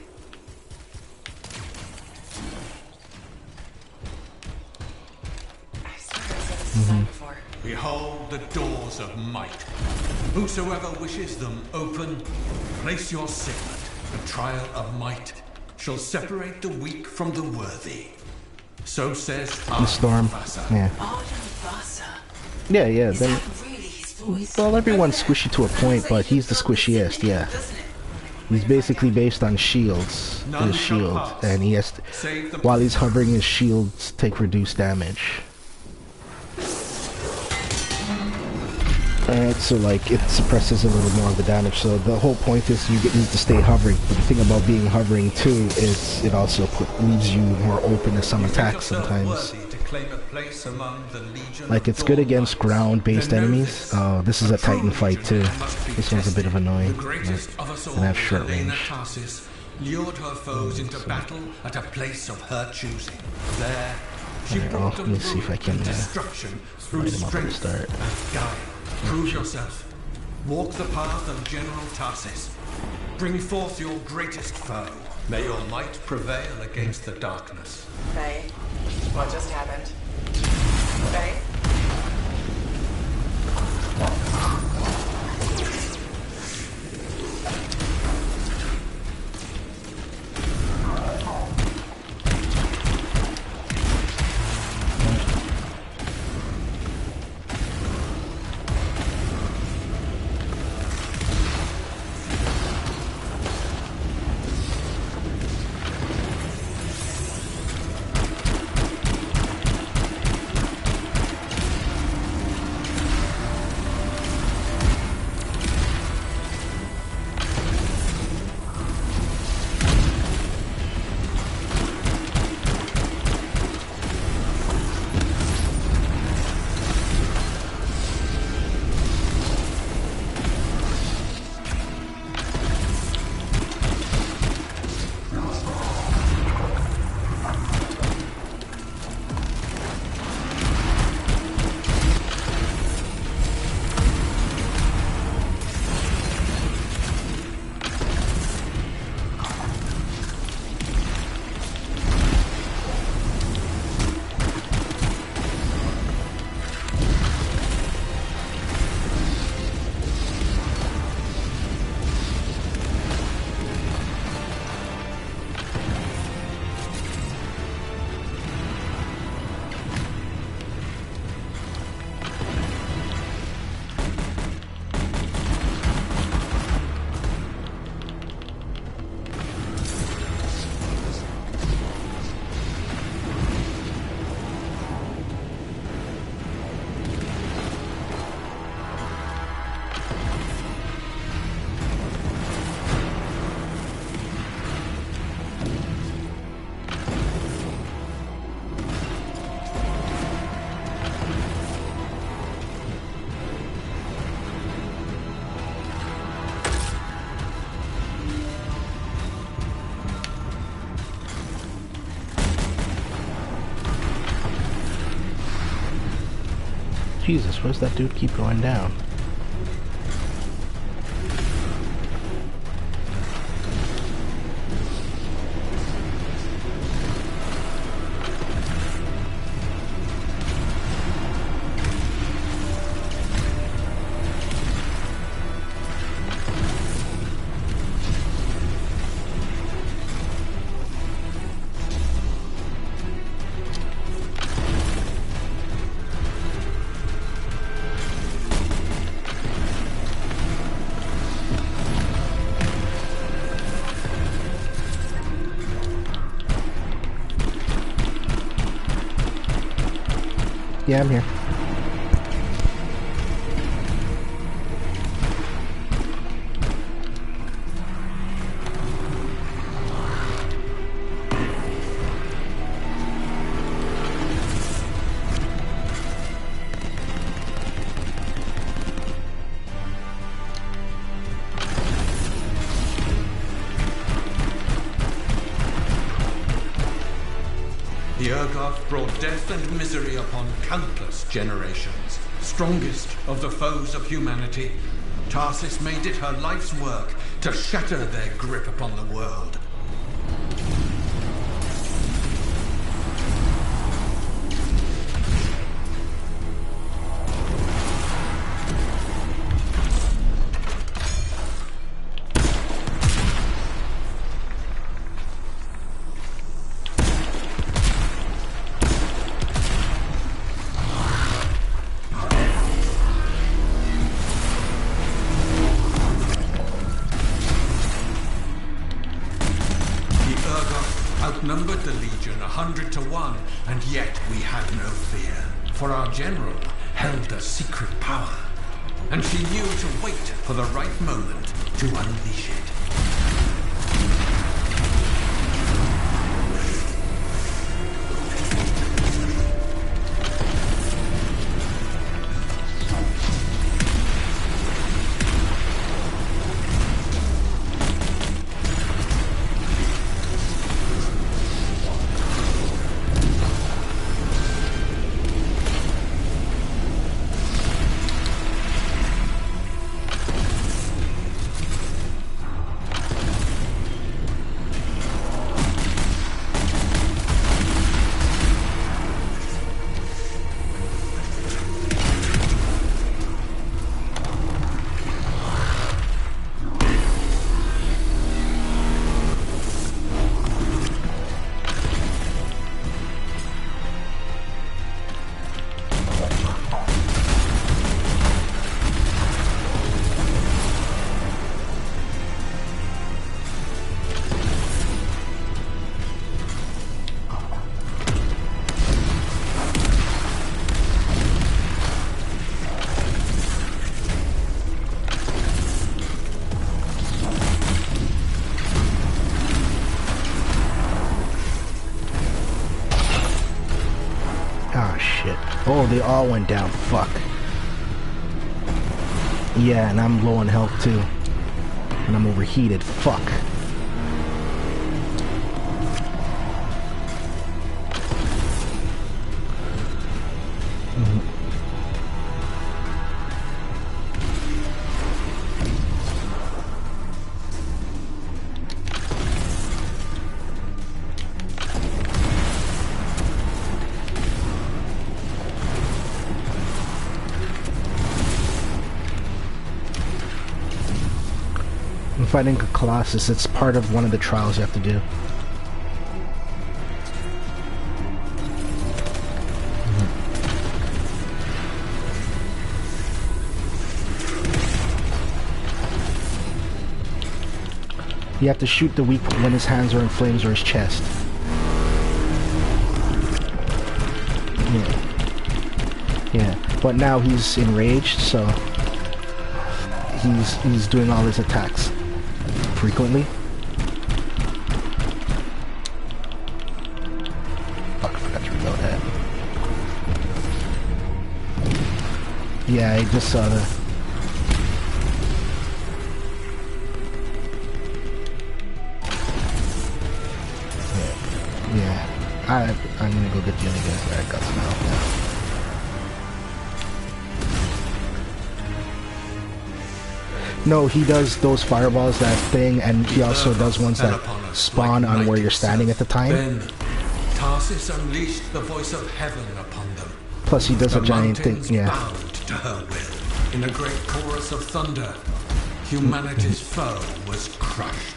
I swear I said this design before. Behold the doors of might. Whosoever wishes them open, place your signet. The trial of might shall separate the weak from the worthy. So says The storm. Yeah. Arden Vasa. Yeah, yeah. Is Then, that really his voice? well, everyone's squishy to a point, but he's the squishiest. Yeah. He's basically based on shields. His shield, and he has to, while he's hovering, his shields take reduced damage. Alright, so like it suppresses a little more of the damage. So the whole point is you need to stay hovering. But the thing about being hovering too is it also leaves you more open to some attacks sometimes. Like it's good against ground-based enemies. This is a Titan fight too. This one's a bit of annoying. And I have short range. Lured her foes into battle at a place of her choosing. There, she brought them destruction through strength and guile. Prove yourself. Walk the path of General Tarsis. Bring forth your greatest foe. May your might prevail against the darkness. Faye, what just happened? Faye? Jesus, where's that dude keep going down? Yeah, I'm here. The Urgoth brought death and misery upon countless generations. Strongest of the foes of humanity, Tarsis made it her life's work to shatter their grip upon the world. Outnumbered the Legion 100 to 1, and yet we had no fear. For our general held a secret power, and she knew to wait for the right moment to unleash it. Oh, they all went down. Fuck. Yeah, and I'm low on health too. And I'm overheated. Fuck. Fighting a Colossus, it's part of one of the trials you have to do. You have to shoot the weak when his hands are in flames or his chest. Yeah, but now he's enraged, so he's doing all his attacks frequently. Fuck, I forgot to reload that. Yeah, I just saw that. Yeah. I'm gonna go get the other guys that I got some help now. No, he does those fireballs, that thing, and he also does ones that spawn on where you're standing at the time. Then Tarsis unleashed the voice of heaven upon them. Plus he does a giant thing, yeah. Bowed to her will. In a great chorus of thunder, humanity's foe was crushed.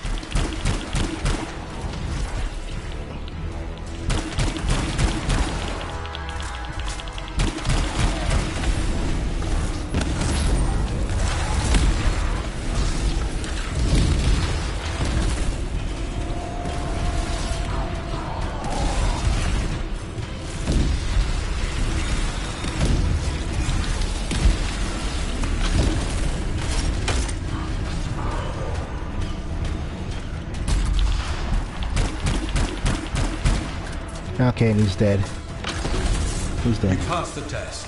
Okay, and he's dead. He's dead. You passed the test.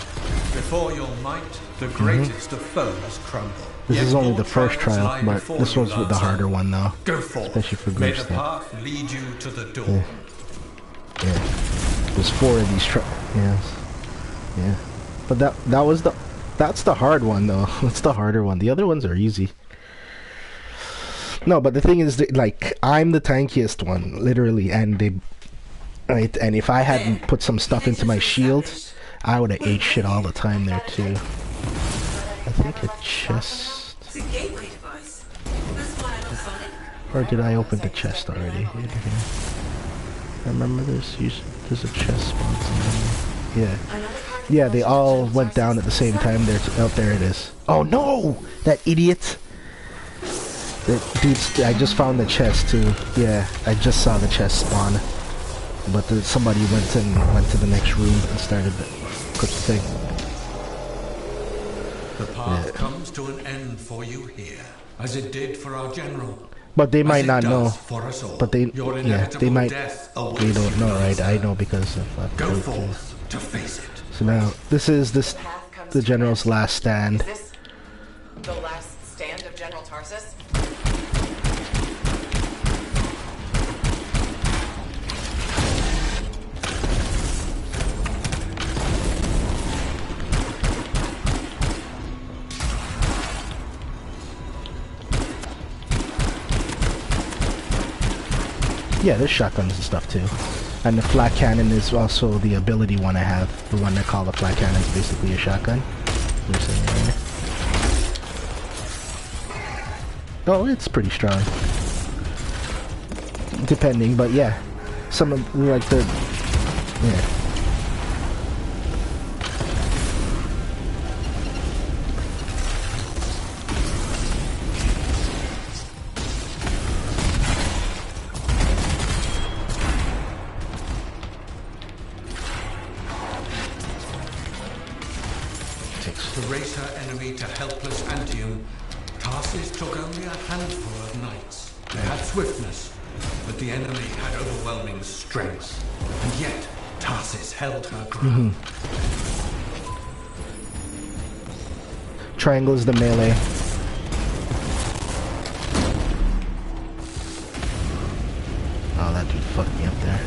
Before your might, the greatest of foes crumble. This is only the first trial, but this was the harder one though. Go forth. Especially for May group the stuff. path lead you to the door. Yeah. There's 4 of these yes. Yeah. But that's the hard one though. That's the harder one. The other ones are easy. No, but the thing is that, like, I'm the tankiest one, literally, and and if I hadn't put some stuff into my shield, I would have ate shit all the time there too. I think a chest. It's a gateway device. That's why I love Sonic. Or did I open the chest already? Yeah. I remember there's a chest spawn somewhere. Yeah. Yeah, they all went down at the same time. There it is. Oh no! That idiot! That dude, I just found the chest too. Yeah, I just saw the chest spawn. But somebody went to the next room and started to put the thing. The path comes to an end for you here, as it did for our general. But they might not know. But they don't know, right? I know because of Go forth to face it. So now this is the general's last stand. Is this the last stand of General Tarsus? Yeah, there's shotguns and stuff too. And the flat cannon is also the ability one I have. The one they call the flat cannon is basically a shotgun. Oh, it's pretty strong. Depending, but yeah. Some of, like the... Yeah. To race her enemy to helpless Antium, Tarsus took only a handful of knights. They had swiftness, but the enemy had overwhelming strength. And yet, Tarsus held her ground. Triangle is the melee. Oh, that dude fucked me up there.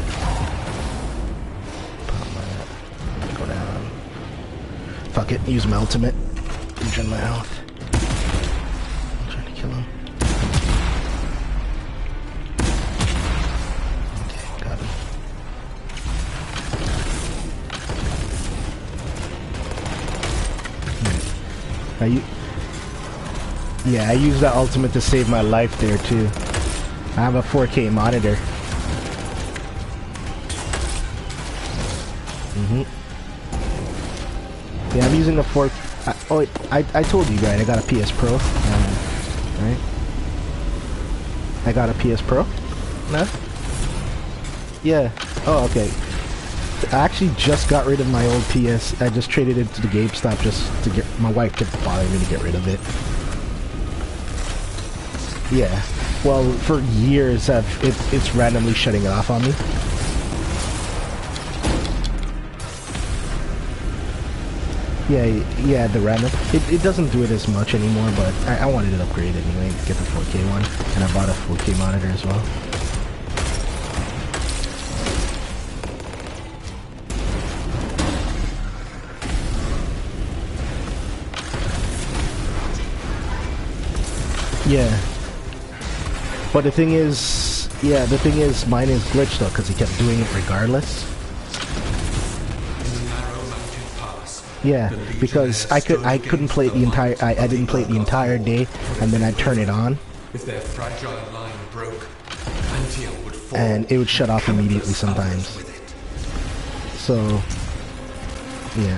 Go down. Fuck it, use my ultimate. Regen my health. I'm trying to kill him. Okay, got him. I use that ultimate to save my life there too. I have a 4K monitor. Yeah, I'm using a 4. I told you guys I got a PS Pro. Right? I got a PS Pro. No? Yeah. Oh, okay. I actually just got rid of my old PS. I just traded it to the GameStop just to get. My wife kept bothering me to get rid of it. Yeah. Well, for years, it's randomly shutting it off on me. Yeah, the random. It doesn't do it as much anymore, but I wanted it upgraded anyway, get the 4K one, and I bought a 4K monitor as well. Yeah. But the thing is, mine is glitched though, because he kept doing it regardless. Yeah, because I couldn't play it the entire I didn't play it the entire day, and then I'd turn it on. If their fragile line broke, Antium would fall, and it would shut off immediately sometimes. So, yeah.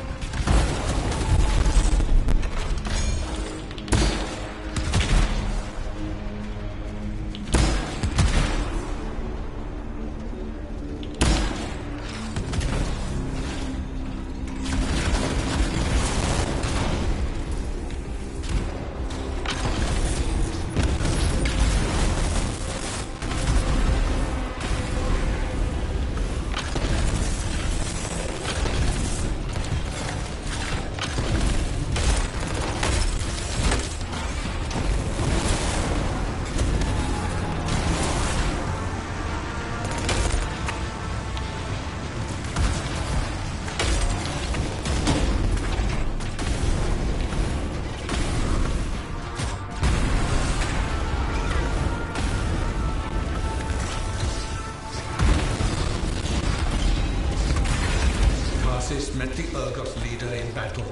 Tarsis met the Urgot leader in battle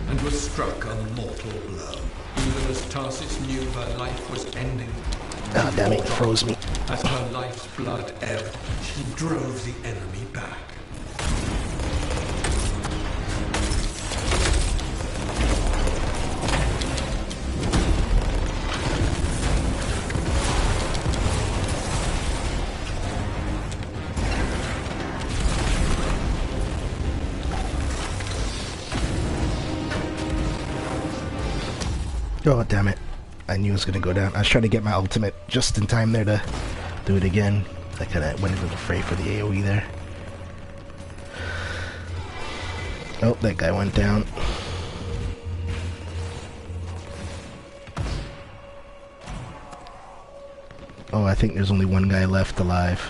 and was struck a mortal blow. Even as Tarsis knew her life was ending. Ah, damn it, froze me. As her life's blood ebbed, she drove the enemy back. Oh, damn it. I knew it was gonna go down. I was trying to get my ultimate just in time there to do it again. I kinda went into the fray for the AoE there. Oh, that guy went down. Oh, I think there's only one guy left alive.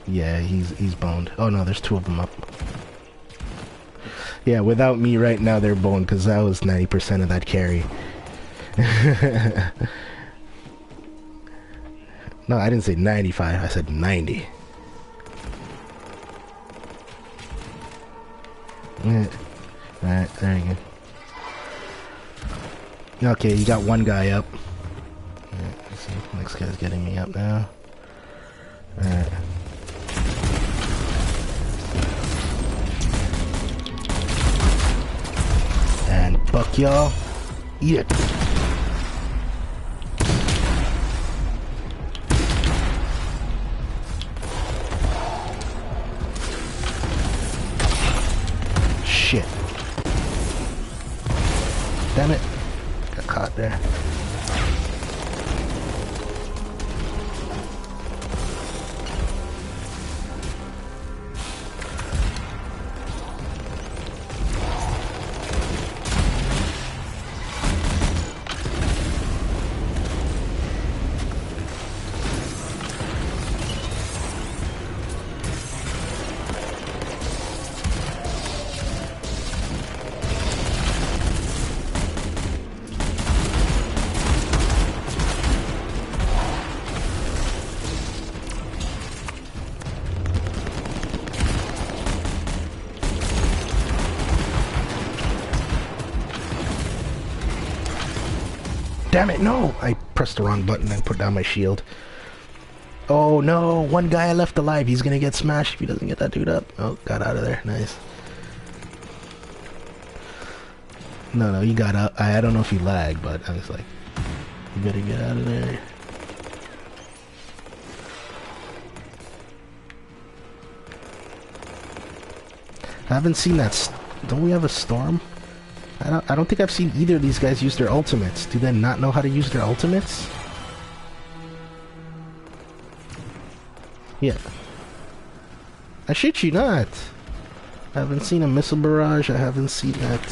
Yeah, he's boned. Oh no, there's two of them up. Yeah, without me right now, they're boned, because that was 90% of that carry. No, I didn't say 95, I said 90. Alright, there you go. Okay, you got one guy up. Alright, let's see. Next guy's getting me up now. Alright. And buck y'all. Eat it. Shit. Damn it. Got caught there. Damn it, no! I pressed the wrong button and put down my shield. Oh no, one guy I left alive. He's gonna get smashed if he doesn't get that dude up. Oh, got out of there. Nice. No, he got out. I don't know if he lagged, but I was like, you better get out of there. I haven't seen that. Don't we have a storm? I don't think I've seen either of these guys use their ultimates. Do they not know how to use their ultimates? Yeah. I shit you not. I haven't seen a missile barrage. I haven't seen that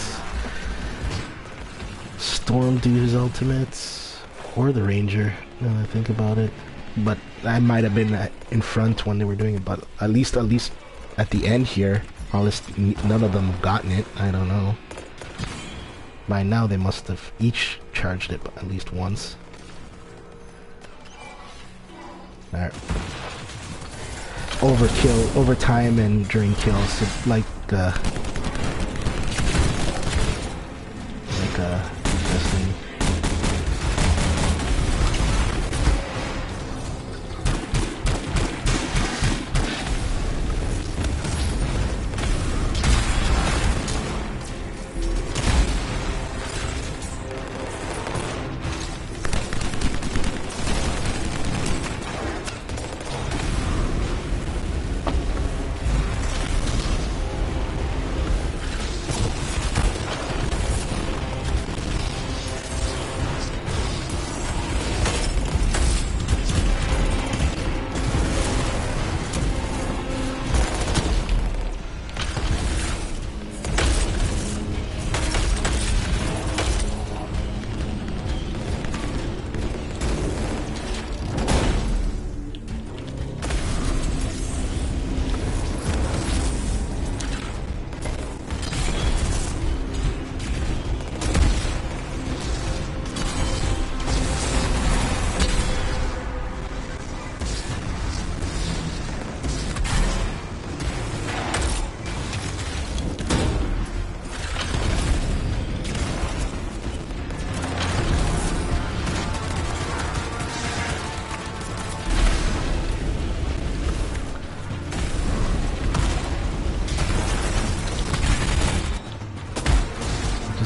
Storm do his ultimates. Or the Ranger, now that I think about it. But I might have been in front when they were doing it. But at least at the end here, unless none of them have gotten it. I don't know. By now they must have each charged it at least once. Alright. Overkill, over time and during kills, so like this thing.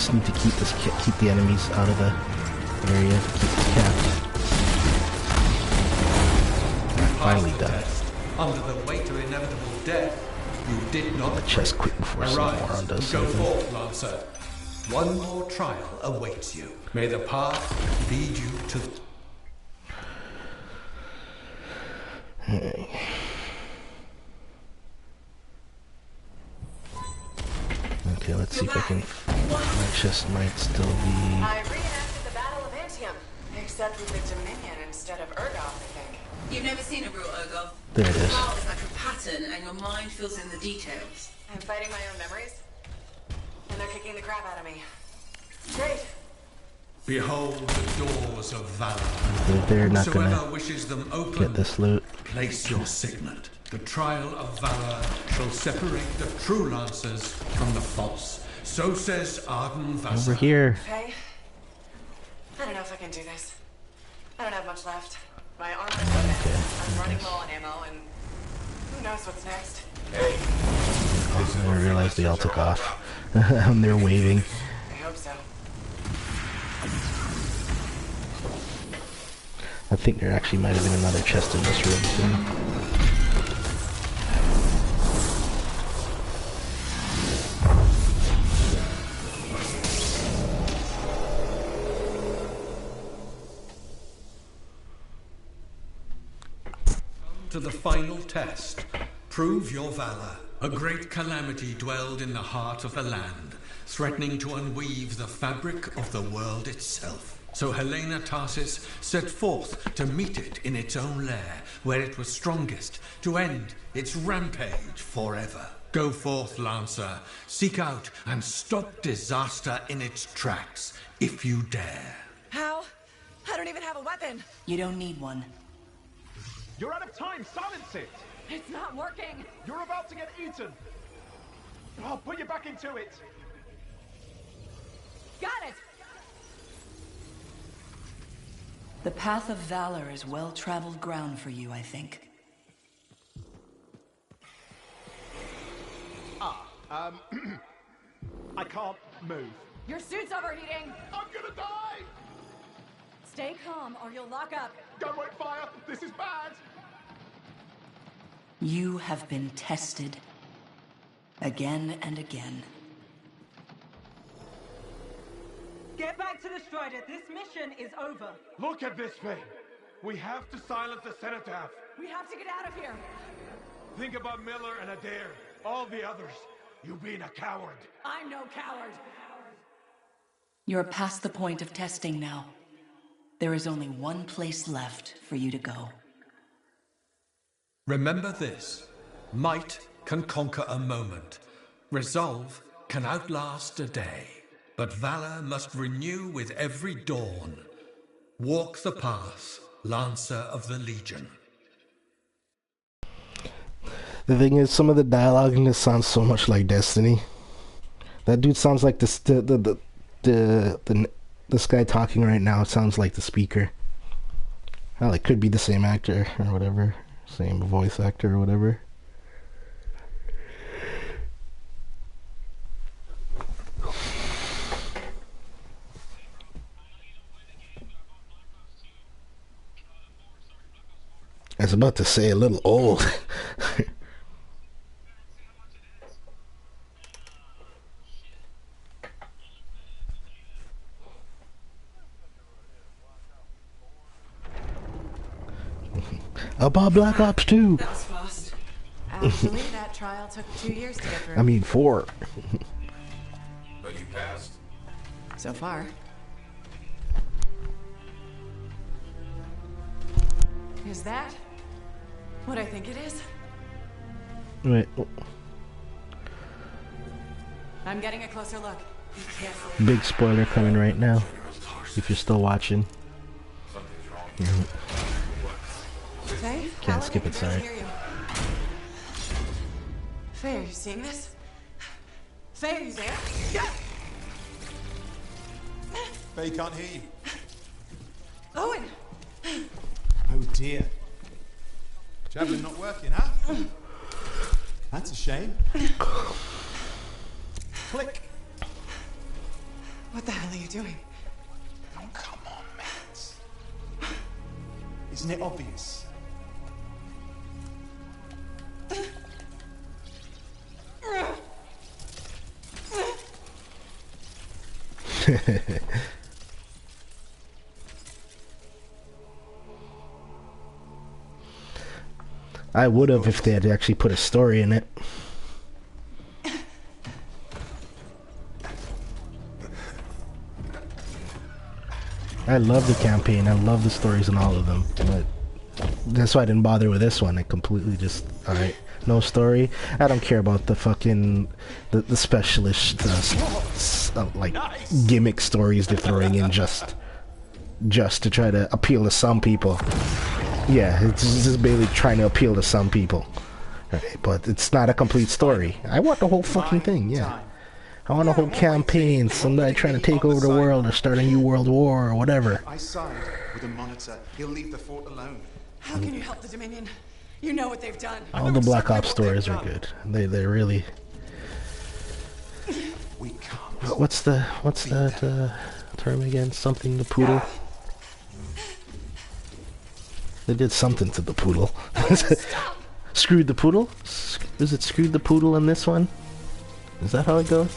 just need to keep the enemies out of the area to keep us capped. Finally done. Under the weight of inevitable death, you did not. The chest quick before some moron does something. Go forth, Lancer. One more trial awaits you. May the path lead you to. Okay, let's see if I can. My chest might still be. I reenacted the Battle of Anthem, except with the Dominion instead of Urgoth, I think. You've never seen a real Urgoth. There it is. It's like a pattern, and your mind fills in the details. I'm fighting my own memories, and they're kicking the crap out of me. Great. Behold the doors of valor. They're not Whosoever gonna wishes them open, get this loot. place your signet. The trial of valor shall separate the true lancers from the false. So says Arden Vassar. Over here. Hey, I don't know if I can do this. I don't have much left. My armor is limited. I'm running low on ammo, and who knows what's next. I realized they all took off. And they're waving. I hope so. I think there actually might have been another chest in this room too. To the final test. Prove your valor. A great calamity dwelled in the heart of the land, threatening to unweave the fabric of the world itself. So Helena Tarsis set forth to meet it in its own lair, where it was strongest, to end its rampage forever. Go forth, Lancer. Seek out and stop disaster in its tracks, if you dare. How? I don't even have a weapon. You don't need one. You're out of time! Silence it! It's not working! You're about to get eaten! I'll put you back into it! Got it! The path of valor is well-traveled ground for you, I think. I can't move. Your suit's overheating! I'm gonna die! Stay calm or you'll lock up. Don't wait fire! This is bad! You have been tested. Again and again. Get back to the Strider. This mission is over. Look at this thing! We have to silence the Cenotaph. We have to get out of here. Think about Miller and Adair. All the others. You being a coward. I'm no coward. You're past the point of testing now. There is only one place left for you to go. Remember this. Might can conquer a moment. Resolve can outlast a day. But valor must renew with every dawn. Walk the path, Lancer of the Legion. The thing is, some of the dialogue in this sounds so much like Destiny. That dude sounds like this guy talking right now sounds like the speaker. Hell, it could be the same actor or whatever. Same voice actor or whatever. I was about to say a little old. About Black Ops 2. That was fast. Actually, that trial took 2 years to get through. I mean 4. But you passed. So far. Is that what I think it is? Wait. I'm getting a closer look. Be careful. Big spoiler coming right now. If you're still watching. Faye? Can't skip it, sorry. Faye, are you seeing this? Faye, are you there? Yeah! Faye can't hear you. Owen! Oh dear. Javelin not working, huh? That's a shame. Click. What the hell are you doing? Come on, Matt. Isn't it obvious? I would have if they had actually put a story in it. I love the campaign, I love the stories in all of them, but that's why I didn't bother with this one. I completely just, alright, no story. I don't care about the fucking, the specialist, like, gimmick stories they're throwing in just to try to appeal to some people. Yeah, it's just barely trying to appeal to some people. Right, but it's not a complete story. I want the whole fucking thing, yeah. I want a whole campaign, somebody trying to take over the world or start a new world war or whatever. I side with the Monitor. He'll leave the fort alone. How can you help the Dominion? You know what they've done. All the Black Ops stories are good. They're really. What's that term again? Something the poodle. They did something to the poodle. Screwed the poodle? Is it screwed the poodle in this one? Is that how it goes?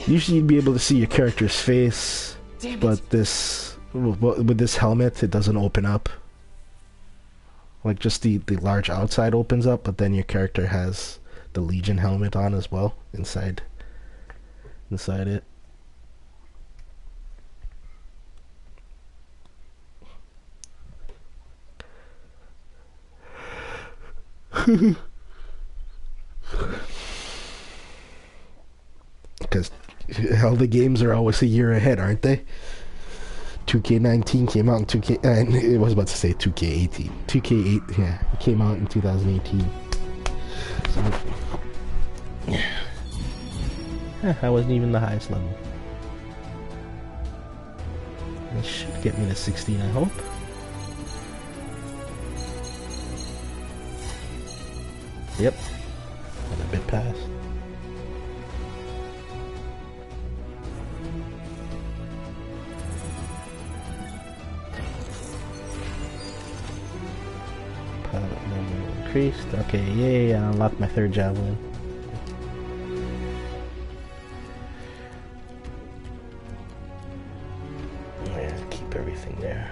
Usually you'd be able to see your character's face, but with this helmet it doesn't open up. Like just the large outside opens up, but then your character has the Legion helmet on as well inside it. Because hell, the games are always a year ahead, aren't they? 2K19 came out in 2K, and it was about to say 2K18. 2K8, yeah, it came out in 2018. So, yeah, I wasn't even the highest level. It should get me to 16, I hope. Yep, and a bit past. Pilot level increased. Okay, yay, I unlocked my third javelin. Yeah, keep everything there.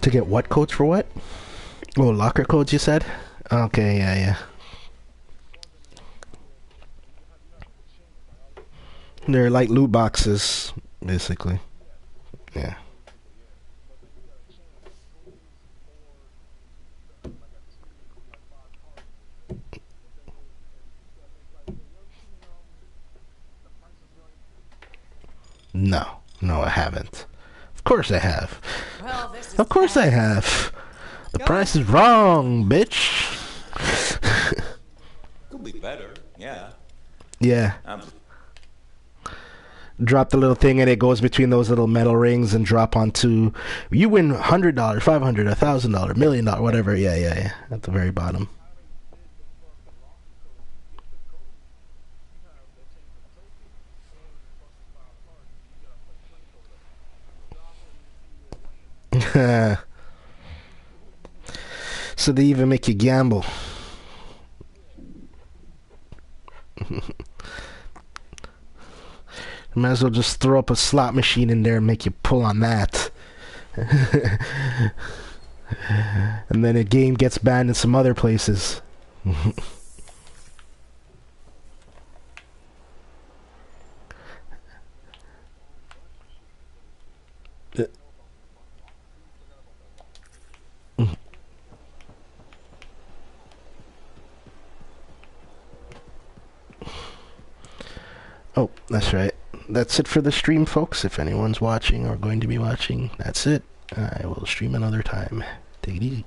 To get what codes for what? Oh, locker codes you said? Okay, yeah. They're like loot boxes, basically. Yeah. No, I haven't. Of course I have. Well, this is of course I have. The price is wrong, bitch. Could be better, yeah. Yeah. Drop the little thing and it goes between those little metal rings and drop onto. You win $100, $500, $1,000, $1 million, whatever. Yeah. At the very bottom. So they even make you gamble. Might as well just throw up a slot machine in there and make you pull on that. And then a game gets banned in some other places. Oh, that's right. That's it for the stream, folks. If anyone's watching or going to be watching, that's it. I will stream another time. Take it easy.